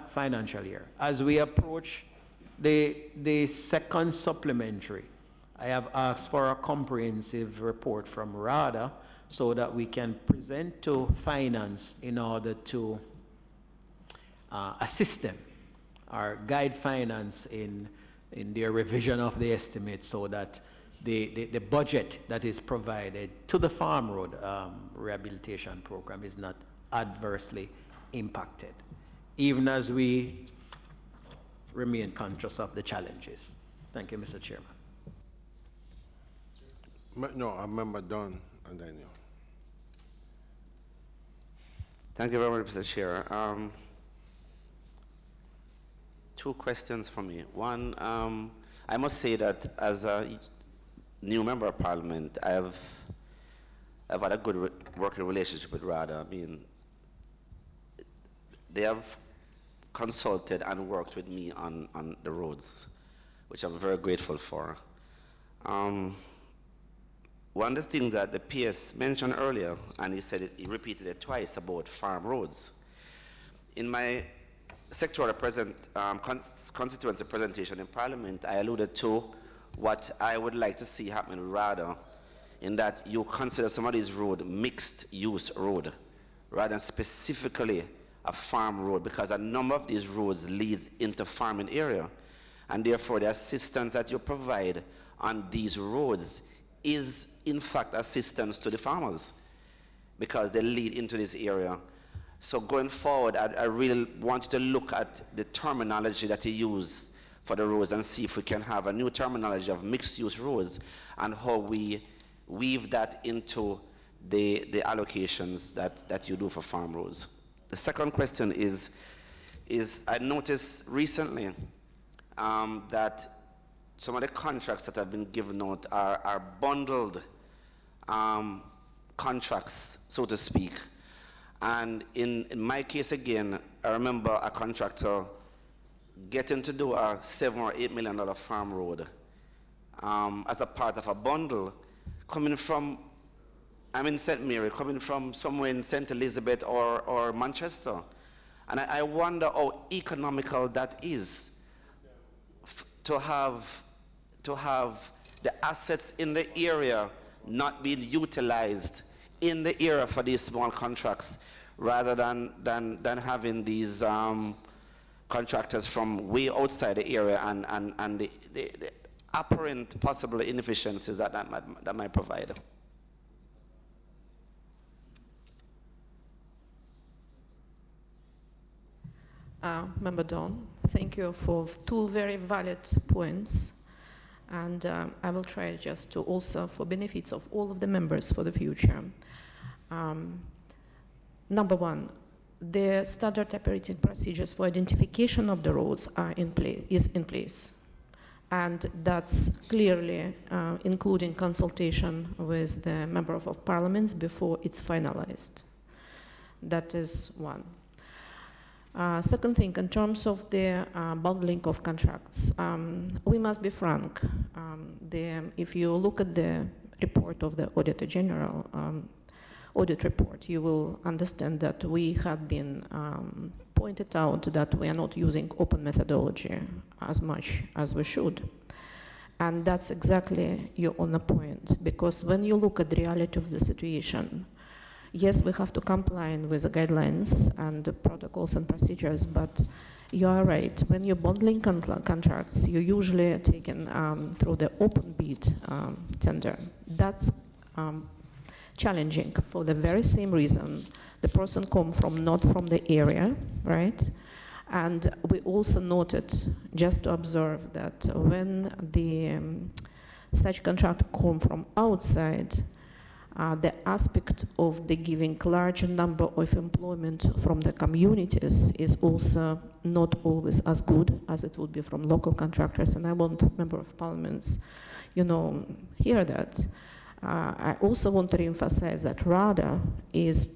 F: financial year, as we approach the second supplementary, I have asked for a comprehensive report from Rada so that we can present to finance in order to assist them or guide finance in their revision of the estimate so that the budget that is provided to the farm road rehabilitation program is not adversely impacted, even as we remain conscious of the challenges. Thank you, Mr. Chairman.
B: No, I remember Don and Daniel.
J: Thank you very much, Mr. Chair. 2 questions for me. One, I must say that as a new member of Parliament, I've had a good working relationship with Rada. I mean, they have consulted and worked with me on the roads, which I'm very grateful for. One of the things that the PS mentioned earlier, and he said it, he repeated it twice about farm roads. In my sectoral constituency presentation in Parliament, I alluded to what I would like to see happen with Rada, in that you consider some of these roads mixed use road, rather than specifically a farm road, because a number of these roads leads into farming area, and therefore the assistance that you provide on these roads is in fact assistance to the farmers because they lead into this area. So going forward, I really want you to look at the terminology that you use for the roads and see if we can have a new terminology of mixed use roads and how we weave that into the allocations that you do for farm roads. The second question is I noticed recently that some of the contracts that have been given out are bundled contracts, so to speak. And in my case again, I remember a contractor getting to do a $7 or $8 million farm road as a part of a bundle coming from I'm in St. Mary, coming from somewhere in St. Elizabeth or Manchester. And I wonder how economical that is to have the assets in the area not being utilized in the area for these small contracts, rather than having these contractors from way outside the area and the apparent possible inefficiencies that might provide.
M: Member Don, thank you for two very valid points, and I will try just to also, for benefits of all of the members for the future. Number one, the standard operating procedures for identification of the roads are in place, and that's clearly including consultation with the member of parliaments before it's finalized. That is one. Second thing, in terms of the bundling of contracts, we must be frank. If you look at the report of the Auditor General, audit report, you will understand that we have been pointed out that we are not using open methodology as much as we should. And that's exactly your own point, because when you look at the reality of the situation, yes, we have to comply with the guidelines and the protocols and procedures, but you are right. When you're bundling contracts, you're usually taken through the open bid tender. That's challenging for the very same reason. The person come from not from the area, right? And we also noted, just to observe, that when the such contract come from outside, the aspect of the giving large number of employment from the communities is also not always as good as it would be from local contractors. And I want member of parliaments, hear that. I also want to reemphasize that Rada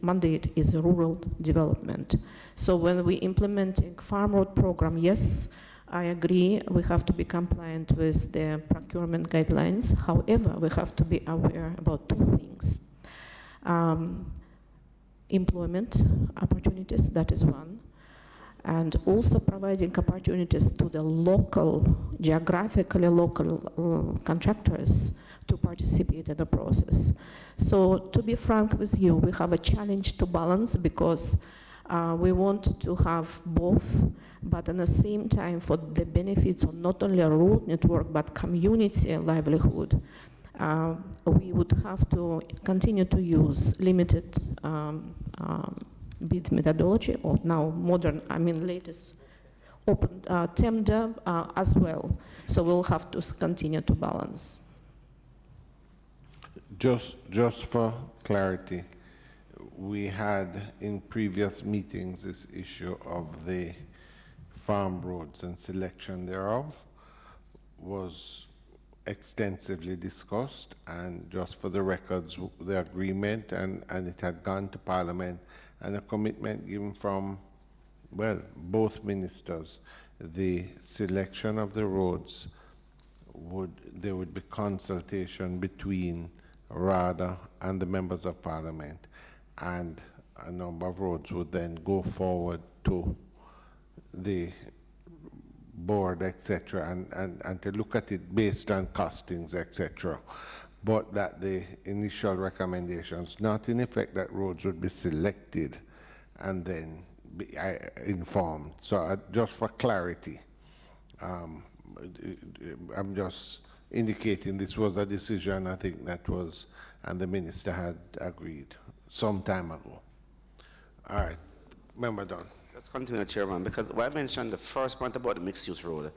M: mandate is rural development. So when we implementing farm road program, yes, I agree, we have to be compliant with the procurement guidelines. However, we have to be aware about two things. Employment opportunities, that is one, and also providing opportunities to the geographically local contractors to participate in the process. So to be frank with you, we have a challenge to balance, because we want to have both, but at the same time, for the benefits of not only a road network, but community livelihood, we would have to continue to use limited bid methodology, or now modern, latest open tender as well. So we'll have to continue to balance.
B: Just for clarity, we had in previous meetings this issue of the farm roads and selection thereof was extensively discussed, and just for the records, the agreement and it had gone to Parliament, and a commitment given from, both ministers. The selection of the roads there would be consultation between Rada and the members of Parliament, and a number of roads would then go forward to the board, etc., and to look at it based on costings, etc. But that the initial recommendations, not in effect that roads would be selected and then be informed. So just for clarity, I'm just indicating this was a decision, I think that was, and the minister had agreed some time ago. All right, Member Dunn.
J: Let's continue, Chairman, because when I mentioned the first point about the mixed-use road,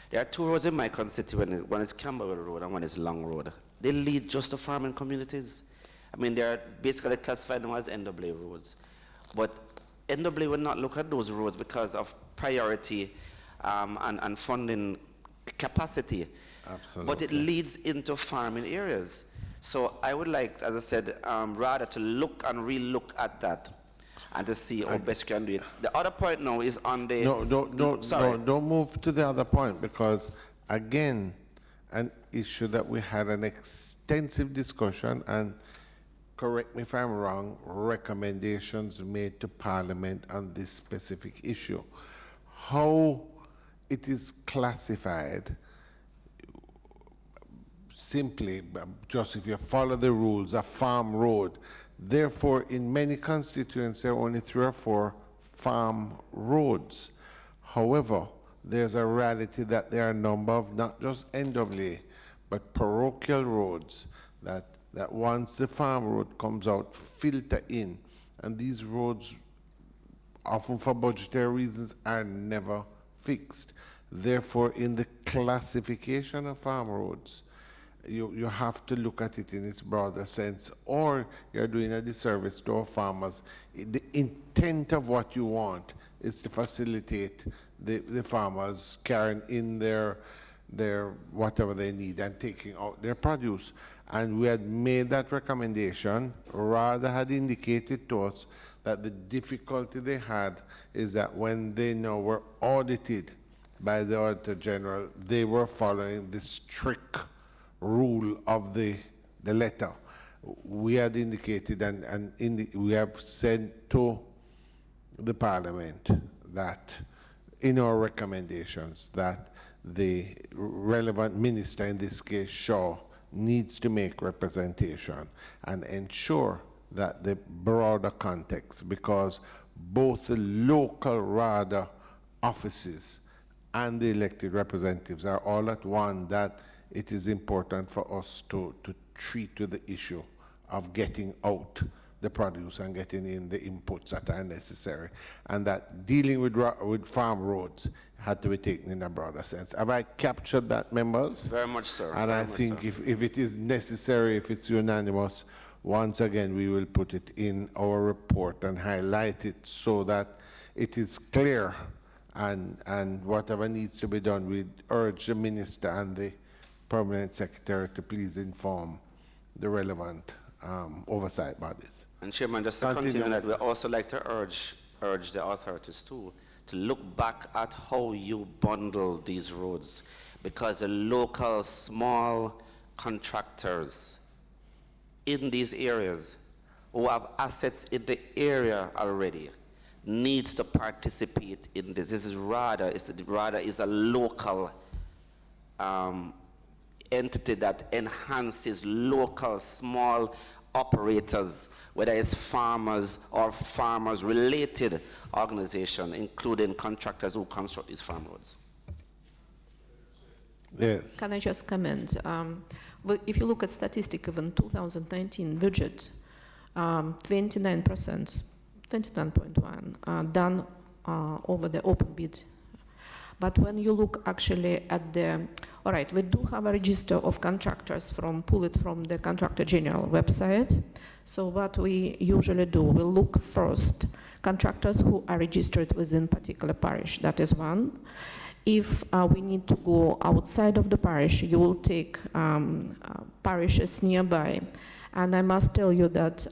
J: there are two roads in my constituency. One is Camberwell Road and one is Long Road. They lead just to farming communities. They're basically classified now as NWA roads. But NWA will not look at those roads because of priority and funding capacity.
B: Absolutely.
J: But it leads into farming areas. So I would like, as I said, rather to look and re-look at that and to see how best you can do it. The other point now is on the...
B: No, don't move to the other point, because again, an issue that we had an extensive discussion, and correct me if I'm wrong, recommendations made to Parliament on this specific issue. How it is classified, simply, just if you follow the rules, a farm road. Therefore, in many constituencies, there are only 3 or 4 farm roads. However, there's a reality that there are a number of not just NWA, but parochial roads that once the farm road comes out, filter in. And these roads, often for budgetary reasons, are never fixed. Therefore, in the classification of farm roads, you have to look at it in its broader sense, or you're doing a disservice to our farmers. The intent of what you want is to facilitate the farmers carrying in their whatever they need and taking out their produce. And we had made that recommendation. Rada had indicated to us that the difficulty they had is that when they now were audited by the Auditor General, they were following the strict rule of the letter. We had indicated we have said to the Parliament that in our recommendations that the relevant minister, in this case Shaw, needs to make representation and ensure that the broader context, because both the local Rada offices and the elected representatives are all at one, that it is important for us to treat to the issue of getting out the produce and getting in the inputs that are necessary, and that dealing with farm roads had to be taken in a broader sense. Have I captured that, members?
J: Very much, sir.
B: And I think if it is necessary, if it's unanimous, once again we will put it in our report and highlight it so that it is clear, and whatever needs to be done, we urge the minister and the permanent secretary to please inform the relevant oversight bodies.
J: And Chairman, just to continue that, we also like to urge the authorities too to look back at how you bundle these roads, because the local small contractors in these areas who have assets in the area already needs to participate in this. This is Rada. Rada is a local entity that enhances local small operators, whether it's farmers or farmers-related organization, including contractors who construct these farm roads.
B: Yes.
M: Can I just comment? If you look at statistics of the 2019 budget, 29%, 29.1 done over the open bid. But when you look actually at all right, we do have a register of contractors pull it from the Contractor General website. So what we usually do, we look first contractors who are registered within particular parish. That is one. If we need to go outside of the parish, you will take parishes nearby. And I must tell you that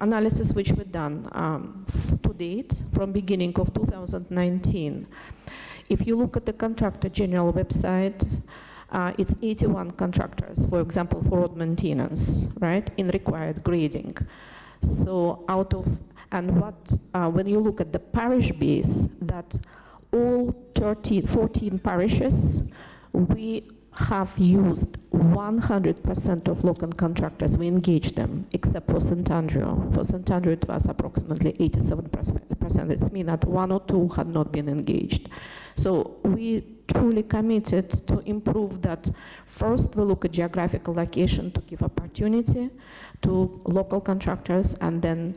M: analysis which were done to date from beginning of 2019, if you look at the Contractor General website, it's 81 contractors, for example, for road maintenance, right, in required grading. So when you look at the parish base, that all 14 parishes, we have used 100% of local contractors. We engaged them, except for St. Andrew. For St. Andrew, it was approximately 87%. It means that 1 or 2 had not been engaged. So we truly committed to improve that. First, we look at geographical location to give opportunity to local contractors, and then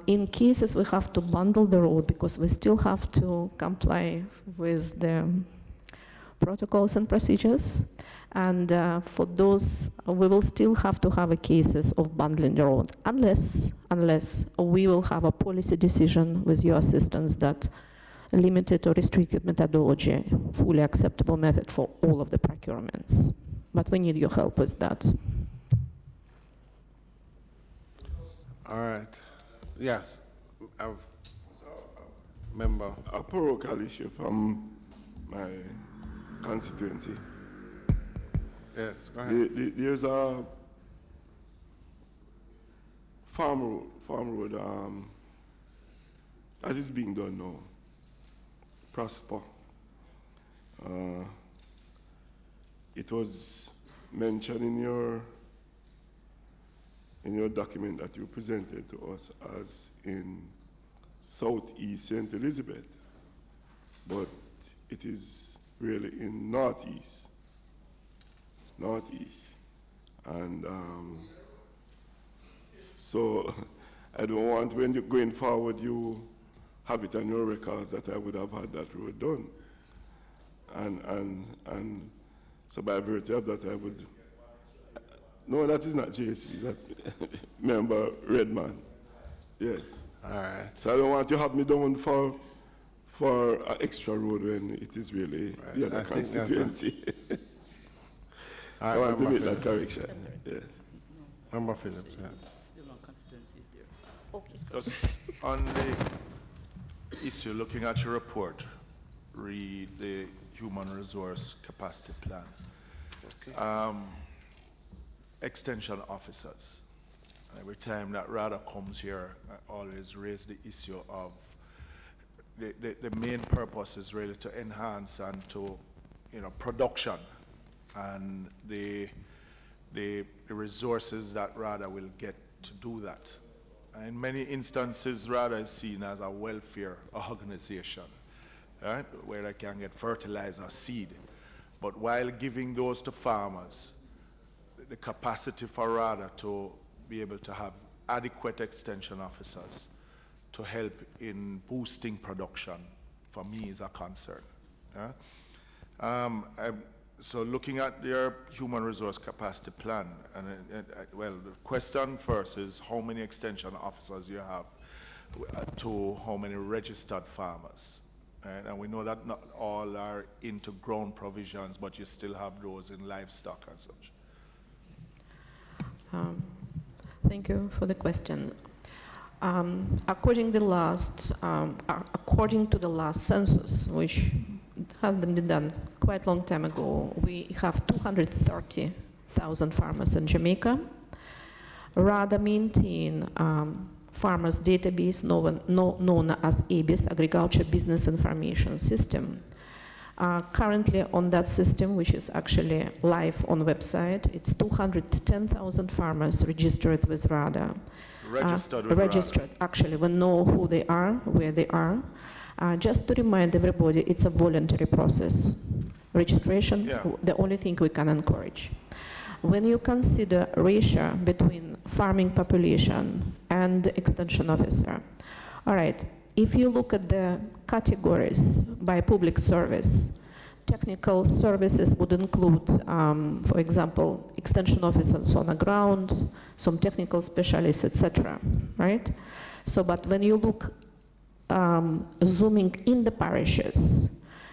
M: in cases we have to bundle the road because we still have to comply with the protocols and procedures, and for those we will still have to have cases of bundling the road unless we will have a policy decision with your assistance that limited or restricted methodology, fully acceptable method for all of the procurements. But we need your help with that.
B: All right. Yes. Member.
I: A parochial issue from my constituency.
B: Yes, go ahead.
I: There's a Farm Road, as it's being done now, prosper. It was mentioned in your document that you presented to us as in Southeast St. Elizabeth, but it is really in Northeast. And so I don't want, when you're going forward, you have it on your records that I would have had that road done. And so by virtue of that, I would, no, that is not JC, that member Redman. Yes.
B: All right.
I: So I don't want to have me done for an extra road when it is really the other constituency.
B: All
I: So I
B: right,
I: want to make
B: Member
I: that
B: Phillips.
I: correction. Yes.
B: Member Phillips, yes.
M: Okay.
N: Just on the issue, looking at your report, read the human resource capacity plan.
C: Okay.
N: Extension officers. Every time that Rada comes here, I always raise the issue of the main purpose is really to enhance and to, production and the resources that Rada will get to do that. And in many instances, Rada is seen as a welfare organization, right, where they can get fertilizer, seed. But while giving those to farmers, the capacity for Rada to be able to have adequate extension officers to help in boosting production, for me, is a concern. Yeah? So looking at your human resource capacity plan, well, the question first is how many extension officers you have to how many registered farmers. Right? And we know that not all are into ground provisions, but you still have those in livestock and such.
M: Thank you for the question. According to the last census, which has been done quite a long time ago, we have 230,000 farmers in Jamaica. Rada maintain farmers database known as ABIS, Agriculture Business Information System. Currently on that system, which is actually live on website, it's 210,000 farmers registered with Rada. Registered. Actually, we know who they are, where they are. Just to remind everybody, it's a voluntary process. Registration, the only thing we can encourage. When you consider ratio between farming population and extension officer, all right, if you look at the categories by public service, technical services would include, for example, extension officers on the ground, some technical specialists, etc. Right? So, but when you look zooming in the parishes,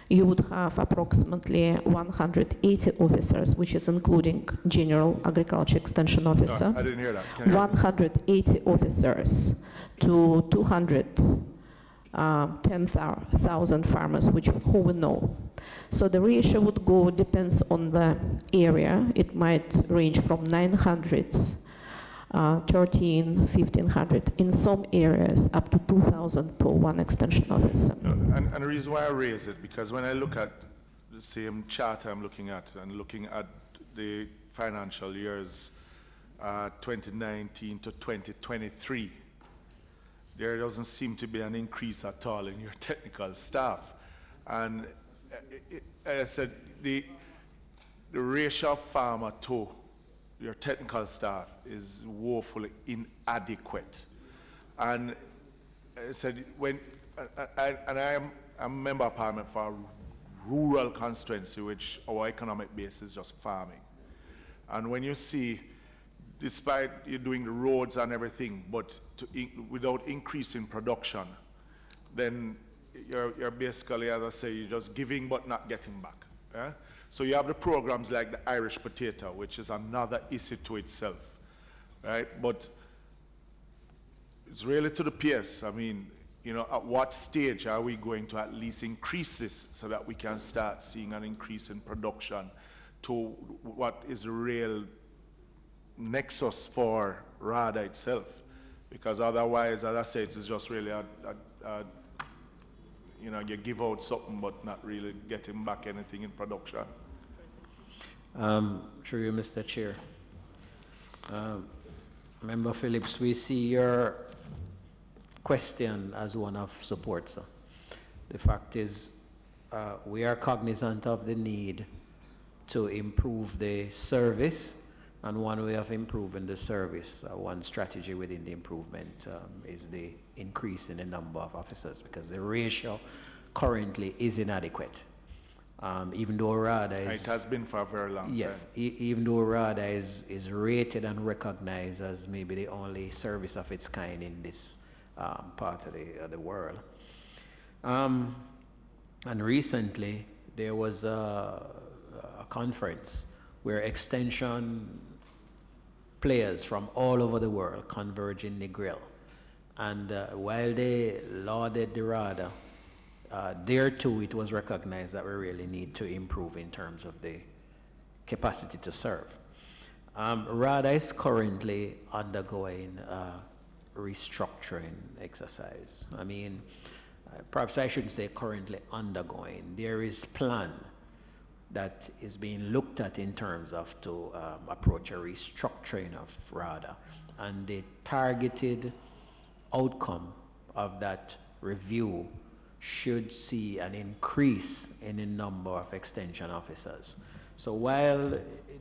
M: you would have approximately 180 officers, which is including General Agriculture Extension Officer.
N: I didn't hear that.
M: 180 officers to 210,000 farmers, who we know. So the ratio would go, depends on the area. It might range from 900, 1,500, in some areas up to 2,000 per one extension officer.
N: And the reason why I raise it, because when I look at the same chart I'm looking at and looking at the financial years 2019 to 2023, there doesn't seem to be an increase at all in your technical staff. And as I said, the ratio of farmer to your technical staff is woefully inadequate. And I said, when I am a member of parliament for a rural constituency, which our economic base is just farming. And when you see, despite you doing the roads and everything, but without increasing production, then you're basically, as I say, you're just giving but not getting back. Yeah? So you have the programs like the Irish potato, which is another issue to itself, right? But it's really to the PS. I mean, at what stage are we going to at least increase this so that we can start seeing an increase in production to what is the real nexus for Rada itself? because otherwise, as I say, it's just really you give out something but not really getting back anything in production.
F: Through you, Mr. Chair. Member Phillips, we see your question as one of support, sir. The fact is, we are cognizant of the need to improve the service, and one way of improving the service, one strategy within the improvement is the increase in the number of officers, because the ratio currently is inadequate. Even though Rada is...
N: It has been for a very long time.
F: Yes, even though Rada is rated and recognized as maybe the only service of its kind in this part of the world. And recently, there was a conference where extension players from all over the world converge in Negril. And while they lauded the Rada, there too it was recognized that we really need to improve in terms of the capacity to serve. Rada is currently undergoing a restructuring exercise. I mean, perhaps I shouldn't say currently undergoing. There is plan that is being looked at in terms of to approach a restructuring of Rada, and the targeted outcome of that review should see an increase in the number of extension officers. So while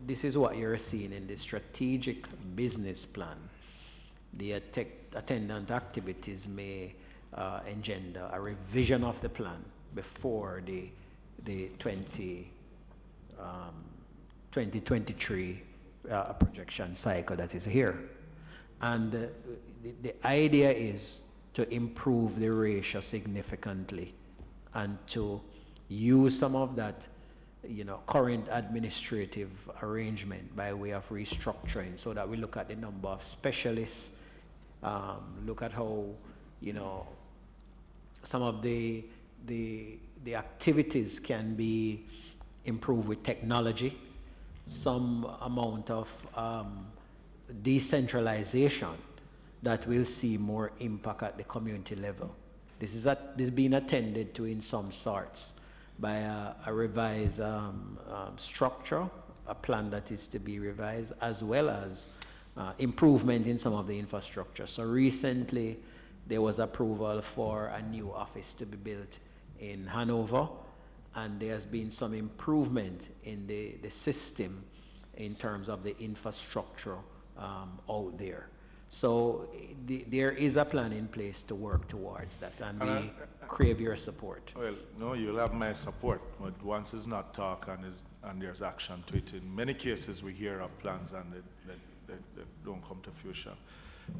F: this is what you're seeing in the strategic business plan, the attendant activities may engender a revision of the plan before the 2023 projection cycle that is here. And the idea is to improve the ratio significantly and to use some of that current administrative arrangement by way of restructuring, so that we look at the number of specialists, look at how some of the activities can be improved with technology, some amount of decentralization that will see more impact at the community level. This is being attended to in some sorts by a revised structure, a plan that is to be revised, as well as improvement in some of the infrastructure. So recently there was approval for a new office to be built in Hanover, and there has been some improvement in the system in terms of the infrastructure out there. So there is a plan in place to work towards that, and we crave your support.
N: Well, no, you'll have my support, but once it's not talk and there's action to it, in many cases we hear of plans and they don't come to fruition.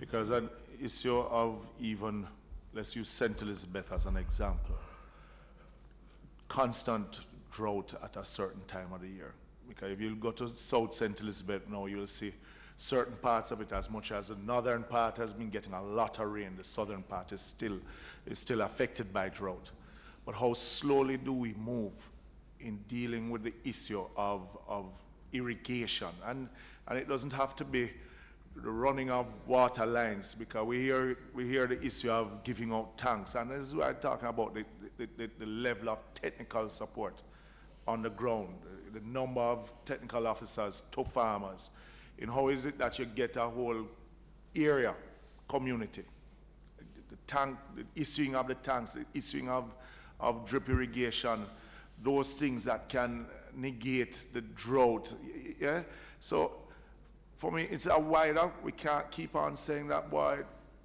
N: Because an issue of even, let's use St. Elizabeth as an example, constant drought at a certain time of the year. Because if you go to South St. Elizabeth now, you'll see certain parts of it, as much as the northern part has been getting a lot of rain, the southern part is still affected by drought. But how slowly do we move in dealing with the issue of irrigation? And it doesn't have to be the running of water lines, because we hear the issue of giving out tanks, and this is why I'm talking about the level of technical support on the ground, the number of technical officers to farmers. How is it that you get a whole area, community, the tank, the issuing of the tanks, the issuing of drip irrigation, those things that can negate the drought. Yeah? So for me, it's a wider, we can't keep on saying that, boy,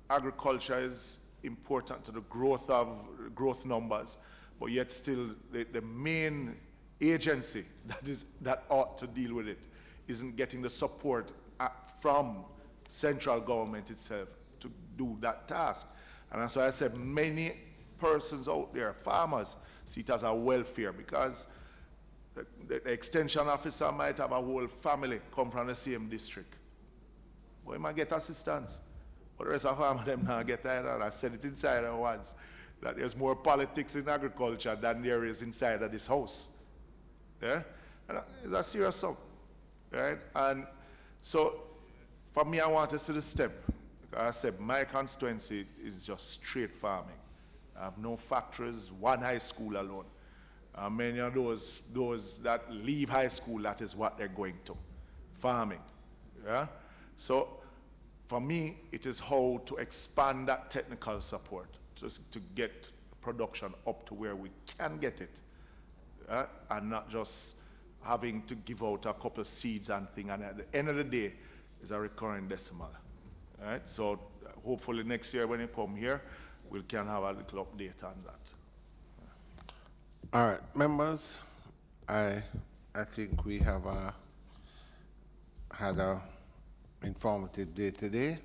N: agriculture is important to the growth numbers, but yet still the main agency that ought to deal with it isn't getting the support from central government itself to do that task. And that's why I said many persons out there, farmers, see it as a welfare, because the extension officer might have a whole family come from the same district. But he might get assistance. But the rest of the farmers, them not get either. And I said it inside once, that there's more politics in agriculture than there is inside of this house. Yeah? And it's a serious sum. Right? And so, for me, I want to see the step, I said, my constituency is just straight farming. I have no factories, one high school alone. Many of those that leave high school, that is what they're going to, farming. Yeah? So for me, it is how to expand that technical support just to get production up to where we can get it, and not just having to give out a couple of seeds and things. And at the end of the day, it's a recurring decimal. Right? So hopefully next year when you come here, we can have a little update on that.
B: All right, members, I think we have had a informative day today.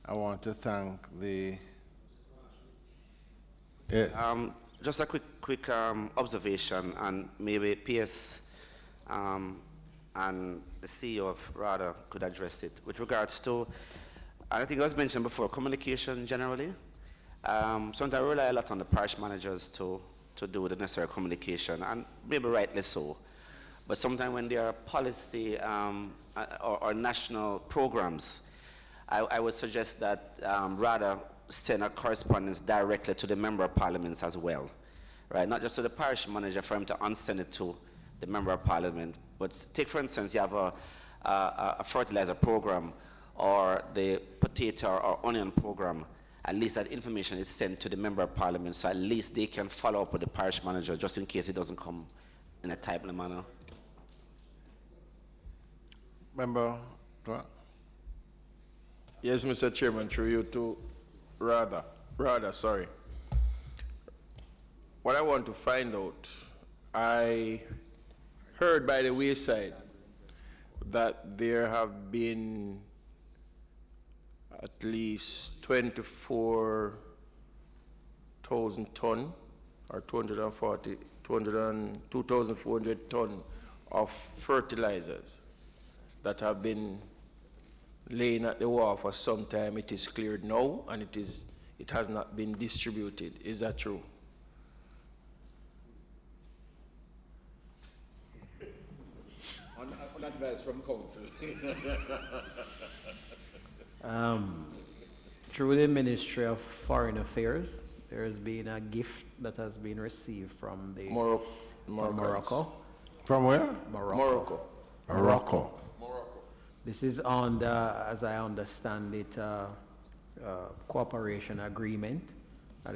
B: I want to thank the yes.
J: Just a quick observation, and maybe PS and the CEO of Rada could address it with regards to, I think it was mentioned before, communication generally. Sometimes I rely a lot on the parish managers to do the necessary communication, and maybe rightly so. But sometimes when there are policy or national programs, I would suggest that Rada send a correspondence directly to the member of parliaments as well, right? Not just to the parish manager for him to unsend it to the member of parliament, but take for instance, you have a fertilizer program or the potato or onion program. At least that information is sent to the member of parliament, so at least they can follow up with the parish manager just in case it doesn't come in a timely manner.
B: Member, what?
C: Yes, Mr. Chairman, through you to Rada, sorry. What I want to find out, I heard by the wayside that there have been at least 24,000 ton or 2,400 ton of fertilizers that have been laying at the wall for some time. It is cleared now, and it has not been distributed. Is that true?
D: On advice from council.
F: Through the Ministry of Foreign Affairs, there has been a gift that has been received from the Morocco.
B: From where?
F: Morocco. This is on the, as I understand it, cooperation agreement that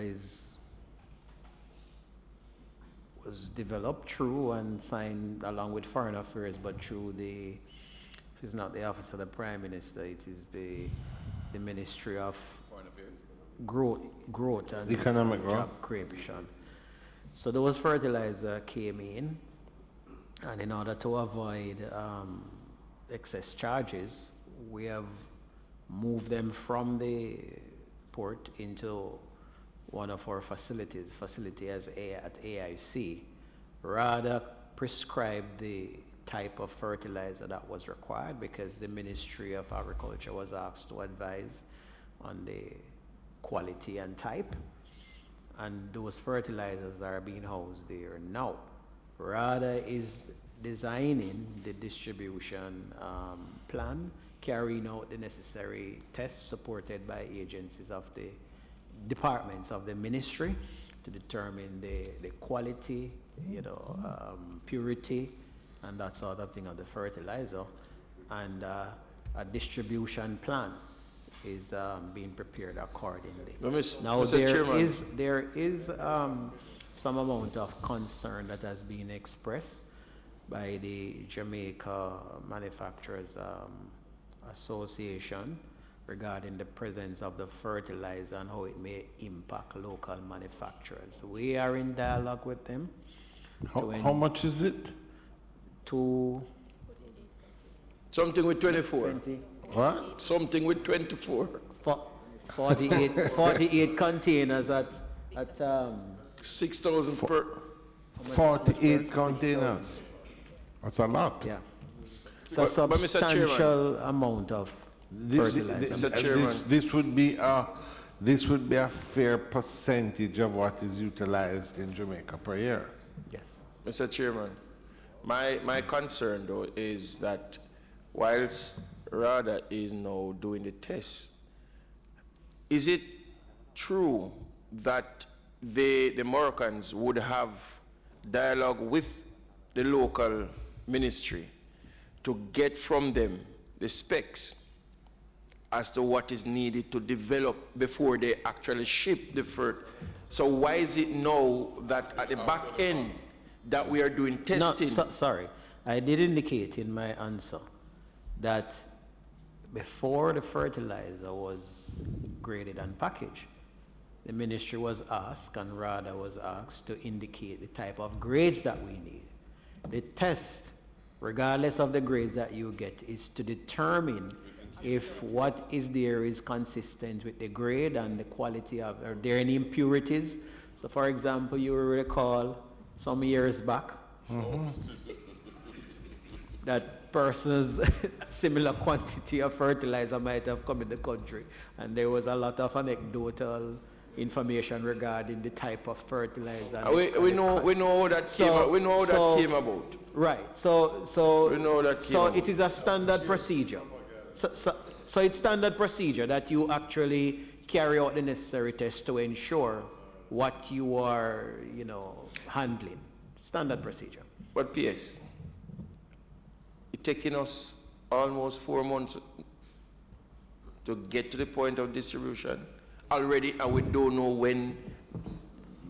F: was developed through and signed along with Foreign Affairs, but through it's not the Office of the Prime Minister, it is the Ministry of
D: Foreign Affairs.
F: Growth and
B: Economic
F: Job Creation. So those fertilizer came in, and in order to avoid excess charges, we have moved them from the port into one of our facility at AIC. Rada prescribed the type of fertilizer that was required because the Ministry of Agriculture was asked to advise on the quality and type, and those fertilizers are being housed there now. Rada is designing the distribution plan, carrying out the necessary tests supported by agencies of the departments of the ministry to determine the quality, purity, and that sort of thing of the fertilizer. And a distribution plan is being prepared accordingly. Now there is some amount of concern that has been expressed by the Jamaica Manufacturers Association regarding the presence of the fertilizer and how it may impact local manufacturers. We are in dialogue with them.
B: How much is it?
C: Something with 24.
F: 20.
B: What?
C: Something with 24.
F: 48 containers at
C: 6,000 per.
B: 48 containers. That's a lot.
F: Yeah. It's a substantial amount of fertilizer.
B: This would be a fair percentage of what is utilized in Jamaica per year.
F: Yes.
C: Mr. Chairman, my concern though is that whilst Rada is now doing the tests, is it true that the Moroccans would have dialogue with the local ministry to get from them the specs as to what is needed to develop before they actually ship the fert? So why is it now that at the back end that we are doing testing?
F: No, sorry. I did indicate in my answer that before the fertilizer was graded and packaged, the ministry was asked and Rada was asked to indicate the type of grades that we need. The test, regardless of the grades that you get, is to determine if what is there is consistent with the grade and the quality of, are there any impurities? So for example, you will recall some years back that persons similar quantity of fertilizer might have come in the country, and there was a lot of anecdotal information regarding the type of fertilizer.
C: We know how that came about.
F: Right. So
C: we know that came about.
F: It is a standard procedure. So it's standard procedure that you actually carry out the necessary tests to ensure what you are, handling. Standard procedure.
C: But PS, it's taking us almost 4 months to get to the point of distribution already, and we don't know when.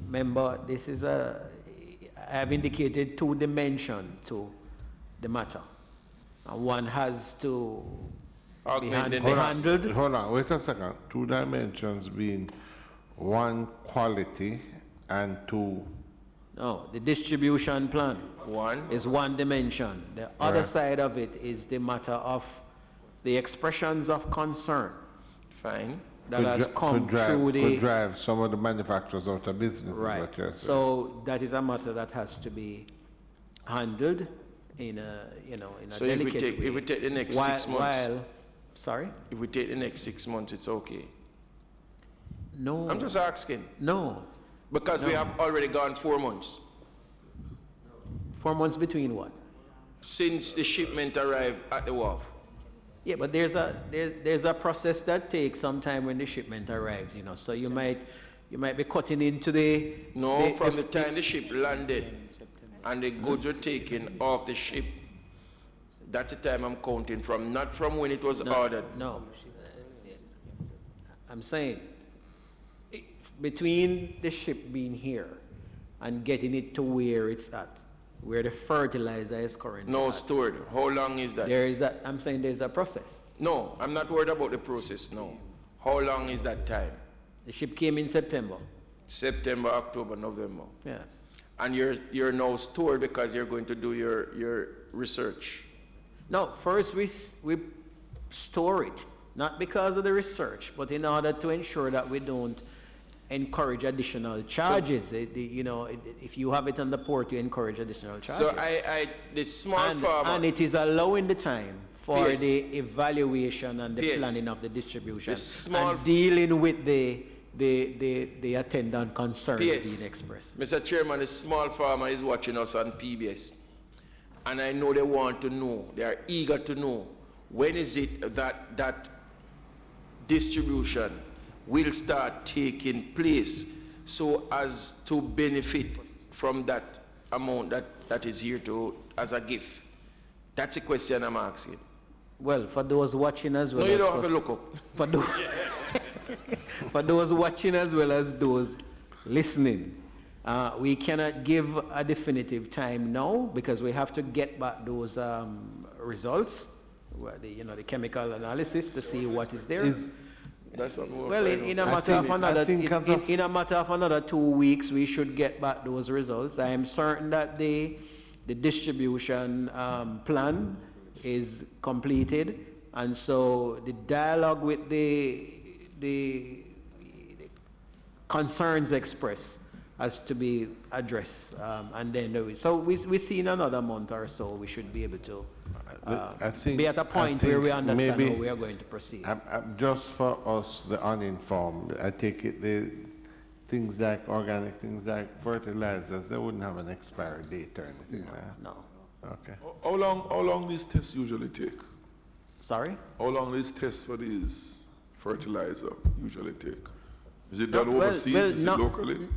F: Remember, I have indicated 2 dimensions to the matter. And one has to be handled.
B: Hold on, wait a second. 2 dimensions being 1, quality, and 2.
F: No, the distribution plan is 1 dimension. The other side of it is the matter of the expressions of concern.
C: Fine.
F: That has come through
B: could drive some of the manufacturers out of business.
F: Right. So that is a matter that has to be handled in a
C: so
F: delicate way.
C: If we take the next 6 months.
F: Sorry?
C: If we take the next 6 months, it's okay.
F: No.
C: I'm just asking.
F: No.
C: Because we have already gone 4 months.
F: 4 months between what?
C: Since the shipment arrived at the wharf.
F: Yeah, but there's a process that takes some time when the shipment arrives, So you might be cutting into the
C: from the time the ship landed and the goods were taken off the ship. That's the time I'm counting from, not from when it was ordered.
F: No. I'm saying between the ship being here and getting it to where it's at, where the fertilizer is currently
C: stored. How long is that?
F: I'm saying there's a process.
C: No, I'm not worried about the process, no. How long is that time?
F: The ship came in September.
C: September, October, November.
F: Yeah.
C: And you're now stored because you're going to do your research.
F: No, first we store it, not because of the research, but in order to ensure that we don't encourage additional charges. If you have it on the port, you encourage additional charges.
C: So the small farmer,
F: and it is allowing the time for the evaluation and the planning of the distribution and dealing with the attendant concerns being expressed.
C: Mr. Chairman, the small farmer is watching us on PBS, and I know they want to know, they are eager to know, when is it that distribution will start taking place so as to benefit from that amount that is here as a gift? That's a question I'm asking.
F: Well, for those watching as well.
C: No, you don't have to look up.
F: For those watching as well as those listening, we cannot give a definitive time now because we have to get back those results, the chemical analysis to see what is there.
C: That's what
F: well, in a matter of another 2 weeks, we should get back those results. I am certain that the distribution plan is completed, and so the dialogue with the concerns expressed has to be addressed, and then so we see in another month or so we should be able to be at a point where we understand how we are going to proceed.
B: Just for us, the uninformed, I take it the things like organic, things like fertilizers, they wouldn't have an expiry date or anything like that?
F: No.
B: Okay.
E: How long these tests usually take?
F: Sorry?
E: How long these tests for these fertilizer usually take? Is it done
F: Well,
E: overseas?
F: well,
E: Is it
F: no-
E: locally?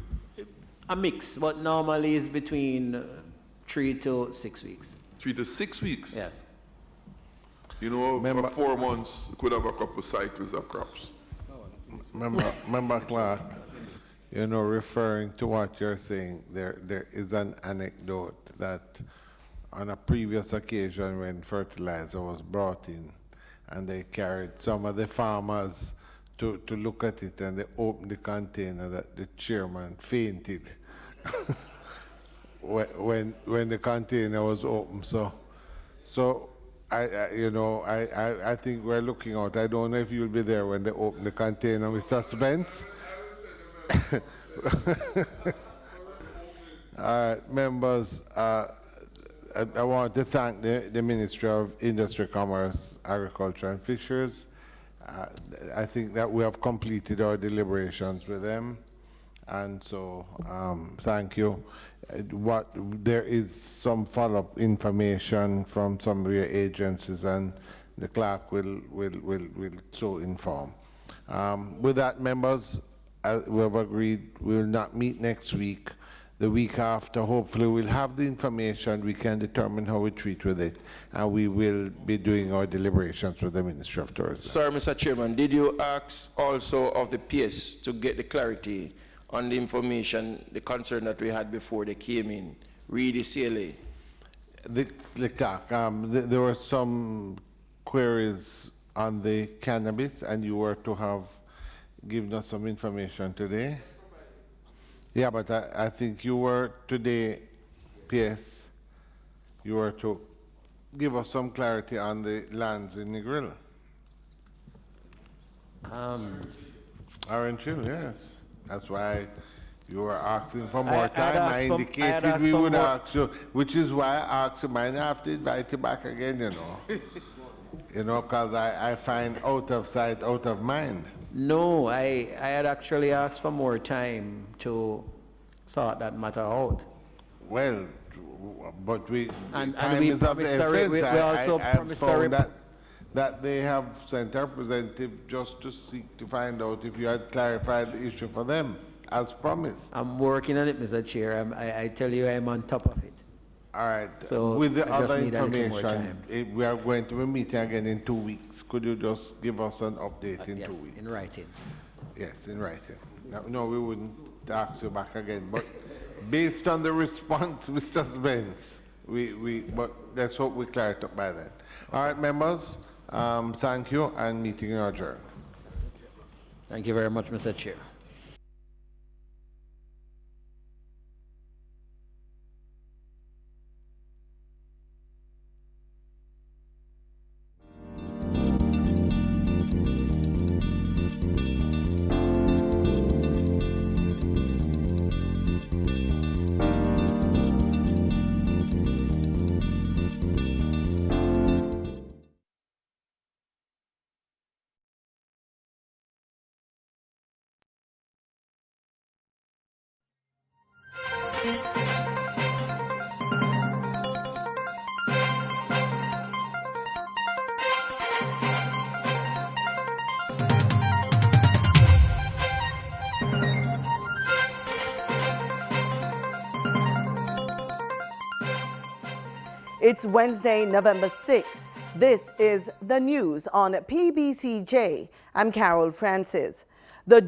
F: A mix, but normally is between 3 to 6 weeks.
E: 3 to 6 weeks?
F: Yes.
E: You know, for 4 months, you could have a couple cycles of crops.
B: Member Clark, you know, referring to what you're saying, there is an anecdote that on a previous occasion when fertilizer was brought in and they carried some of the farmers to look at it and they opened the container, that the chairman fainted when the container was open. So I think we're looking out. I don't know if you'll be there when they open the container, Mr. Spence. All right, members, I want to thank the Ministry of Industry, Commerce, Agriculture and Fisheries. I think that we have completed our deliberations with them, and so thank you. There is some follow-up information from some of your agencies, and the clerk will so inform. With that, members, we have agreed we will not meet next week. The week after, hopefully, we'll have the information. We can determine how we treat with it, and we will be doing our deliberations with the Ministry of Tourism.
C: Sir, Mr. Chairman, did you ask also of the PS to get the clarity on the information, the concern that we had before they came in, read the CLA?
B: The clerk, there were some queries on the cannabis, and you were to have given us some information today. Yeah, but I think you were today, PS, you were to give us some clarity on the lands in Negril. Aren't you? Yes. That's why you were asking for more time. I indicated we would ask you, which is why I asked you. Might have to invite you back again, you know. You know, because I find out of sight, out of mind.
F: No, I had actually asked for more time to sort that matter out.
B: Well, but
F: and
B: time
F: we
B: is of the
F: promised
B: essence.
F: we also promised
B: that they have sent a representative just to seek to find out if you had clarified the issue for them, as promised.
F: I'm working on it, Mr. Chair. I tell you, I'm on top of it.
B: All right.
F: So
B: with the
F: I just
B: other
F: need a little more
B: information, we are going to be meeting again in 2 weeks. Could you just give us an update in 2 weeks?
F: In writing.
B: Yes, in writing. No, we wouldn't ask you back again, but based on the response, Mr. Spence, but let's hope we clear it up by then. All right, members, thank you, and meeting adjourned.
F: Thank you very much, Mr. Chair.
O: It's Wednesday, November 6th. This is the news on PBCJ. I'm Carol Francis. The